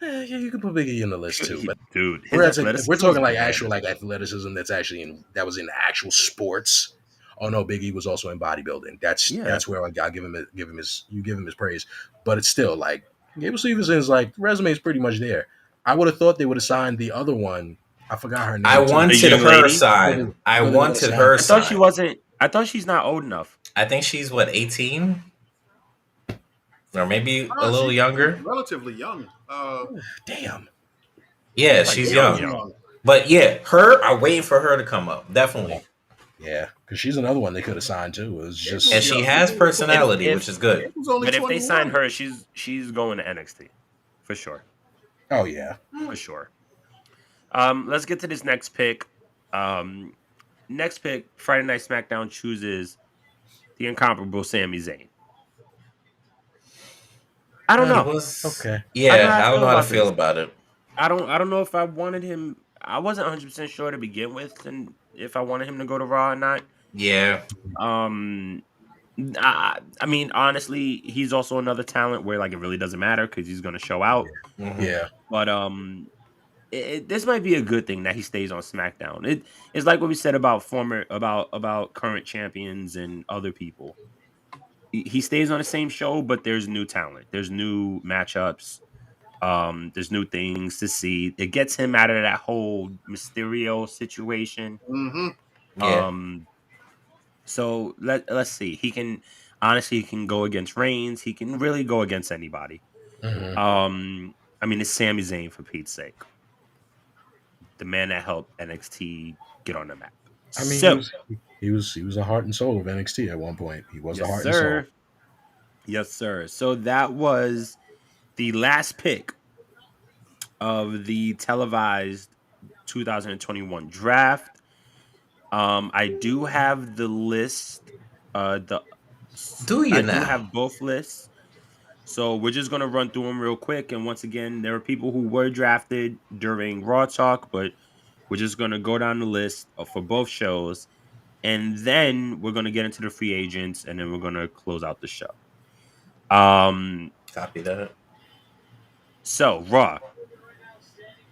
Yeah, you can put Big E in the list too. But Dude, if we're talking like actual like athleticism that's actually that was in actual sports. Oh no, Big E was also in bodybuilding. That's where I give him his praise. But it's still like Gable Stevenson's like resume is pretty much there. I would have thought they would have signed the other one. I forgot her name. I wanted her side. I wanted her side. I thought she wasn't. I thought she's not old enough. I think she's 18, or maybe a little younger. Relatively young. Damn. Yeah, Like, she's young. But yeah, I'm waiting for her to come up. Definitely. Yeah, because she's another one they could have signed too. It was just And she has personality, which is good. But if they sign her, she's going to NXT for sure. Oh yeah, for sure. Let's get to this next pick. Next pick, Friday Night SmackDown chooses the incomparable Sami Zayn. I don't know. okay. Yeah, I don't know how to feel about it. I don't know if I wanted him. I wasn't 100% sure to begin with, and if I wanted him to go to Raw or not. Yeah. I mean, honestly, he's also another talent where like it really doesn't matter because he's going to show out. Yeah. But this might be a good thing that he stays on SmackDown. It's like what we said about about current champions and other people. He stays on the same show, but there's new talent. There's new matchups. There's new things to see. It gets him out of that whole Mysterio situation. Yeah. So let's see. He can go against Reigns. He can really go against anybody. I mean, it's Sami Zayn for Pete's sake. The man that helped NXT get on the map. I mean, he was a heart and soul of NXT at one point. He was the heart and soul. Yes, sir. So that was the last pick of the televised 2021 draft. I do have the list. I do have both lists. So we're just going to run through them real quick. And once again, there are people who were drafted during Raw Talk, but we're just going to go down the list for both shows. And then we're going to get into the free agents, and then we're going to close out the show. Copy that. So, Raw.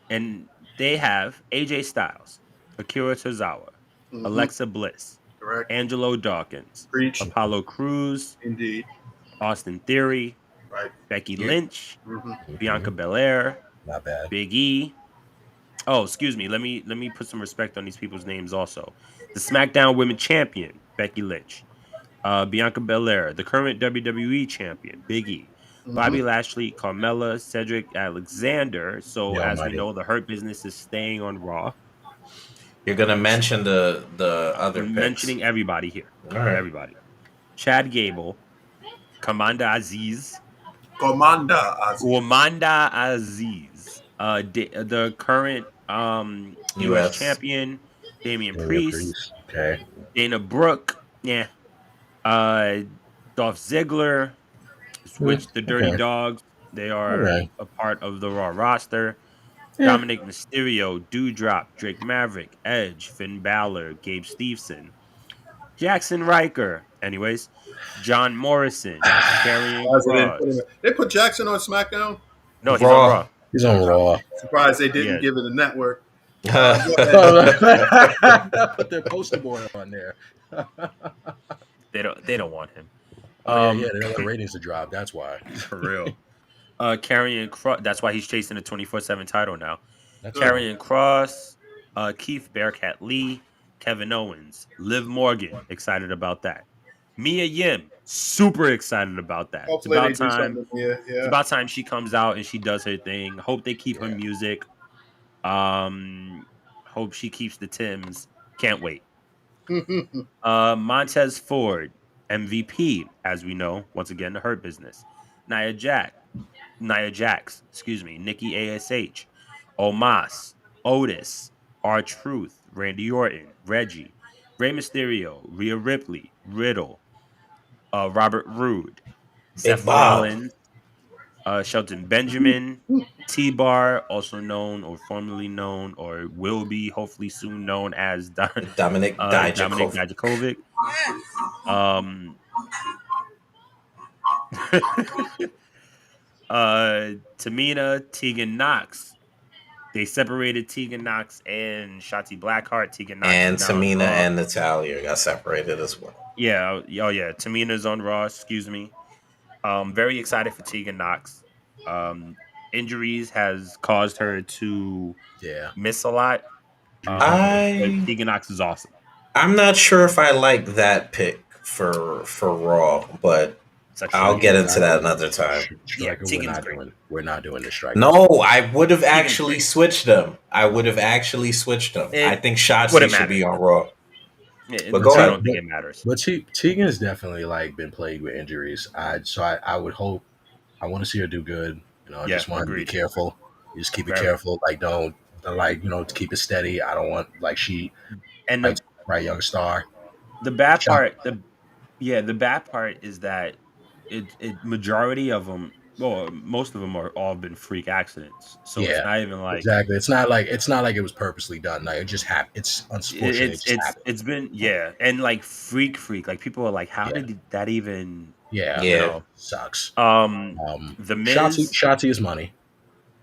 And they have AJ Styles, Akira Tozawa, Alexa Bliss, Correct. Angelo Dawkins, Preach. Apollo Crews, Indeed. Austin Theory, Right. Becky Lynch, Bianca Belair, Not bad. Big E. Oh, excuse me. Let me put some respect on these people's names also. The SmackDown Women's Champion, Becky Lynch. Bianca Belair, the current WWE Champion, Big E. Bobby Lashley, Carmella, Cedric Alexander. So as we know, the Hurt Business is staying on Raw. You're gonna mention the other picks. Mentioning everybody here. All right. Everybody. Chad Gable, Commander Aziz. Commander Aziz. The current US champion, Damian Priest. Okay. Dana Brooke. Yeah. Dolph Ziggler. Which the Dirty Dogs. They are a part of the Raw roster. Dominic Mysterio, Doudrop, Drake Maverick, Edge, Finn Balor, Gabe Steveson, Jackson Riker. Anyways, John Morrison, Carrion Cross. They put Jackson on SmackDown? No, he's on Raw. He's on Raw. Surprised they didn't give it a network. Put their poster boy on there. They don't want him. They don't want ratings to drop. That's why. For real. Carrion Cross. That's why he's chasing the 24/7 title now. That's Carrion Cross, Keith Bearcat Lee, Kevin Owens, Liv Morgan. Excited about that. Mia Yim, super excited about that. It's Hopefully they about do time. something here. It's Yeah. about time she comes out and she does her thing. Hope they keep her Yeah. music. Hope she keeps the Tims. Can't wait. Montez Ford, MVP, as we know, once again, the Hurt Business. Nia Jax, Nikki ASH, Omos, Otis, R-Truth, Randy Orton, Reggie, Rey Mysterio, Rhea Ripley, Riddle, Robert Roode, Big Seth Bob. Rollins, Shelton Benjamin, T-Bar, also known or formerly known or will be hopefully soon known as Dominic Dominic Dijakovic. Dijakovic. Um, Tamina, Tegan Knox. They separated Tegan Knox and Shotzi Blackheart. Tegan Knox And is now on Tamina Raw. and Natalia got separated as well. Yeah, oh yeah. Tamina's on Raw. Excuse me. Very excited for Tegan Knox. Injuries has caused her to Yeah. miss a lot. But I Tegan Knox is awesome. I'm not sure if I like that pick for Raw, but I'll get into that another time. Striker, Yeah, Tegan's great. we're not doing the striker. No, I would have Tegan's actually great. switched them. I think Shotzi wouldn't should matter. be on Raw. Yeah, But go I ahead. don't think it matters. But Tegan's definitely like been plagued with injuries. I would hope, I want to see her do good. You know, I Yeah, just want her to be agreed. careful. You just keep it Very. careful. Like don't to keep it steady. I don't want she And fights the right young star. the bad Shot. part, the bad part is that it majority of them, well, most of them are all been freak accidents. So it's not even like exactly. It's not like it was purposely done. Like it just happened. It's unfortunate. It just happened. it's been and like freak like people are like, how did that even? Yeah, Yeah. You know, sucks. The Miz, Shotzi is money.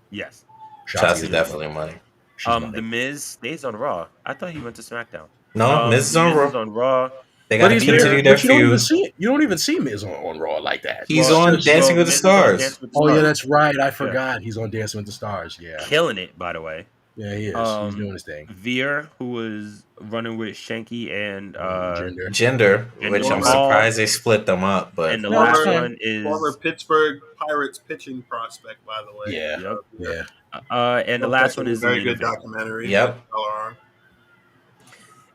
yes. Shotzi is definitely money. She's money. The Miz stays on Raw. I thought he went to SmackDown. No, Miz is on Miz Raw. is on Raw. They got to continue their feud. You don't even see Miz on Raw like that. He's on Dancing with the Stars. Oh yeah, that's right. I forgot. He's on Dancing with the Stars. Yeah, killing it, by the way. Yeah, he is. He's doing his thing. Veer, who was running with Shanky and Gender, which I'm surprised they split them up. But and the last one is former Pittsburgh Pirates pitching prospect, by the way. Yeah, yeah. And the last one is very good documentary. Yep.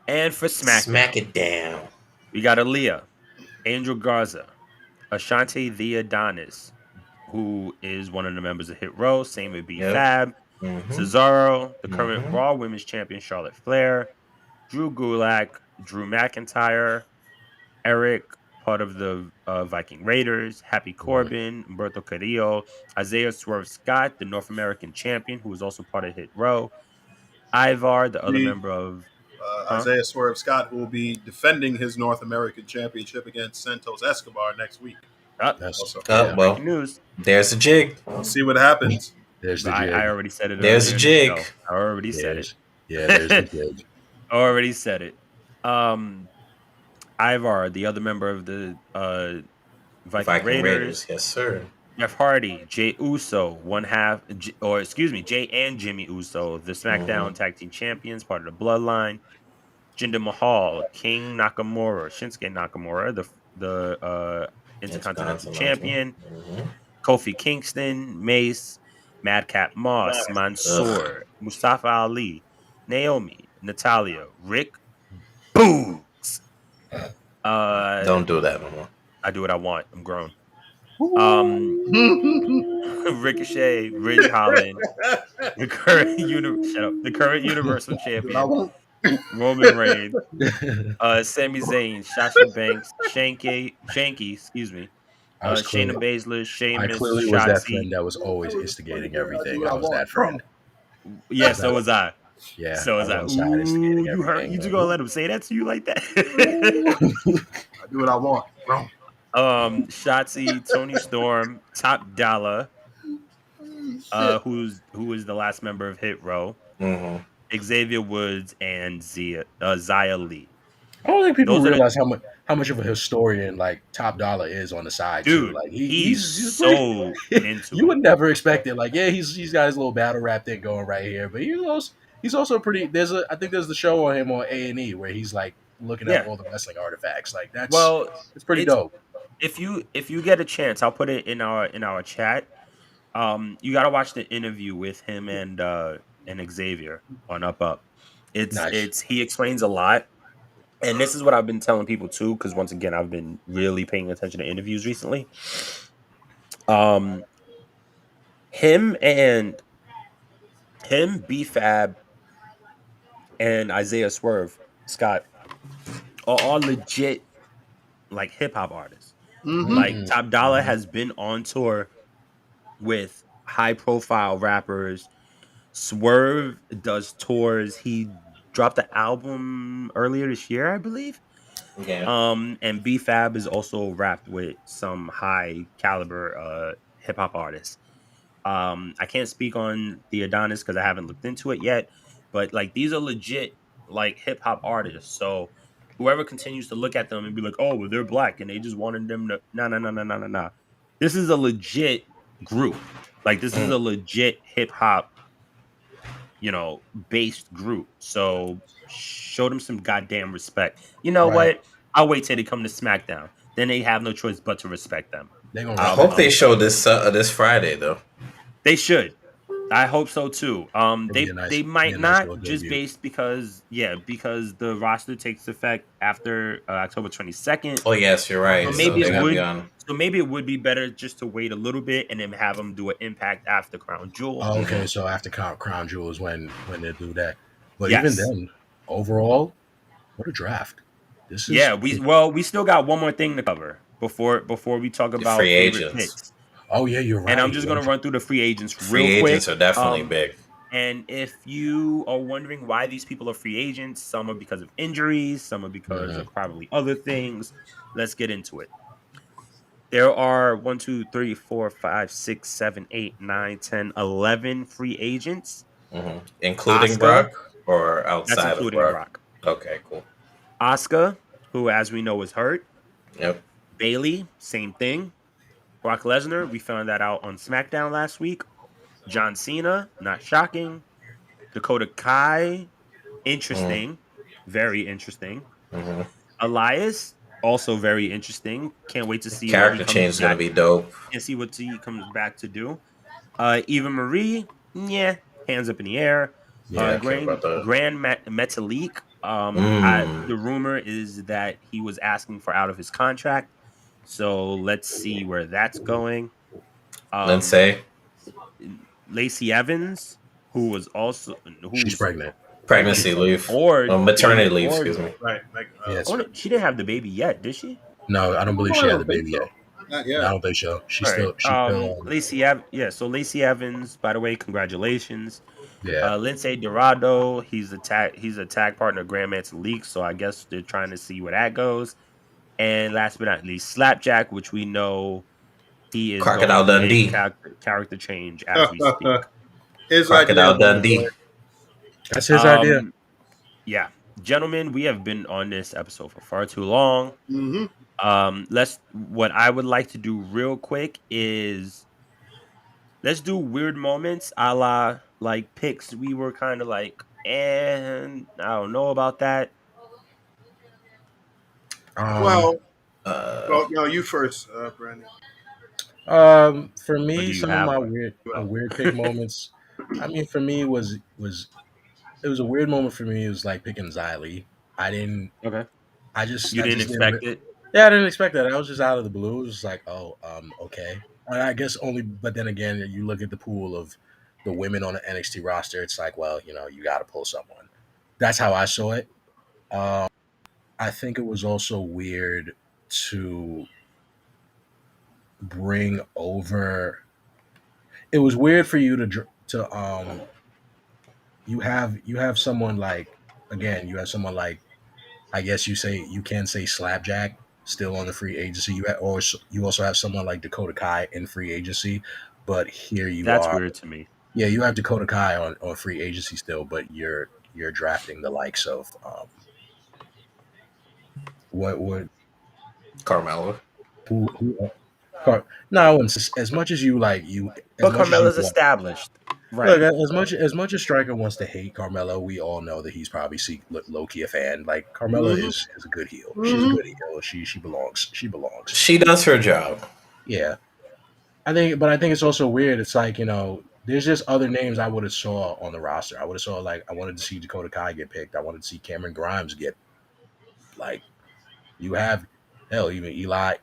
And for SmackDown, Smack It Down, we got Aaliyah, Angel Garza, Ashanti the Adonis, who is one of the members of Hit Row. Same with B Fab. Cesaro, the current Raw Women's Champion Charlotte Flair, Drew Gulak, Drew McIntyre, Eric, part of the Viking Raiders, Happy Corbin, Humberto Carrillo, Isaiah Swerve Scott, the North American Champion, who is also part of Hit Row, Ivar, the other member of Isaiah Swerve Scott, who will be defending his North American Championship against Santos Escobar next week. Well, news. There's a jig. We'll see what happens. There's the jig. I already said it. There's a jig. I already said it. Yeah, there's the jig. Already said it. Ivar, the other member of the Viking Raiders. Yes, sir. Jeff Hardy, Jay Uso, Jay and Jimmy Uso, the SmackDown Tag Team Champions, part of the Bloodline. Jinder Mahal, King Nakamura, Shinsuke Nakamura, the Intercontinental Champion. Kofi Kingston, Mace, Madcap Moss, Mansoor, Mustafa Ali, Naomi, Natalia, Rick Boogs. Don't do that no more. I do what I want. I'm grown. Ricochet, Ridge Holland, the current Universal Champion, Roman Reigns, Sami Zayn, Sasha Banks, Shanky, Shayna Baszler, Sheamus, I clearly was that friend that was always instigating everything. I was that friend. Yeah, so was I. Yeah, so was I. Instigating You heard? You just gonna let him say that to you like that? I do what I want. Shotzi, Tony Storm, Top Dollar, who is the last member of Hit Row, Xavier Woods, and Xia Li. I don't think people realize how much of a historian like Top Dollar is on the side too. Dude, Like he's he's pretty. so into You would it. never expect it. Like he's got his little battle rap thing going right here, but he's also pretty. I think there's the show on him on A&E where he's like looking up Yeah. all the wrestling artifacts. Like Well, it's pretty it's dope. if you get a chance, I'll put it in our chat. You got to watch the interview with him and Xavier on Up Up. Nice. It's he explains a lot, and this is what I've been telling people too, because once again, I've been really paying attention to interviews recently. Um, him and B-Fab, and Isaiah Swerve Scott are all legit like hip hop artists. Mm-hmm. Like Top Dollar has been on tour with high profile rappers. Swerve does tours. He dropped the album earlier this year, I believe. Yeah. And B Fab is also rapped with some high caliber hip hop artists. I can't speak on the Adonis because I haven't looked into it yet, but like these are legit like hip hop artists. So whoever continues to look at them and be like, "Oh, well, they're black," and they just wanted them to no. This is a legit group. Like this is a legit hip hop, based group. So show them some goddamn respect. You know Right. what? I'll wait till they come to SmackDown. Then they have no choice but to respect them. They're gonna I respect hope they it. show this Friday though. They should. I hope so too. It'd be a nice- They be might a nice not little just debut. based because the roster takes effect after October 22nd. Oh yes, you're right. So So maybe they're it gonna be would. on. So maybe it would be better just to wait a little bit and then have them do an Impact after Crown Jewel. Oh, okay, so after Crown Jewel is when they do that. But even Yes. then, overall, what a draft! This is Yeah, we still got one more thing to cover before we talk about free favorite agents. picks. Oh yeah, you're right. And I'm just gonna run through the free agents Free real quick. agents are definitely big. And if you are wondering why these people are free agents, some are because of injuries, some are because of probably other things. Let's get into it. There are 1, 2, 3, 4, 5, 6, 7, 8, 9, 10, 11 free agents. Including Asuka, Brock or That's outside of including Brock? Brock. Okay, cool. Asuka, who, as we know, is hurt. Yep. Bailey, same thing. Brock Lesnar, we found that out on SmackDown last week. John Cena, not shocking. Dakota Kai, interesting. Very interesting. Elias, also very interesting. Can't wait to see Character change is gonna be dope. And see what he comes back to do. Eva Marie, yeah, hands up in the air. Yeah, I care about that. Grand Metalik. The rumor is that he was asking for out of his contract. So let's see where that's going. Lindsay, Lacey Evans, she's pregnant. pregnancy leave or maternity leave. Excuse me. Right. Like, Yes. Oh, no, she didn't have the baby yet, did she? No, I don't believe she had the baby yet. not No, yet. I don't think so. She's All still. right. So Lacey Evans, by the way, congratulations. Yeah. Lindsay Dorado, he's a tag partner of Grand Metalik, so I guess they're trying to see where that goes. And last but not least, Slapjack, which we know he is Crocodile going through a Dundee. character change as we speak. His Crocodile idea. Dundee. That's his idea. Yeah, gentlemen, we have been on this episode for far too long. What I would like to do real quick is let's do weird moments a la like picks. We were kind of like, and I don't know about that. Well, no, you first, Brandon. For Or do me, you some of have my one? weird pick moments. I mean, for me was it was a weird moment for me. It was like picking Xylee. I didn't. Okay. I just. You I didn't just expect it? Yeah, I didn't expect that. I was just out of the blue. It was just like, oh, okay. And I guess only, but then again, you look at the pool of the women on the NXT roster. It's like, well, you got to pull someone. That's how I saw it. I think it was also weird to bring over. It was weird for you to you have someone like, again, you have someone like, I guess you can say Slapjack still on the free agency. You also have someone like Dakota Kai in free agency, but here That's weird to me. Yeah, you have Dakota Kai on free agency still, but you're drafting the likes of what Carmella. Who no, I wouldn't as much as you like you as But much as you Carmella's want. established, Look, right? as much as Stryker wants to hate Carmelo, we all know that he's probably low key a fan. Like Carmella Mhm. is a good heel. She's a Mhm. good heel. She belongs. She belongs. She does her job. Yeah, I think it's also weird. It's like there's just other names I would have saw on the roster. I would have saw like I wanted to see Dakota Kai get picked. I wanted to see Cameron Grimes get like you have hell even Eli.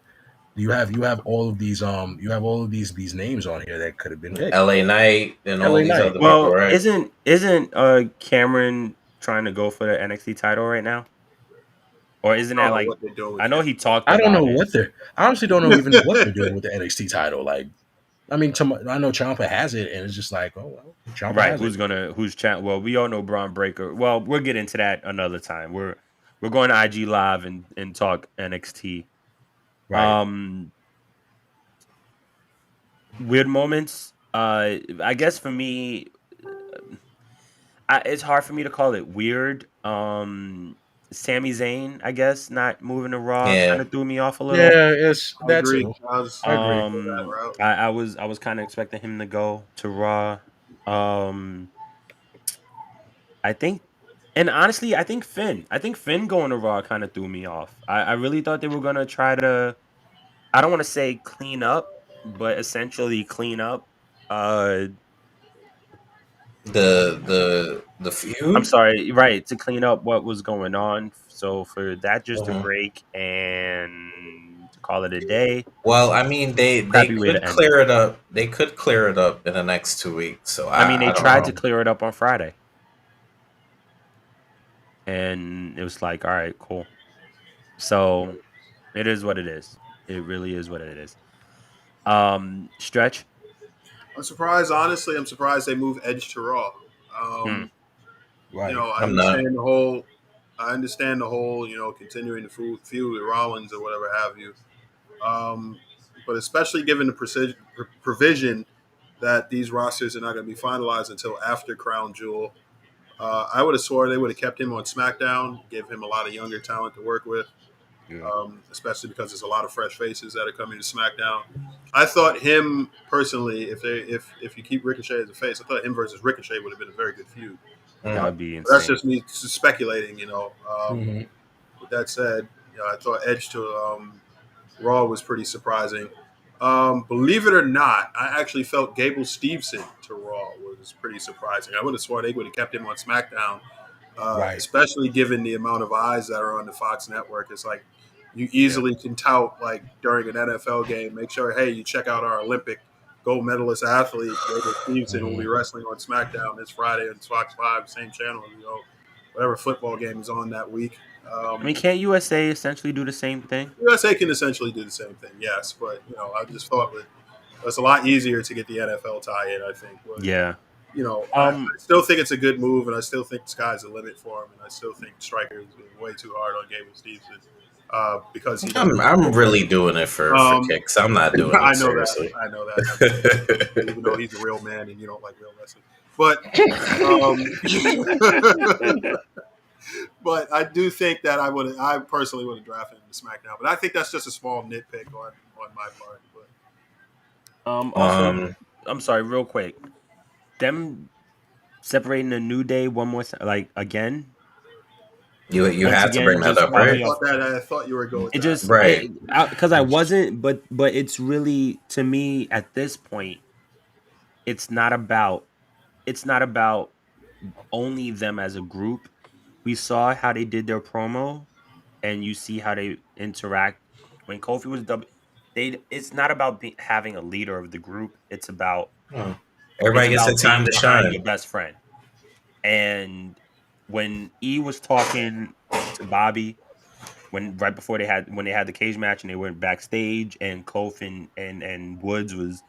You have all of these these names on here that could have been picked. LA Knight and all LA these Knight. other people, Well, right? isn't Cameron trying to go for the NXT title right now, or isn't I that don't know like? what they're doing I with know Cam. he talked I don't know about it. what they're. I honestly don't know even what they're doing with the NXT title. Like, I mean, I know Ciampa has it, and it's just like, oh well, Ciampa Right? has it. Who's chat? Well, we all know Braun Breaker. Well, we'll get into that another time. We're going to IG Live and talk NXT. Right. Um, Weird moments. I guess for me, it's hard for me to call it weird. Sami Zayn, I guess, not moving to Raw kind Yeah. of threw me off a little. Yeah, it's I that agree. too. I was I agree. go that route. I was kind of expecting him to go to Raw. Um, I think, and honestly, I think Finn. I think Finn going to Raw kind of threw me off. I really thought they were gonna try to. I don't want to say clean up, but essentially clean up. Uh, The I'm feud. sorry, right, to clean up what was going on. So for that just to Mhm. break and to call it a day, Well, I mean, they crappy way to could end it. clear it up. They could clear it up in the next 2 weeks. So I mean, they I don't tried to know. clear it up on Friday, and it was like, all right, cool. So it is what it is. It really is what it is. Stretch. I'm surprised. Honestly, I'm surprised they moved Edge to Raw. Hmm. Right. I I'm not. understand the whole. I understand the whole, continuing the feud with Rollins or whatever have you. Um, but especially given the provision that these rosters are not going to be finalized until after Crown Jewel, I would have swore they would have kept him on SmackDown, give him a lot of younger talent to work with, Yeah. especially because there's a lot of fresh faces that are coming to SmackDown. I thought him personally, if you keep Ricochet as a face, I thought him versus Ricochet would have been a very good feud. That Mm. would be That's insane. just me speculating. hmm With that said, I thought Edge to Raw was pretty surprising. Believe it or not, I actually felt Gable Steveson to Raw was pretty surprising. I would have sworn they would have kept him on SmackDown, Right. especially given the amount of eyes that are on the Fox network. It's like you Yeah. easily can tout like during an NFL game. Make sure, hey, you check out our Olympic gold medalist athlete Gable Steveson will hmm be wrestling on SmackDown this Friday on Fox 5, same channel. Whatever football game is on that week. I mean, can't USA essentially do the same thing? USA can essentially do the same thing, yes, but I just thought that it's a lot easier to get the NFL tie-in. I think, but Yeah. I Um. still think it's a good move, and I still think the sky's the limit for him, and I still think Stryker is being way too hard on Gable Stevenson because he doesn't. I'm really doing it for Um, kicks. I'm not doing I it know that. seriously. I know that. Even though he's a real man and you don't like real wrestling, but um, but I do think that I personally would have drafted him to SmackDown, but I think that's just a small nitpick on my part. But Also, um, I'm sorry, real quick. Them separating the New Day one more time, like again. you Once had to bring again, that just up, threw I me right? off. thought that I thought you were going with It that. just Right. because I wasn't, but it's really to me at this point, it's not about only them as a group. We saw how they did their promo, and you see how they interact when Kofi was double. They it's not about having a leader of the group. Hmm. It's Everybody gets their about time being to behind your shine. best friend. And when E was talking to Bobby, right before when they had the cage match and they went backstage, and Kofi and Woods was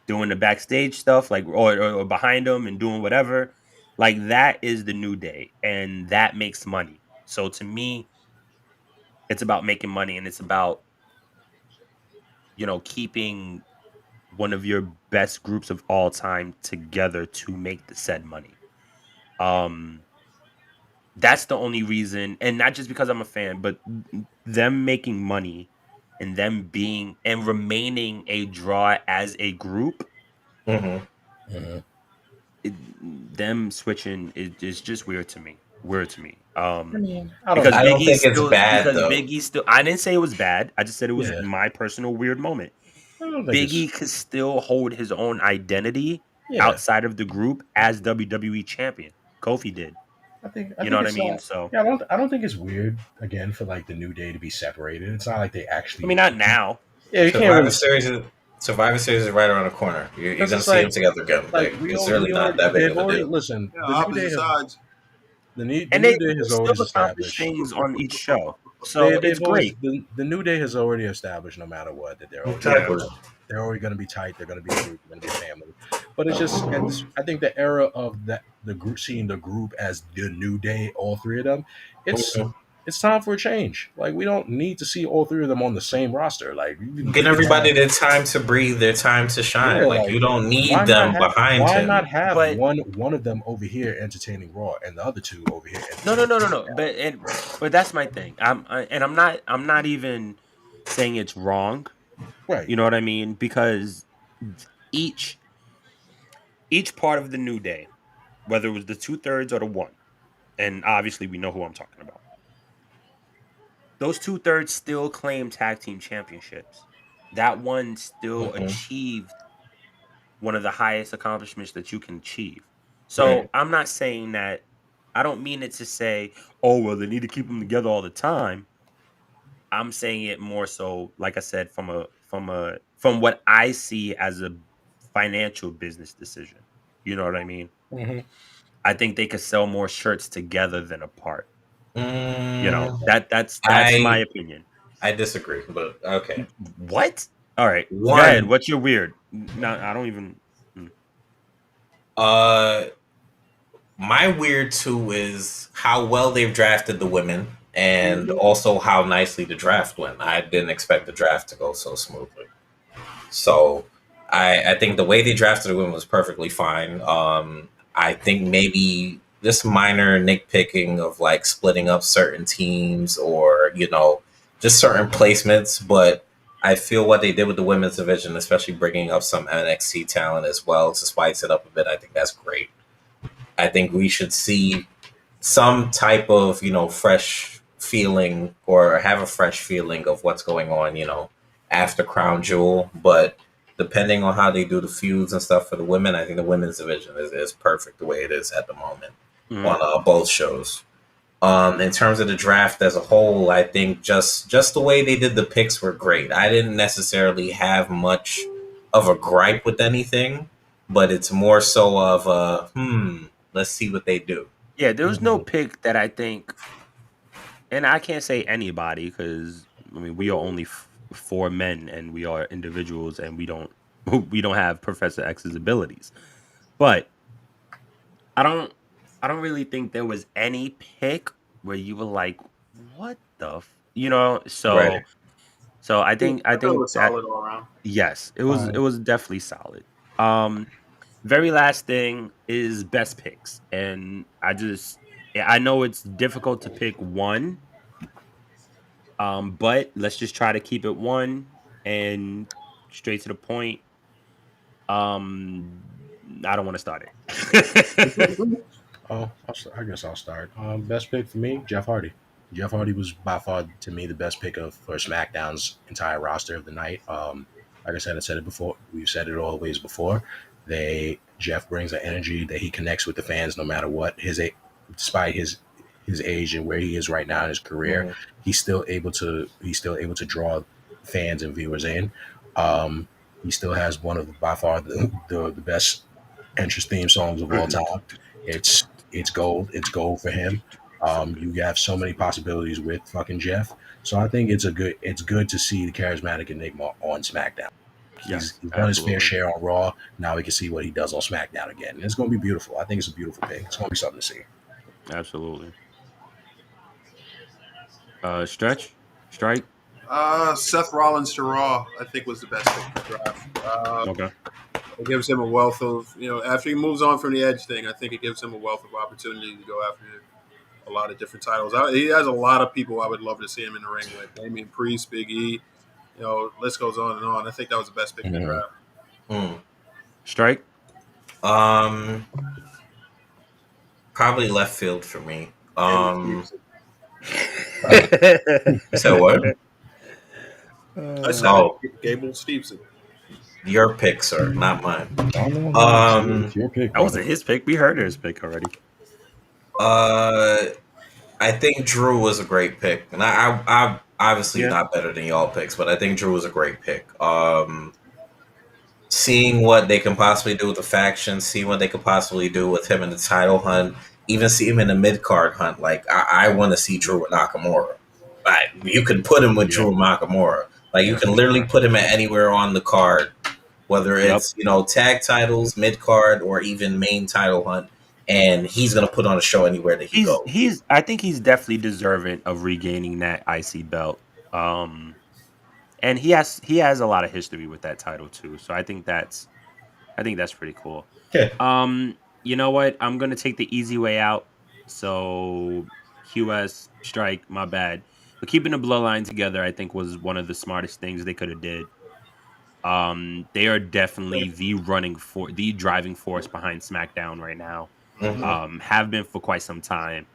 doing the backstage stuff, like or behind them and doing whatever, like that is the New Day, and that makes money. So to me, it's about making money, and it's about keeping one of your best groups of all time together to make the said money. Um, that's the only reason, and not just because I'm a fan, but them making money and them being and remaining a draw as a group, Mhm. them switching is just weird to me. Weird to me. I mean, I don't Because know. I don't think it's bad Because though. Biggie still. I didn't say it was bad. I just said it was Yeah, my personal weird moment. I don't think it's. Biggie could still hold his own identity Yeah, outside of the group as WWE champion. Kofi did. I You know think what I it's mean? not. So Yeah, I don't think it's weird again for like the New Day to be separated. It's not like they I mean, actually. not now. Yeah, you can't Survivor really Series is Survivor Series is right around the corner. You're because gonna it's see them together again. like Like it's really we not already that big they've of a already deal. listen. Yeah, opposite sides. The And New they Day has still always accomplish established. things on each show. So it's They've always great. the New Day has already established no matter what that Yeah. they're always going to be tight. They're going to be a group. They're going to be a family. But it's just I think the era of that the group seeing the group as the New Day, all three of them, it's Mhm. it's time for a change. Like we don't need to see all three of them on the same roster. Like you can Give everybody their time to breathe, their time to shine. yeah, Like like you don't need them behind him. why not have But one of them over here entertaining Raw and the other two over here no, no, entertaining no, no, no. But that's my thing. I'm not even saying it's wrong. right. You know what I mean? Because each each part of the New Day, whether it was the 2/3 or the one, and obviously we know who I'm talking about. Those 2/3 still claim tag team championships. That one still Mhm. achieved one of the highest accomplishments that you can achieve. Right. So I'm not saying that. I don't mean it to say, oh well, they need to keep them together all the time. I'm saying it more so, like I said, from what I see as a financial business decision. You know what I mean? Hmm. I think they could sell more shirts together than apart. You know, Mm, that's my I opinion. I disagree, but okay. What? All right, go ahead. One, What's your weird? No, I don't even. uh, my weird too is how well they've drafted the women, and also how nicely the draft went. I didn't expect the draft to go so smoothly. So I think the way they drafted the women was perfectly fine. I think maybe this minor nitpicking of like splitting up certain teams or, just certain placements, but I feel what they did with the women's division, especially bringing up some NXT talent as well to spice it up a bit, I think that's great. I think we should see some type of, fresh feeling or have a fresh feeling of what's going on, after Crown Jewel. But depending on how they do the feuds and stuff for the women, I think the women's division is perfect the way it is at the moment Mhm. on both shows. In terms of the draft as a whole, I think just the way they did the picks were great. I didn't necessarily have much of a gripe with anything, but it's more so of let's see what they do. Yeah, there was no Hmm. pick that I think, and I can't say anybody because I mean we are only four men and we are individuals and we don't have Professor X's abilities. But I don't I don't really think there was any pick where you were like, what the you know? Right. So I I feel it think was that solid all around. yes, it Fine. was definitely solid. Um Very last thing is best picks. And yeah, I know it's difficult to pick one. But let's just try to keep it one and straight to the point. Um I don't want to start it. Oh, I guess I'll start. Best pick for me, Jeff Hardy. Jeff Hardy was by far to me the best pick of for SmackDown's entire roster of the night. Like I said it before. We've said it always before. Jeff brings an energy that he connects with the fans no matter what despite his age and where he is right now in his career. Mhm. He's still able to draw fans and viewers in. Um, he still has one of by far the best entrance theme songs of all time. It's gold. It's gold for him. You have so many possibilities with fucking Jeff. So I think it's good to see the charismatic Enigma on SmackDown. Yes, He's done his fair absolutely. share on Raw. Now we can see what he does on SmackDown again. And it's going to be beautiful. I think it's a beautiful pick. It's going to be something to see. Absolutely. Stretch? Strike? Seth Rollins to Raw, I think, was the best pick in the draft. Okay. It gives him a wealth of, after he moves on from the Edge thing, I think it gives him a wealth of opportunity to go after a lot of different titles. He has a lot of people I would love to see him in the ring with. Damian Priest, Big E, List goes on and on. I think that was the best pick in the draft. Strike. Probably left field for me. Stevenson. So what? I said Gable Stevenson. Your pick, sir, not mine. It's your pick. That wasn't his pick. We heard his pick already. I think Drew was a great pick, and I obviously not better than y'all picks, but I think Drew was a great pick. Seeing what they can possibly do with the faction, seeing what they could possibly do with him in the title hunt, even see him in the mid card hunt. Like I want to see Drew with Nakamura. You can put him with Drew Nakamura. Like you can literally put him at anywhere on the card, whether it's tag titles, mid card, or even main title hunt, and he's gonna put on a show anywhere that he goes. I think he's definitely deserving of regaining that IC belt. And he has a lot of history with that title too. So I think that's pretty cool. Okay. You know what? I'm gonna take the easy way out. So QS Strike, my bad. But keeping the bloodline together, I think, was one of the smartest things they could have did. They are definitely the driving force behind SmackDown right now. Have been for quite some time.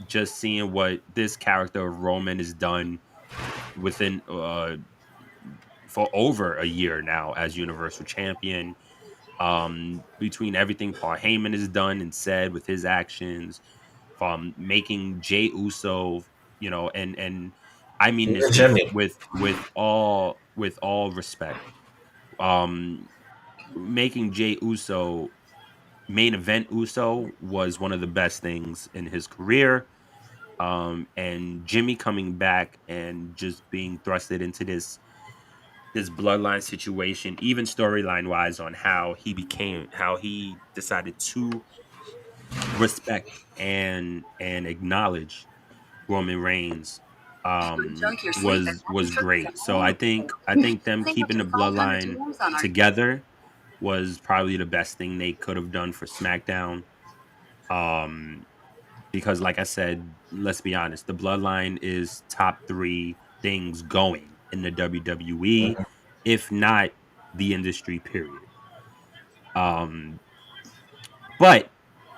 Just seeing what this character of Roman has done within for over a year now as Universal Champion. Between everything Paul Heyman has done and said with his actions, from making Jey Uso, and I mean this with all respect, making Jey Uso main event Uso was one of the best things in his career. And Jimmy coming back and just being thrusted into this bloodline situation, even storyline wise, on how he decided to respect and acknowledge Roman Reigns was great. So I think them keeping the bloodline together was probably the best thing they could have done for SmackDown. Because like I said, let's be honest, the bloodline is top 3 things going in the WWE, if not the industry, period. But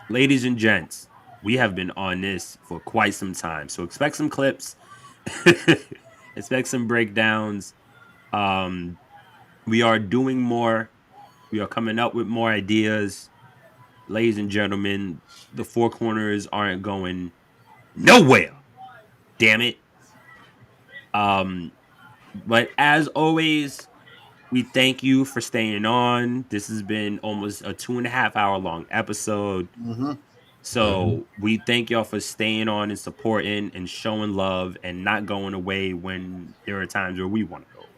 ladies and gents, we have been on this for quite some time. So expect some clips, expect some breakdowns. We are doing more. We are coming up with more ideas. Ladies and gentlemen, the Four Corners aren't going nowhere. Damn it. But as always, we thank you for staying on. This has been almost a 2.5 hour long episode. So we thank y'all for staying on and supporting and showing love and not going away when there are times where we want to go away.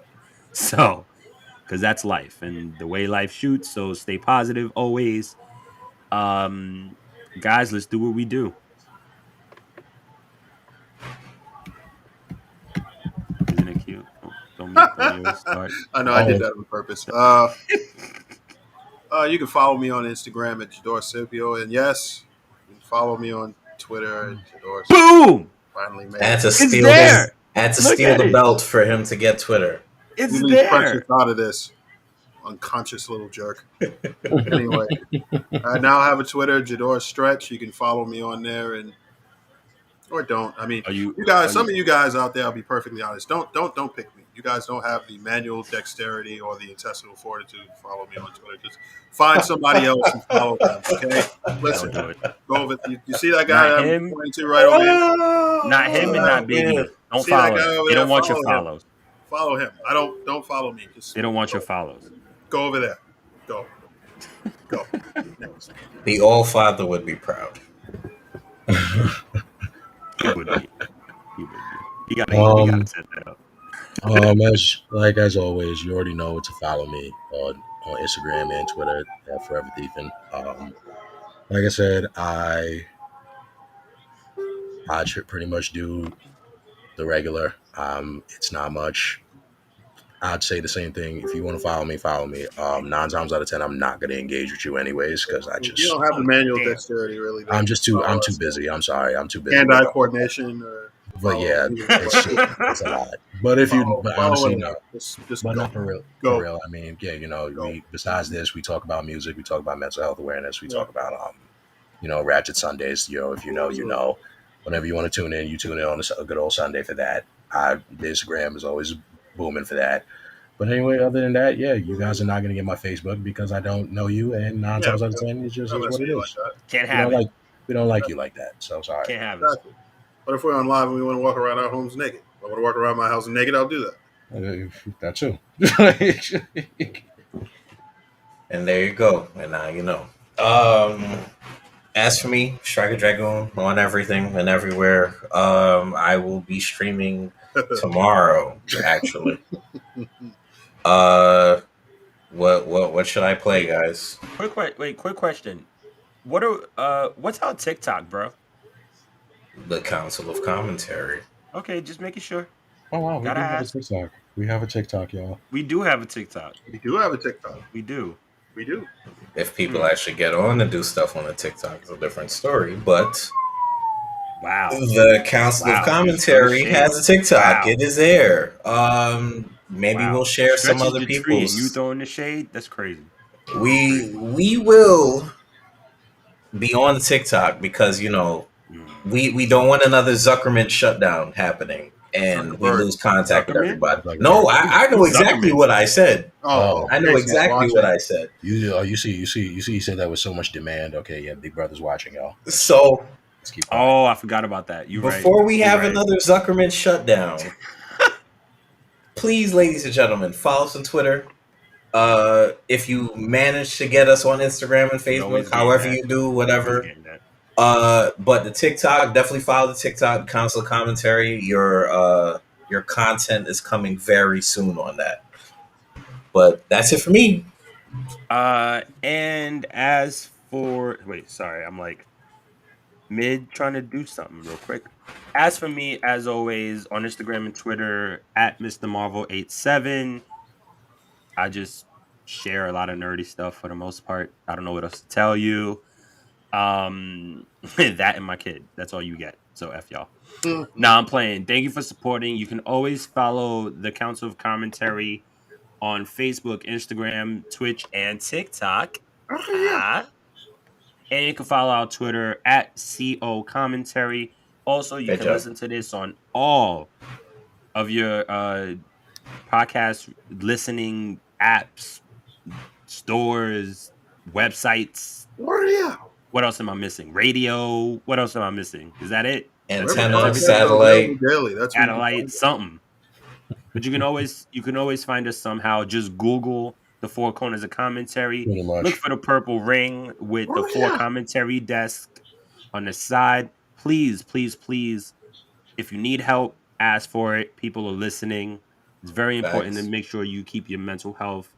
So, because that's life and the way life shoots. So stay positive always. Guys, let's do what we do. Isn't it cute? Don't start. I know I did that on purpose. You can follow me on Instagram at Jador Scipio, and yes, you can follow me on Twitter at Jador. Boom! Finally made had to it. steal the belt for him to get Twitter. It's you there. Precious out of this unconscious little jerk. Anyway, I now have a Twitter, Jador Stretch. You can follow me on there, or don't. I mean, some of you guys out there, I'll be perfectly honest. Don't pick me. You guys don't have the manual dexterity or the intestinal fortitude to follow me on Twitter. Just find somebody else and follow them. Okay, listen, go over. You see that guy I'm pointing to right over here? Not him and not Biggie. Don't follow him. They don't want your follows. Follow him. Don't follow me. Just they don't want your follows. Go over there. Go. Next. The All-Father would be proud. He would be. You gotta set that up. As always, you already know to follow me on Instagram and Twitter at Forever Thiefin. Like I said, I should pretty much do the regular. It's not much. I'd say the same thing. If you want to follow me, follow me. 9 times out of 10, I'm not going to engage with you anyways because you don't have the manual dexterity, really. I'm too busy. I'm sorry. I'm too busy. Hand-eye coordination. But yeah, it's a lot. But but honestly, no. Just But go. not for real. Go. For real. I mean, yeah, we besides this, we talk about music, we talk about mental health awareness, we talk about Ratchet Sundays. If you know, you know. Whenever you want to tune in, you tune in on a good old Sunday for that. The Instagram is always booming for that. But anyway, other than that, yeah, you guys are not going to get my Facebook because I don't know you, and 9 times out of 10, it just is what it is. Can't have it. We don't like you like that, so sorry. Can't have Exactly. But if we're on live and we want to walk around our homes naked, if I want to walk around my house naked, I'll do that. That too. And there you go. And now you know. As for me, Striker Dragoon on everything and everywhere. I will be streaming tomorrow, actually. What should I play, guys? Quick question. What's our TikTok, bro? The Council of Commentary. Okay, just making sure. Oh wow, Gotta ask. We have a TikTok, y'all. We do have a TikTok. We do have a TikTok. We do. If people actually get on and do stuff on the TikTok, it's a different story. But wow, the Council of Commentary has a TikTok. Wow. It is there. Maybe we'll share some other people's. You throwing the shade? That's crazy. We will be on the TikTok because we don't want another Zuckerman shutdown happening. And we lose contact with everybody. No, I know exactly what I said. Oh, I know exactly what I said. You said that with so much demand. Okay, yeah, Big Brother's watching, y'all. So, I forgot about that. Before we have another Zuckerman shutdown, please, ladies and gentlemen, follow us on Twitter. If you manage to get us on Instagram and Facebook, however you do, whatever. But the TikTok, definitely follow the TikTok Council Commentary. Your content is coming very soon on that. But that's it for me. And as for I'm like mid trying to do something real quick. As for me, as always, on Instagram and Twitter at Mr. Marvel87. I just share a lot of nerdy stuff for the most part. I don't know what else to tell you. That and my kid. That's all you get. So F y'all. Nah, I'm playing. Thank you for supporting. You can always follow the Council of Commentary on Facebook, Instagram, Twitch, and TikTok. And you can follow our Twitter at CO Commentary. Also, you can listen to this on all of your podcast listening apps, stores, websites. What else am I missing? Radio. What else am I missing? Is that it? Antenna, satellite, something. But you can always find us somehow. Just Google the Four Corners of Commentary. Look for the purple ring with the four commentary desk on the side. Please, please, please, if you need help, ask for it. People are listening. It's very important to make sure you keep your mental health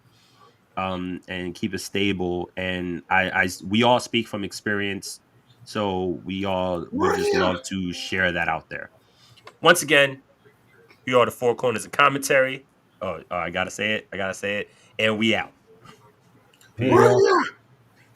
and keep it stable. And we all speak from experience, so we all would just love to share that out there. Once again, we are the Four Corners of Commentary. I gotta say it. And we out. Peace.